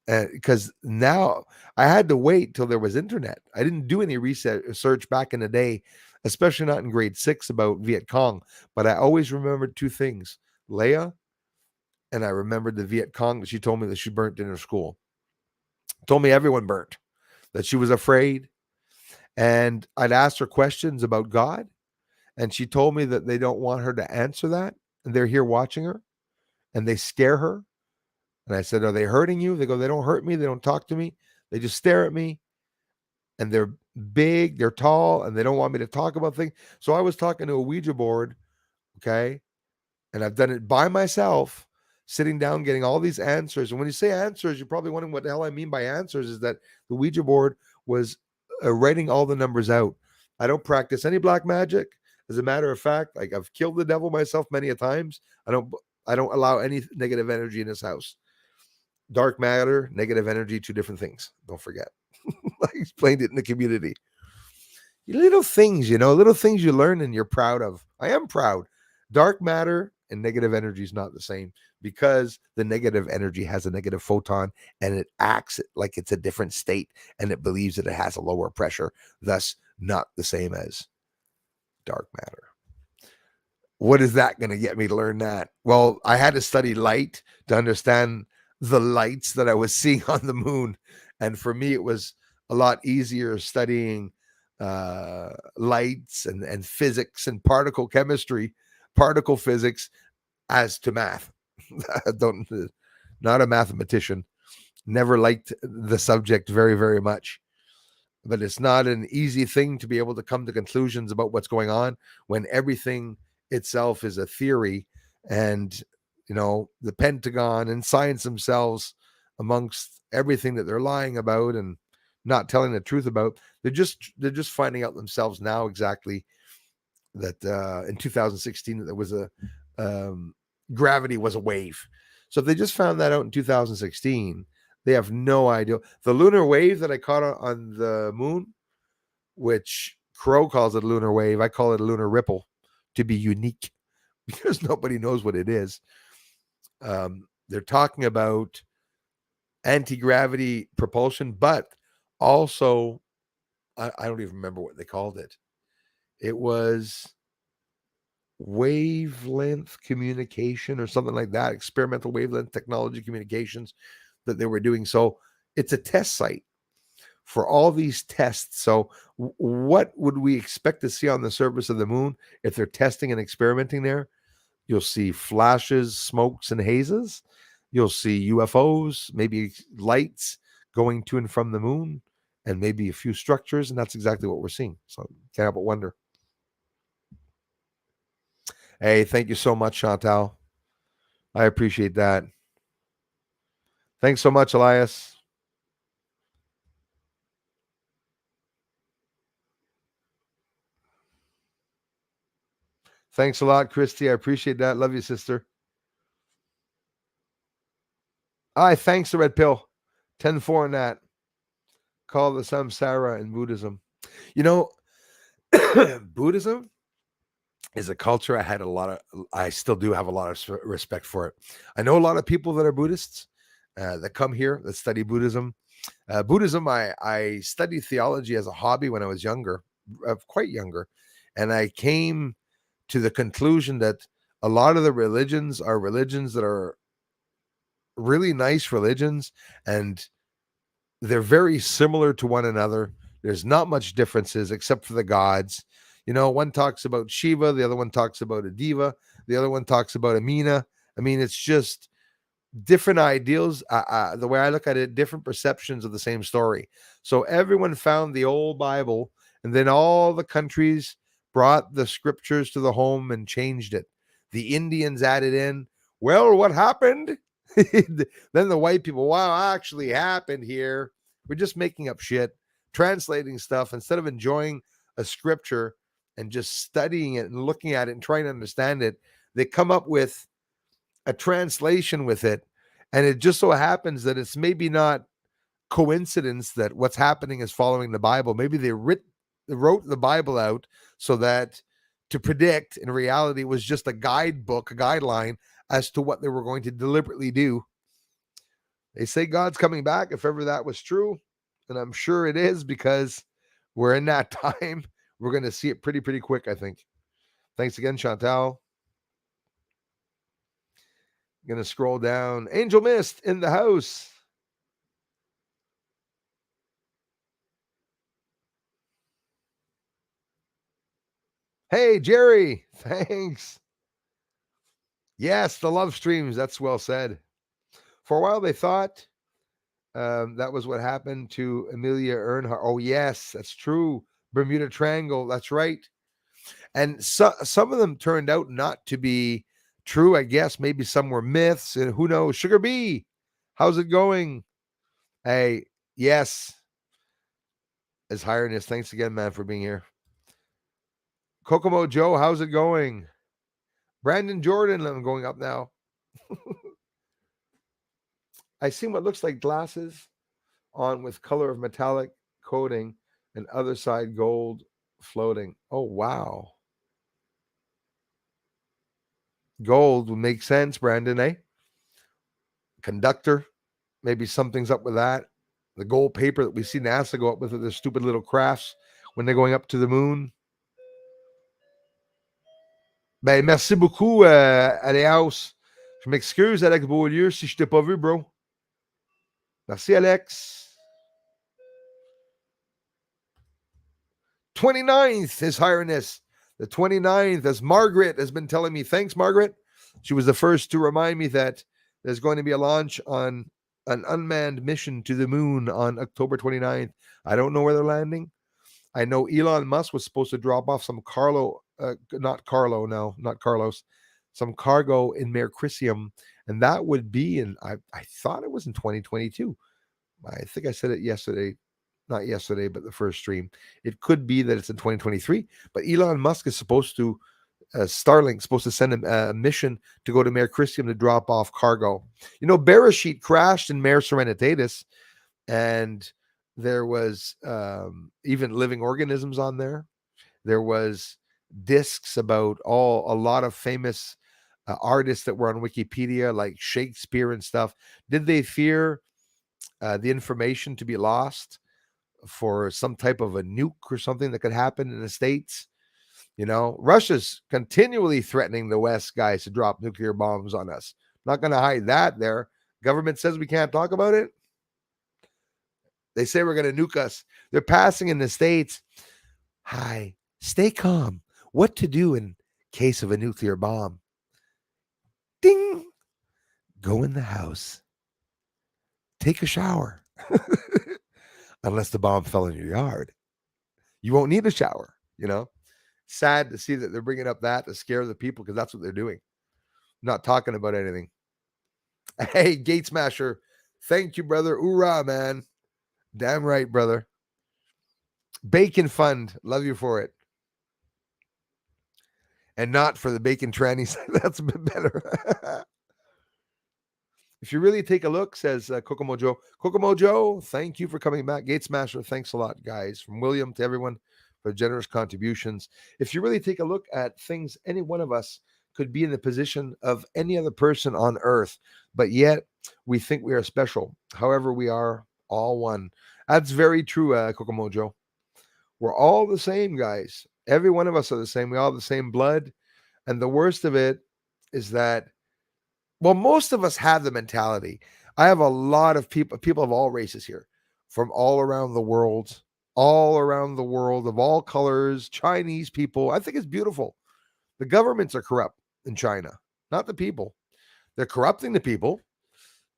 Because now I had to wait till there was internet. I didn't do any research back in the day, especially not in grade 6 about Viet Cong. But I always remembered two things: Leia, and I remembered the Viet Cong that she told me that she burnt in her school. Told me everyone burnt, that she was afraid. And I'd asked her questions about God, and she told me that they don't want her to answer that, and they're here watching her, and they scare her. And I said, are they hurting you? They go, they don't hurt me. They don't talk to me. They just stare at me. And they're big, they're tall, and they don't want me to talk about things. So I was talking to a Ouija board, okay? And I've done it by myself, sitting down, getting all these answers. And when you say answers, you're probably wondering what the hell I mean by answers is that the Ouija board was writing all the numbers out. I don't practice any black magic. As a matter of fact, like I've killed the devil myself many a times. I don't allow any negative energy in this house. Dark matter, negative energy, two different things. Don't forget. I explained it in the community. Little things, little things you learn and you're proud of. I am proud. Dark matter and negative energy is not the same because the negative energy has a negative photon and it acts like it's a different state and it believes that it has a lower pressure, thus not the same as dark matter. What is that going to get me to learn that? Well, I had to study light to understand the lights that I was seeing on the moon. And for me, it was a lot easier studying lights and physics and particle chemistry, particle physics as to math. Not a mathematician. Never liked the subject very, very much. But it's not an easy thing to be able to come to conclusions about what's going on when everything itself is a theory. And the Pentagon and science themselves, amongst everything that they're lying about and not telling the truth about, they're just finding out themselves now exactly that in 2016 that there was a gravity was a wave. So if they just found that out in 2016, they have no idea. The lunar wave that I caught on the moon, which Crow calls it a lunar wave, I call it a lunar ripple to be unique because nobody knows what it is. They're talking about anti-gravity propulsion, but also, I don't even remember what they called it. It was wavelength communication or something like that, experimental wavelength technology communications that they were doing. So it's a test site for all these tests. So what would we expect to see on the surface of the moon if they're testing and experimenting there? You'll see flashes, smokes, and hazes. You'll see UFOs, maybe lights going to and from the moon, and maybe a few structures, and that's exactly what we're seeing. So can't help but wonder. Hey, thank you so much, Chantal. I appreciate that. Thanks so much, Elias. Thanks a lot, Christy. I appreciate that. Love you, sister. Thanks, the red pill. 10-4 on that. Call the samsara in Buddhism. Buddhism is a culture I still do have a lot of respect for it. I know a lot of people that are Buddhists that come here that study Buddhism. I studied theology as a hobby when I was younger, quite younger. And I came to the conclusion that a lot of the religions are religions that are really nice religions, and they're very similar to one another. There's not much differences except for the gods. One talks about Shiva, the other one talks about a diva, the other one talks about Amina. I mean, it's just different ideals. The way I look at it, different perceptions of the same story. So everyone found the old Bible, and then all the countries brought the scriptures to the home and changed it. The Indians added in, well, what happened? Then the white people, wow, actually happened here. We're just making up shit, translating stuff instead of enjoying a scripture and just studying it and looking at it and trying to understand it. They come up with a translation with it, and it just so happens that it's maybe not coincidence that what's happening is following the Bible. Maybe they wrote the Bible out so that to predict, in reality, was just a guidebook, a guideline as to what they were going to deliberately do. They say God's coming back, if ever that was true, and I'm sure it is, because we're in that time. We're going to see it pretty quick, I think. Thanks again, Chantal. Going to scroll down. Angel Mist in the house. Hey, Jerry. Thanks. Yes, the love streams. That's well said. For a while, they thought that was what happened to Amelia Earhart. Oh, yes, that's true. Bermuda Triangle. That's right. And some of them turned out not to be true, I guess. Maybe some were myths. And who knows? Sugar Bee, how's it going? Hey, yes. His Highness, thanks again, man, for being here. Kokomo Joe, how's it going? Brandon Jordan, I'm going up now. I see what looks like glasses on with color of metallic coating and other side gold floating. Oh, wow. Gold would make sense, Brandon, eh? Conductor, maybe something's up with that. The gold paper that we see NASA go up with their stupid little crafts when they're going up to the moon. Ben, merci beaucoup, Alex. Je m'excuse, Alex Beaulieu, si je t'ai pas vu, bro. Merci, Alex. 29th, His Highness. The 29th, as Margaret has been telling me. Thanks, Margaret. She was the first to remind me that there's going to be a launch on an unmanned mission to the moon on October 29th. I don't know where they're landing. I know Elon Musk was supposed to drop off some not Carlos, some cargo in Mare Crisium, and that would be I thought it was in 2022. I think I said it yesterday. Not yesterday, but the first stream. It could be that it's in 2023, but Elon Musk is supposed to, Starlink's supposed to send a mission to go to Mare Crisium to drop off cargo. Bereshit crashed in Mare Serenitatis, and there was even living organisms on there. There was discs about a lot of famous artists that were on Wikipedia, like Shakespeare and stuff. Did they fear the information to be lost for some type of a nuke or something that could happen in the States? Russia's continually threatening the West, guys, to drop nuclear bombs on us. Not going to hide that there. Government says we can't talk about it. They say we're going to nuke us. They're passing in the States. Hi, stay calm. What to do in case of a nuclear bomb? Ding. Go in the house. Take a shower. Unless the bomb fell in your yard. You won't need a shower, Sad to see that they're bringing up that to scare the people, because that's what they're doing. Not talking about anything. Hey, Gate Smasher. Thank you, brother. Hoorah, man. Damn right, brother. Bacon Fund. Love you for it. And not for the bacon trannies. That's a bit better. If you really take a look, says Kokomo Joe. Kokomo Joe, thank you for coming back. Gate Smasher, thanks a lot, guys. From William to everyone for generous contributions. If you really take a look at things, any one of us could be in the position of any other person on earth, but yet we think we are special. However, we are all one. That's very true, Kokomo Joe. We're all the same, guys. Every one of us are the same. We all have the same blood. And the worst of it is that, well, most of us have the mentality. I have a lot of people of all races here, from all around the world, of all colors, Chinese people. I think it's beautiful. The governments are corrupt in China, not the people. They're corrupting the people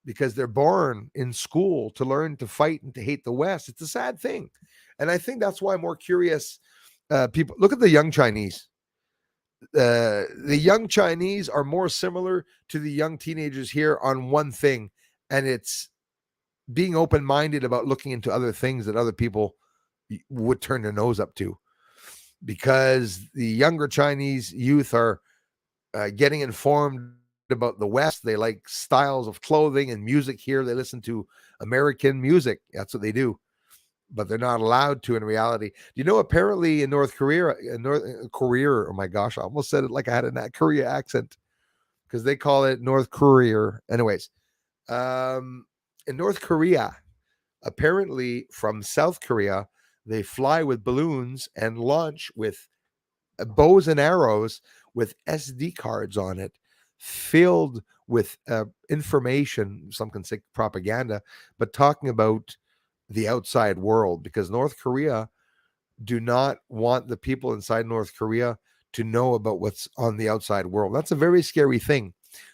because they're born in school to learn to fight and to hate the West. It's a sad thing. And I think that's why I'm more curious. People look at the young Chinese. The young Chinese are more similar to the young teenagers here on one thing, and it's being open minded about looking into other things that other people would turn their nose up to. Because the younger Chinese youth are getting informed about the West. They like styles of clothing and music here. They listen to American music. That's what they do, but they're not allowed to in reality. Do you know, apparently in North Korea, oh my gosh, I almost said it like I had a Korea accent, because they call it North Korea. Anyways, in North Korea, apparently from South Korea, they fly with balloons and launch with bows and arrows with SD cards on it, filled with information. Some can say propaganda, but talking about the outside world, because North Korea do not want the people inside North Korea to know about what's on the outside world. That's a very scary thing.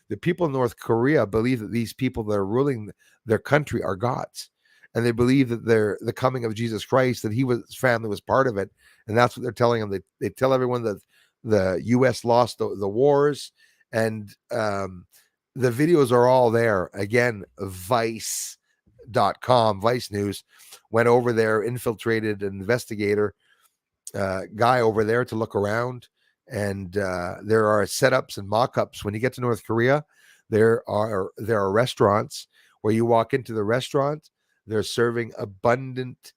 The people in North Korea believe that these people that are ruling their country are gods. And they believe that they're the coming of Jesus Christ, that his family was part of it. And that's what they're telling them. They tell everyone that the U.S. lost the wars. And the videos are all there. Again, Vice.com, Vice News, went over there, infiltrated an investigator guy over there to look around. And there are setups and mock-ups. When you get to North Korea, there are restaurants where you walk into the restaurant, they're serving abundant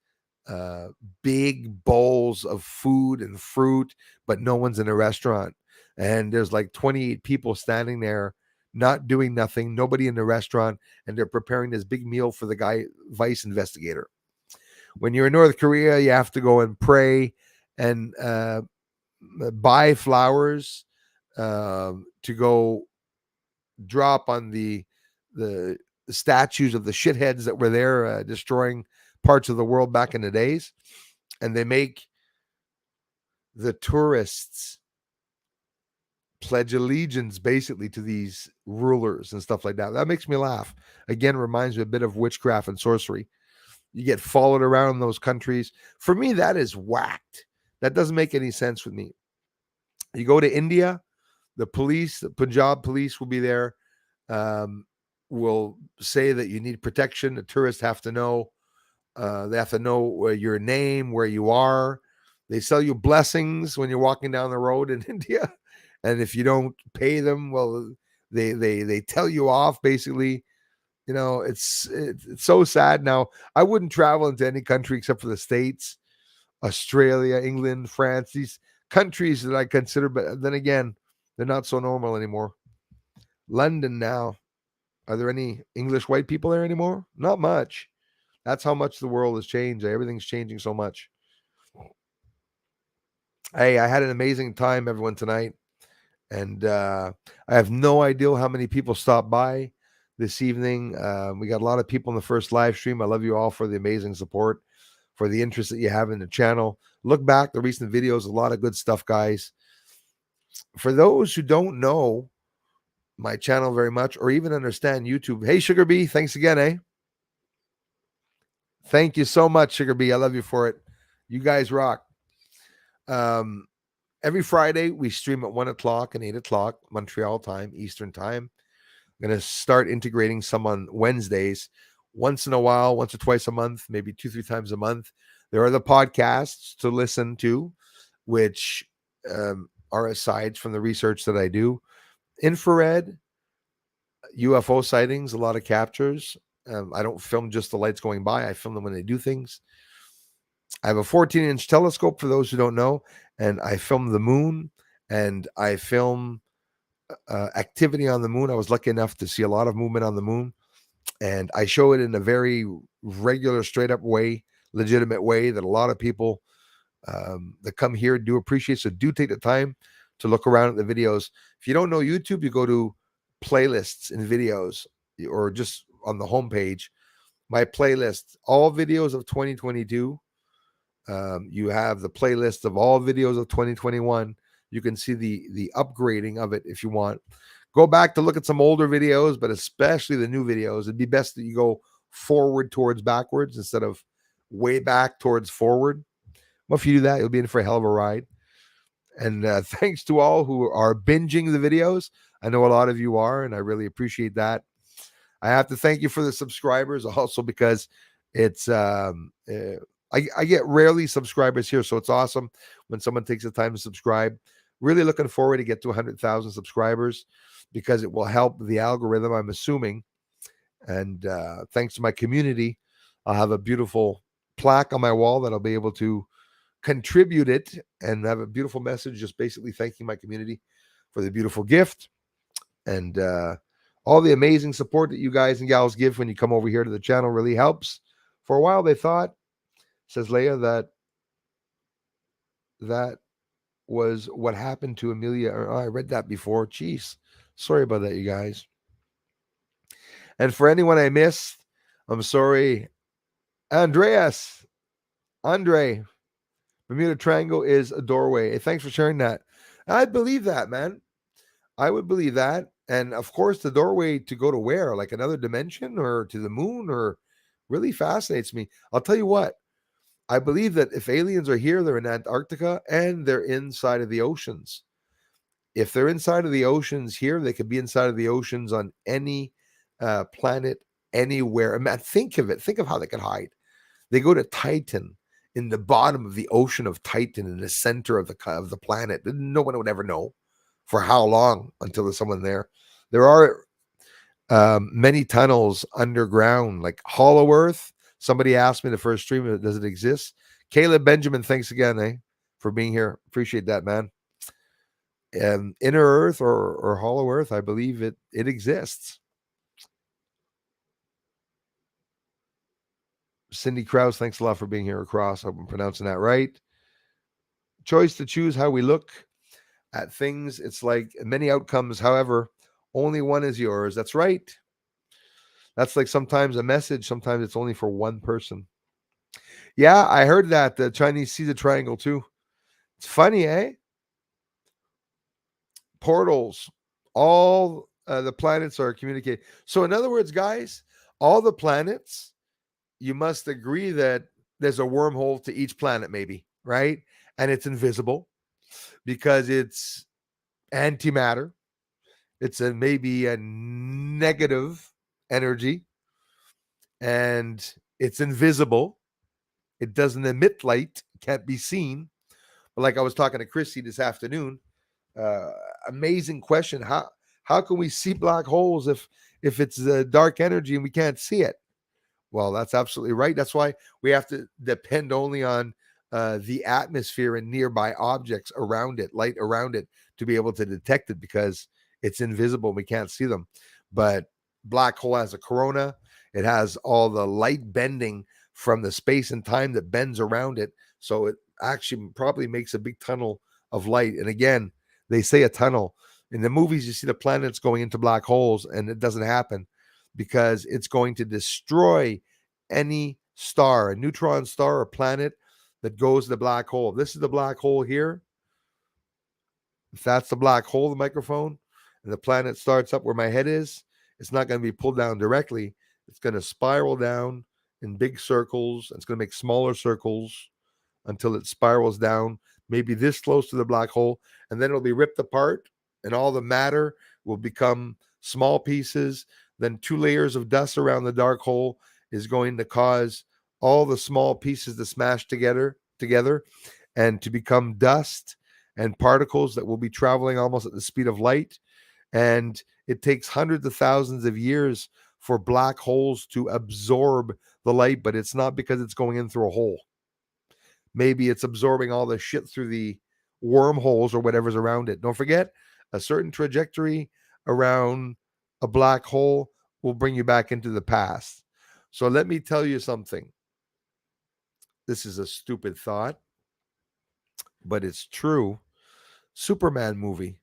big bowls of food and fruit, but no one's in a restaurant. And there's like 28 people standing there not doing nothing, nobody in the restaurant, and they're preparing this big meal for the guy, Vice investigator. When you're in North Korea, you have to go and pray and buy flowers to go drop on the statues of the shitheads that were there destroying parts of the world back in the days. And they make the tourists pledge allegiance basically to these rulers and stuff like that. That makes me laugh. Again, reminds me a bit of witchcraft and sorcery. You get followed around in those countries. For me, that is whacked. That doesn't make any sense with me. You go to India, the police, the Punjab police will be there, will say that you need protection. The tourists have to know. They have to know your name, where you are. They sell you blessings when you're walking down the road in India. And if you don't pay them, well, they tell you off, basically. You know, it's so sad. Now, I wouldn't travel into any country except for the States, Australia, England, France, these countries that I consider, but then again, they're not so normal anymore. London now. Are there any English white people there anymore? Not much. That's how much the world has changed. Everything's changing so much. Hey, I had an amazing time, everyone, tonight. And I have no idea how many people stopped by this evening. We got a lot of people in the first live stream. I love you all for the amazing support, for the interest that you have in the channel. Look back, the recent videos, a lot of good stuff, guys. For those who don't know my channel very much or even understand YouTube, hey, Sugar Bee, thanks again, eh? Thank you so much, Sugar Bee. I love you for it. You guys rock. Every Friday, we stream at 1 o'clock and 8 o'clock, Montreal time, Eastern time. I'm going to start integrating some on Wednesdays. Once in a while, once or twice a month, maybe 2-3 times a month. There are the podcasts to listen to, which are asides from the research that I do. Infrared, UFO sightings, a lot of captures. I don't film just the lights going by. I film them when they do things. I have a 14-inch telescope for those who don't know, and I film the moon, and I film activity on the moon. I was lucky enough to see a lot of movement on the moon, and I show it in a very regular, straight-up way, legitimate way that a lot of people that come here do appreciate. So do take the time to look around at the videos. If you don't know YouTube, you go to playlists and videos, or just on the homepage, my playlist, all videos of 2022. You have the playlist of all videos of 2021. You can see the upgrading of it if you want. Go back to look at some older videos, but especially the new videos. It'd be best that you go forward towards backwards instead of way back towards forward. Well, if you do that, you'll be in for a hell of a ride. And thanks to all who are binging the videos. I know a lot of you are, and I really appreciate that. I have to thank you for the subscribers also because it's I get rarely subscribers here, so it's awesome when someone takes the time to subscribe. Really looking forward to get to 100,000 subscribers because it will help the algorithm, I'm assuming. And thanks to my community, I'll have a beautiful plaque on my wall that I'll be able to contribute it and have a beautiful message just basically thanking my community for the beautiful gift and all the amazing support that you guys and gals give when you come over here to the channel really helps. For a while they thought, says Leia, that was what happened to Amelia. Oh, I read that before. Jeez. Sorry about that, you guys. And for anyone I missed, I'm sorry. Andre, Bermuda Triangle is a doorway. Hey, thanks for sharing that. I'd believe that, man. I would believe that. And of course, the doorway to go to where? Like another dimension or to the moon or really fascinates me. I'll tell you what, I believe that if aliens are here, they're in Antarctica and they're inside of the oceans. If they're inside of the oceans here, they could be inside of the oceans on any planet, anywhere. Man, think of it. Think of how they could hide. They go to Titan in the bottom of the ocean of Titan in the center of the planet. No one would ever know for how long until there's someone there. There are many tunnels underground, like Hollow Earth. Somebody asked me the first stream, does it exist? Caleb Benjamin, thanks again, for being here. Appreciate that, man. Inner Earth or Hollow Earth, I believe it exists. Cindy Krause, thanks a lot for being here across. I hope I'm pronouncing that right. Choice to choose how we look at things. It's like many outcomes. However, only one is yours. That's right. That's like sometimes a message. Sometimes it's only for one person. Yeah, I heard that. The Chinese see the triangle too. It's funny, eh? Portals. All the planets are communicating. So, in other words, guys, all the planets, you must agree that there's a wormhole to each planet, maybe, right? And it's invisible because it's antimatter. It's maybe a negative energy and it's invisible. It doesn't emit light, can't be seen. But like I was talking to Chrissy this afternoon, amazing question. How can we see black holes if it's dark energy and we can't see it? Well, that's absolutely right. That's why we have to depend only on the atmosphere and nearby objects around it, light around it, to be able to detect it because it's invisible. We can't see them. But black hole has a corona. It has all the light bending from the space and time that bends around it. So it actually probably makes a big tunnel of light. And again, they say a tunnel. In the movies, you see the planets going into black holes, and it doesn't happen because it's going to destroy any star, a neutron star or planet that goes to the black hole. This is the black hole here. If that's the black hole, the microphone, and the planet starts up where my head is, it's not going to be pulled down directly. It's going to spiral down in big circles. It's going to make smaller circles until it spirals down, maybe this close to the black hole, and then it'll be ripped apart, and all the matter will become small pieces. Then 2 layers of dust around the dark hole is going to cause all the small pieces to smash together and to become dust and particles that will be traveling almost at the speed of light. And it takes hundreds of thousands of years for black holes to absorb the light, but it's not because it's going in through a hole. Maybe it's absorbing all the shit through the wormholes or whatever's around it. Don't forget, a certain trajectory around a black hole will bring you back into the past. So let me tell you something. This is a stupid thought, but it's true. Superman movie.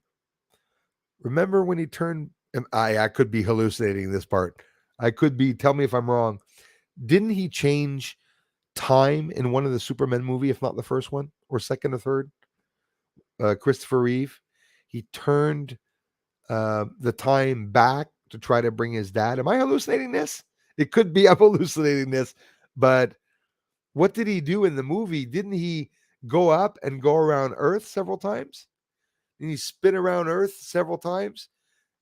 Remember when he turned, I could be hallucinating this part. I could be, tell me if I'm wrong. Didn't he change time in one of the Superman movie, if not the first one or second or third? Christopher Reeve. He turned the time back to try to bring his dad. Am I hallucinating this? It could be I'm hallucinating this, but what did he do in the movie? Didn't he go up and go around Earth several times? And he spin around Earth several times.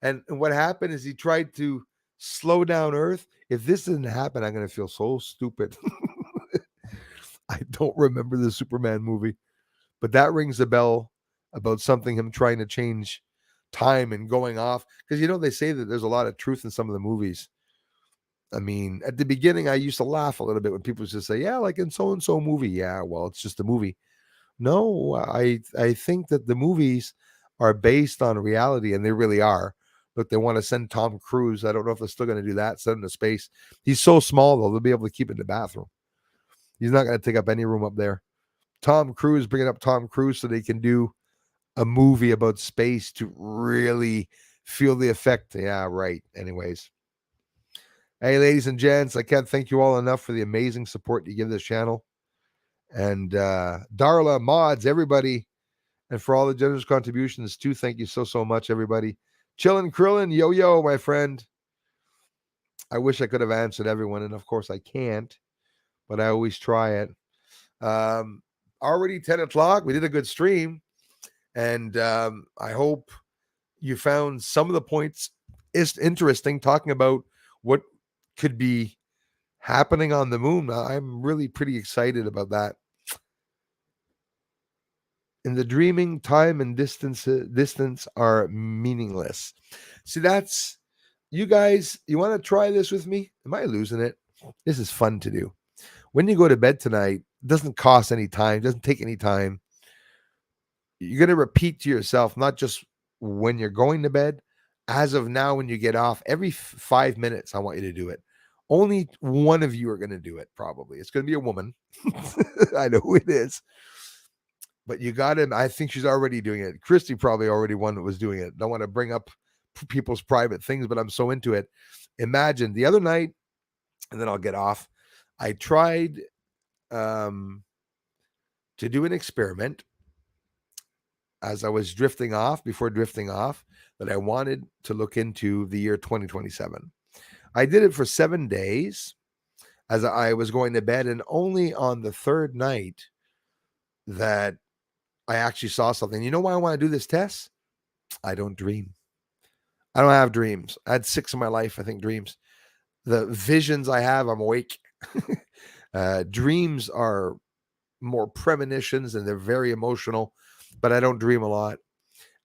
And what happened is he tried to slow down Earth. If this didn't happen, I'm going to feel so stupid. I don't remember the Superman movie, but that rings a bell about something him trying to change time and going off. Because, they say that there's a lot of truth in some of the movies. I mean, at the beginning, I used to laugh a little bit when people just say, yeah, like in so and so movie. Yeah, well, it's just a movie. No, I think that the movies are based on reality, and they really are. Look, they want to send Tom Cruise. I don't know if they're still going to do that. Send him to space. He's so small though; they'll be able to keep it in the bathroom. He's not going to take up any room up there. Tom Cruise, bringing up Tom Cruise so they can do a movie about space to really feel the effect. Yeah, right. Anyways, hey, ladies and gents, I can't thank you all enough for the amazing support you give this channel. And Darla, mods, everybody, and for all the generous contributions too. Thank you so much, everybody. Chillin' Krillin, yo, my friend. I wish I could have answered everyone, and of course I can't, but I always try it. Already 10 o'clock. We did a good stream, and I hope you found some of the points is interesting, talking about what could be happening on the moon. I'm really pretty excited about that. In the dreaming, time and distance are meaningless. See, that's you guys. You want to try this with me? Am I losing it? This is fun to do. When you go to bed tonight, it doesn't cost any time, doesn't take any time. You're going to repeat to yourself, not just when you're going to bed, as of now, when you get off, every 5 minutes, I want you to do it. Only one of you are going to do it, probably. It's going to be a woman. I know who it is. But you got to, I think she's already doing it. Christy probably already one that was doing it. Don't want to bring up people's private things, but I'm so into it. Imagine the other night, and then I'll get off. I tried to do an experiment as I was drifting off, that I wanted to look into the year 2027. I did it for 7 days as I was going to bed, and only on the third night that I actually saw something. You know why I want to do this test? I don't dream. I don't have dreams. I had 6 in my life, I think, dreams. The visions I have, I'm awake. Dreams are more premonitions, and they're very emotional, but I don't dream a lot.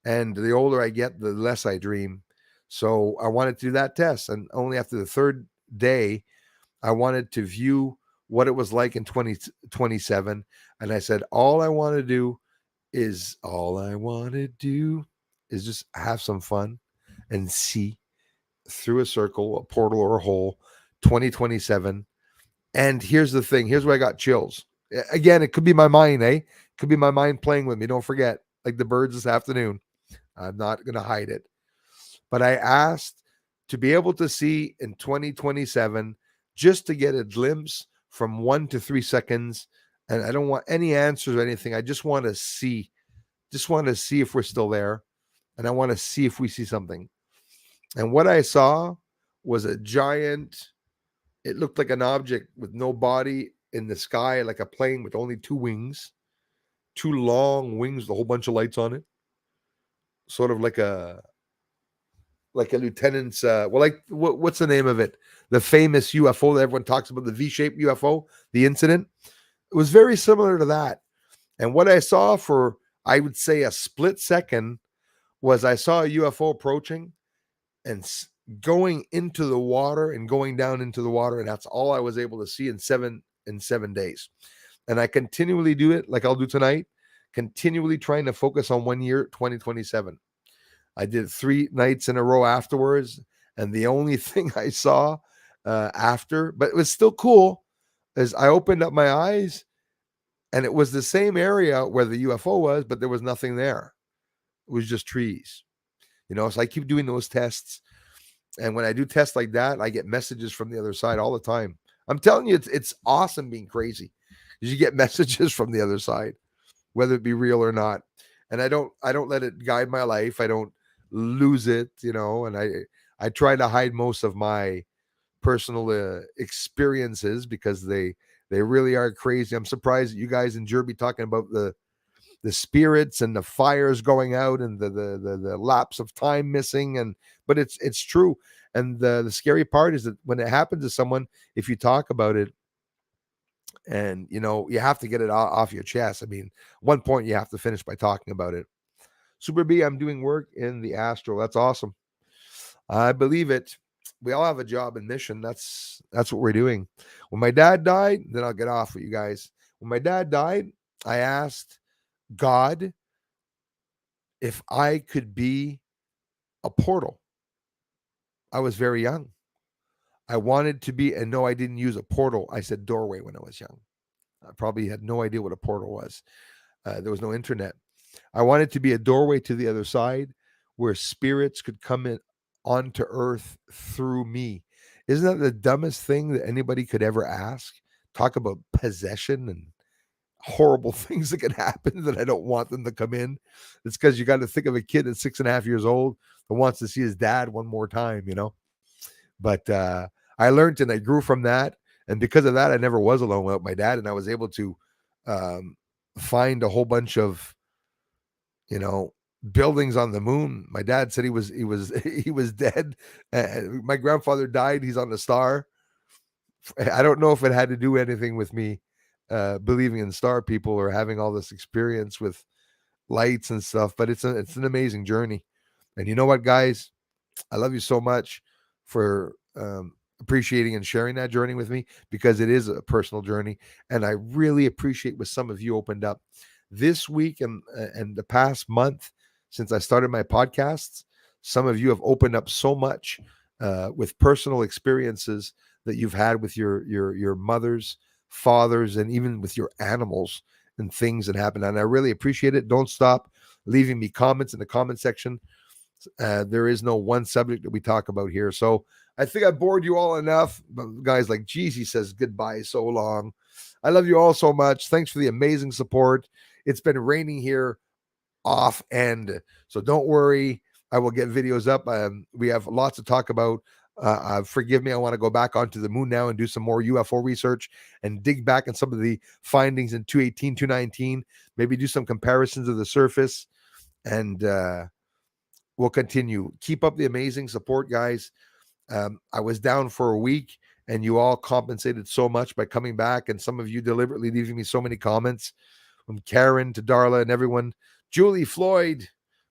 And the older I get, the less I dream. So I wanted to do that test. And only after the third day, I wanted to view what it was like in 2027. And I said, all I want to do is just have some fun and see through a circle, a portal, or a hole, 2027. And here's the thing. Here's where I got chills. Again, it could be my mind, eh? It could be my mind playing with me. Don't forget, like the birds this afternoon. I'm not going to hide it. But I asked to be able to see in 2027, just to get a glimpse from 1 to 3 seconds. And I don't want any answers or anything. I just want to see. Just want to see if we're still there. And I want to see if we see something. And what I saw was a giant, it looked like an object with no body in the sky, like a plane with only 2 wings, 2 long wings with a whole bunch of lights on it. Sort of like a lieutenant's what's the name of it? The famous UFO that everyone talks about, the V-shaped UFO, the incident. It was very similar to that. And what I saw for, I would say, a split second was I saw a UFO approaching and going into the water and going down into the water, and that's all I was able to see in 7 days. And I continually do it, like I'll do tonight, continually trying to focus on 1 year, 2027. I did 3 nights in a row afterwards, and the only thing I saw after, but it was still cool, is I opened up my eyes, and it was the same area where the UFO was, but there was nothing there. It was just trees. So I keep doing those tests. And when I do tests like that, I get messages from the other side all the time. I'm telling you, it's awesome being crazy. You get messages from the other side, whether it be real or not. And I don't let it guide my life. I don't lose it, and I try to hide most of my personal experiences because they really are crazy. I'm surprised that you guys in Jerby talking about the spirits and the fires going out and the lapse of time missing, but it's true. And the scary part is that when it happens to someone, if you talk about it, and you have to get it off your chest. I mean, one point you have to finish by talking about it. Super B, I'm doing work in the astral. That's awesome. I believe it. We all have a job and mission. That's what we're doing. When my dad died, then I'll get off with you guys. When my dad died, I asked God if I could be a portal. I was very young. I wanted to be, and no, I didn't use a portal. I said doorway when I was young. I probably had no idea what a portal was. There was no internet. I wanted to be a doorway to the other side where spirits could come in onto earth through me. Isn't that the dumbest thing that anybody could ever ask? Talk about possession and horrible things that can happen that I don't want them to come in. It's because you got to think of a kid that's 6.5 years old that wants to see his dad one more time. But I learned and I grew from that. And because of that, I never was alone without my dad. And I was able to find a whole bunch of, buildings on the moon. My dad said he was he was dead. My grandfather died. He's on the star. I don't know if it had to do anything with me believing in star people or having all this experience with lights and stuff, but it's an amazing journey. And you know what, guys? I love you so much for appreciating and sharing that journey with me, because it is a personal journey. And I really appreciate what some of you opened up this week and the past month since I started my podcasts. Some of you have opened up so much with personal experiences that you've had with your mothers, fathers, and even with your animals and things that happen. And I really appreciate it. Don't stop leaving me comments in the comment section. There is no one subject that we talk about here. So I think I bored you all enough. But guys, like, geez, he says goodbye so long. I love you all so much. Thanks for the amazing support. It's been raining here off end, so don't worry. I will get videos up. We have lots to talk about. Forgive me. I want to go back onto the moon now and do some more UFO research and dig back on some of the findings in 218, 219. Maybe do some comparisons of the surface, and we'll continue. Keep up the amazing support, guys. I was down for a week, and you all compensated so much by coming back, and some of you deliberately leaving me so many comments, from Karen to Darla and everyone. Julie, Floyd,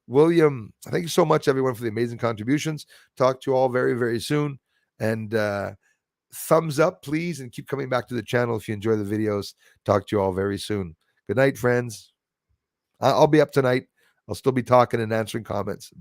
William, thank you so much, everyone, for the amazing contributions. Talk to you all very, very soon. And thumbs up, please, and keep coming back to the channel if you enjoy the videos. Talk to you all very soon. Good night, friends. I'll be up tonight. I'll still be talking and answering comments.